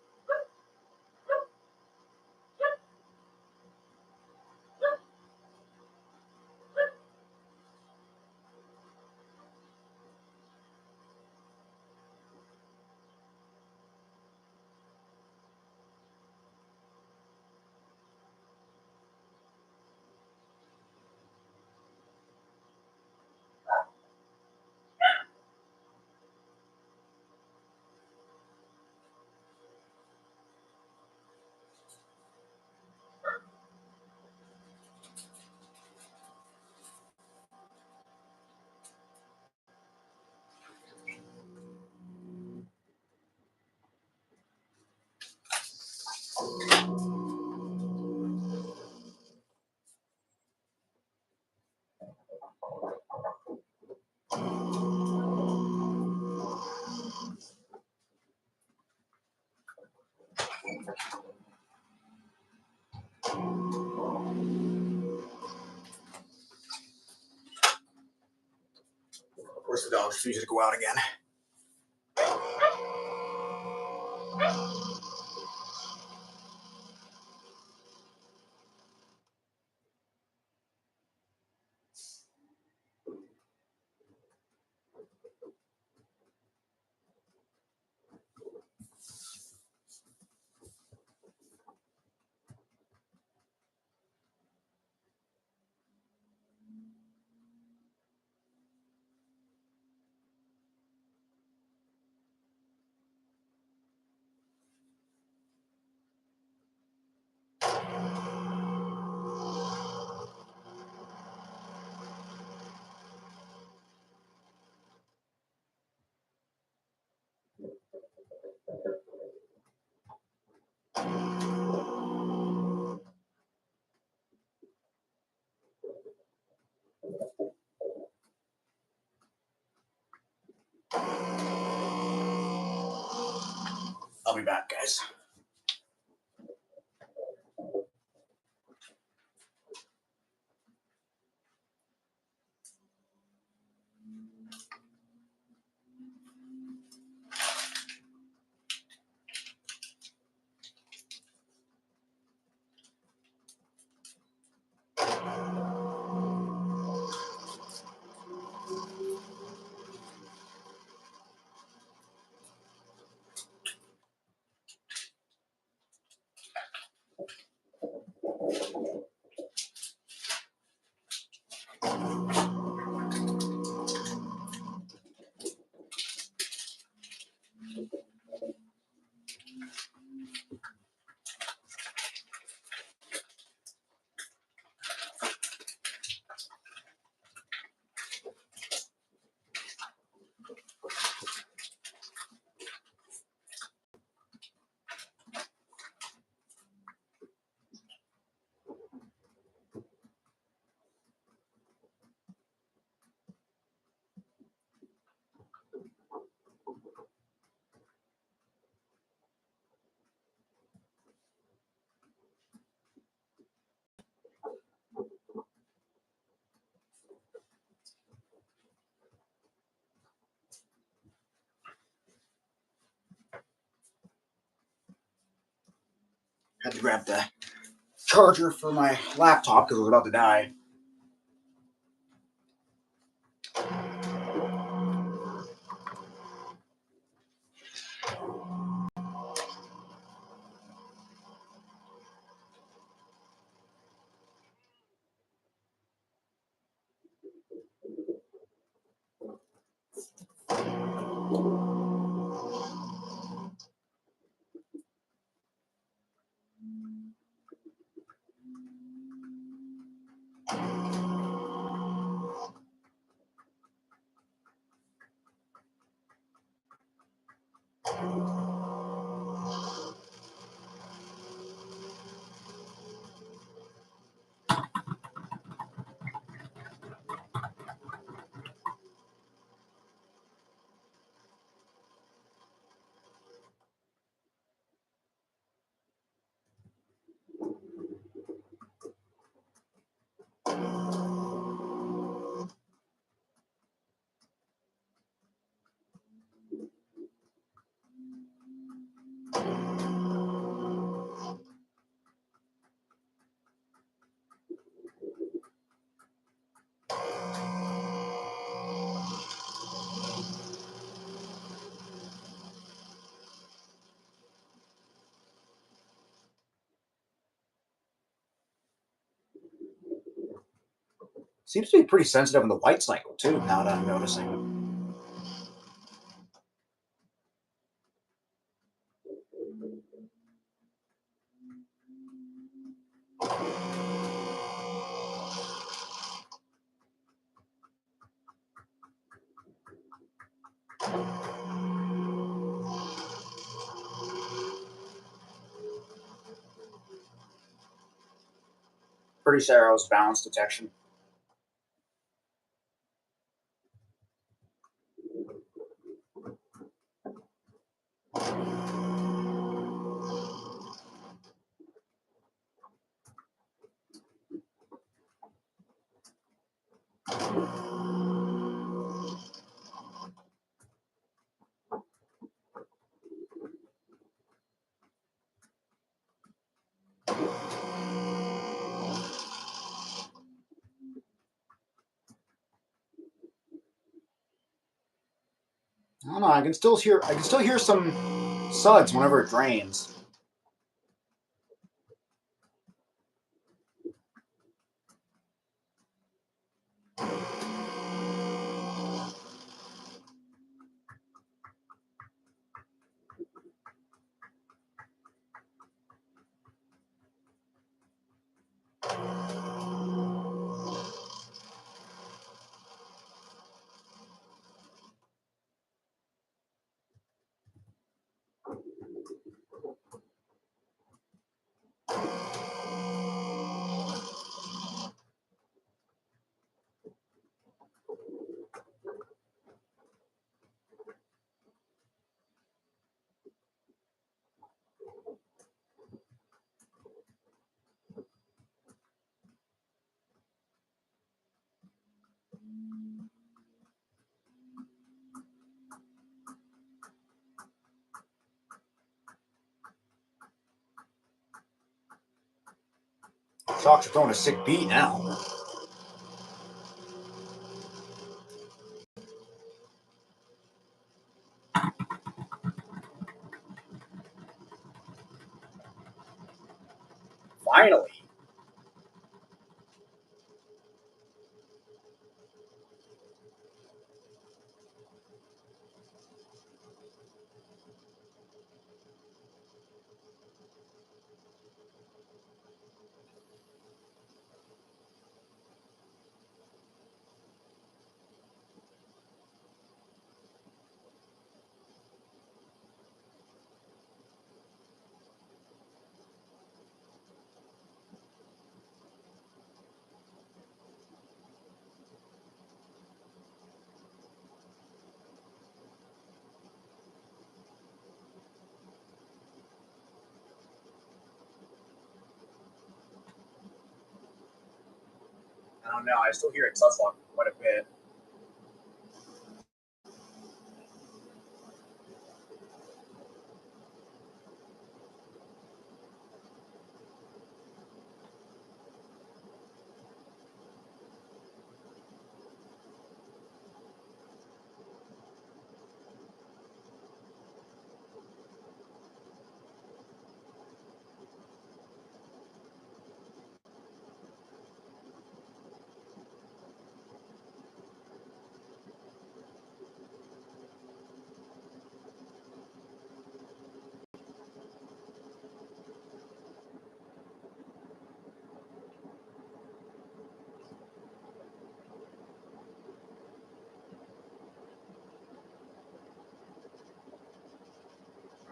Of course, the dog refuses to go out again. I'll be back, guys. Had to grab the charger for my laptop because it was about to die. Seems to be pretty sensitive in the white cycle too, now that I'm noticing. Pretty sure I was balance detection. I don't know. I can still hear some suds whenever it drains. Shocks are throwing a sick beat now. Finally. I don't know. I still hear it suds lock quite a bit.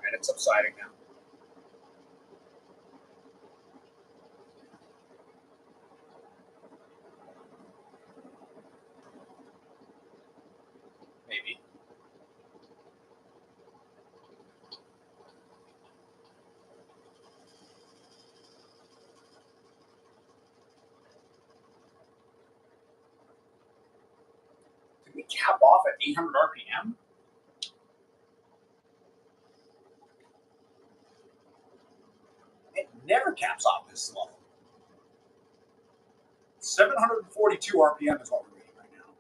And it's subsiding now. Maybe. Did we cap off at 800 RPM? It never caps off this slow. 742 RPM is what we're reading right now.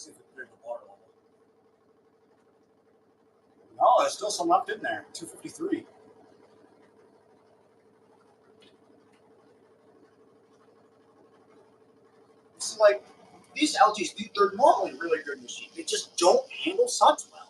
See if it cleared the water level. No, there's still some left in there. 253. This is like, these LGs, they're normally really good machines. They just don't handle suds well.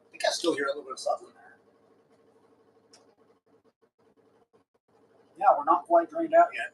I think I still hear a little bit of suds in there. Yeah, we're not quite drained out yet.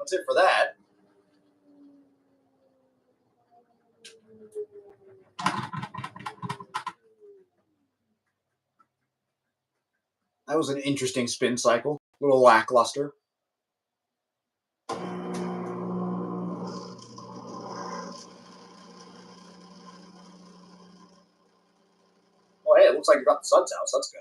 that's it for that. That was an interesting spin cycle. A little lackluster. Oh, hey, it looks like you got the sun's house. That's good.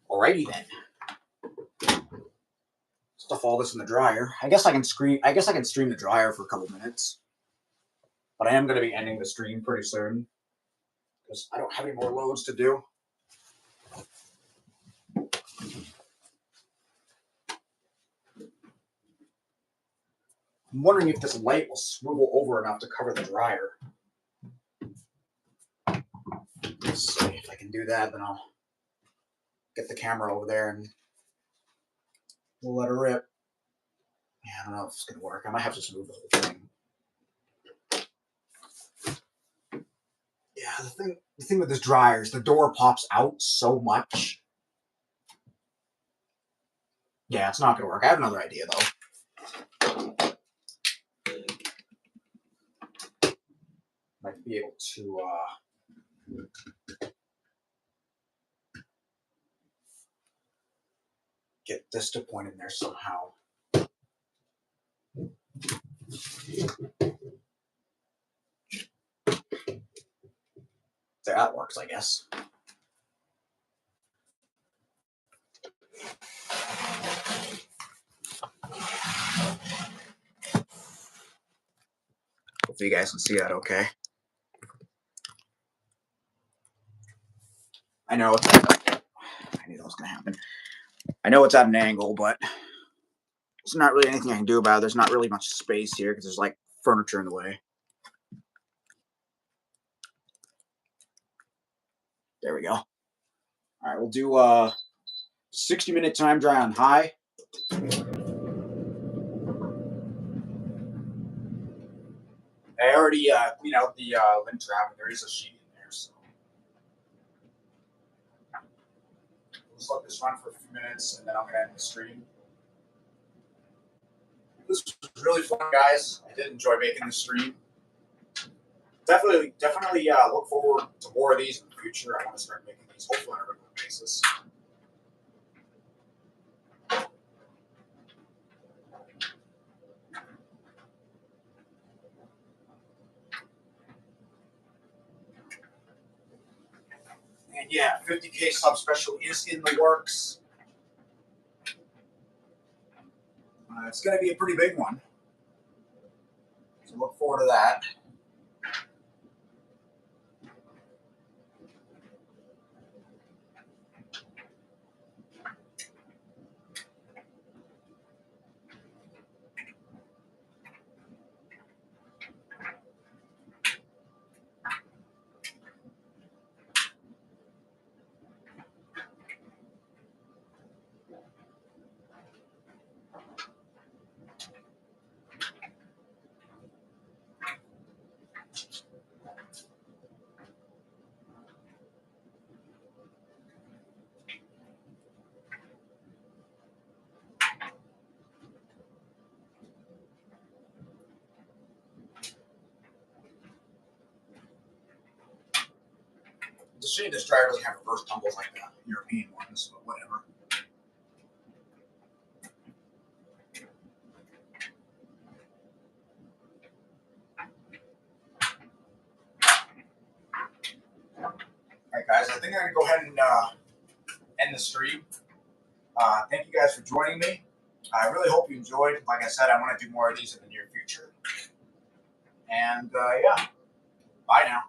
Alrighty then. Stuff all this in the dryer. I guess I can stream the dryer for a couple minutes. But I am going to be ending the stream pretty soon because I don't have any more loads to do. I'm wondering if this light will swivel over enough to cover the dryer. Let's see if I can do that, then I'll get the camera over there and we'll let her rip. Yeah, I don't know if it's going to work. I might have to just move the whole thing. Yeah, the thing with this dryer is the door pops out so much. Yeah, it's not going to work. I have another idea, though. Might be able to get this to point in there somehow. There, that works, I guess. Hopefully you guys can see that okay. I know it's I knew that was going to happen. I know it's at an angle, but there's not really anything I can do about it. There's not really much space here because there's like furniture in the way. There we go. All right, we'll do 60-minute time dry on high. I already cleaned out the lint trap, and there is a sheet in there, so let's let this run for a few minutes, and then I'm gonna end the stream. This was really fun, guys. I did enjoy making this stream. Definitely look forward to more of these in the future. I want to start making these hopefully on a regular basis. And yeah, 50K sub special is in the works. It's going to be a pretty big one. So look forward to that. It's a shame this dryer doesn't have reverse tumbles like the European ones, but whatever. Alright guys, I think I'm going to go ahead and end the stream. Thank you guys for joining me. I really hope you enjoyed. Like I said, I want to do more of these in the near future. And yeah, bye now.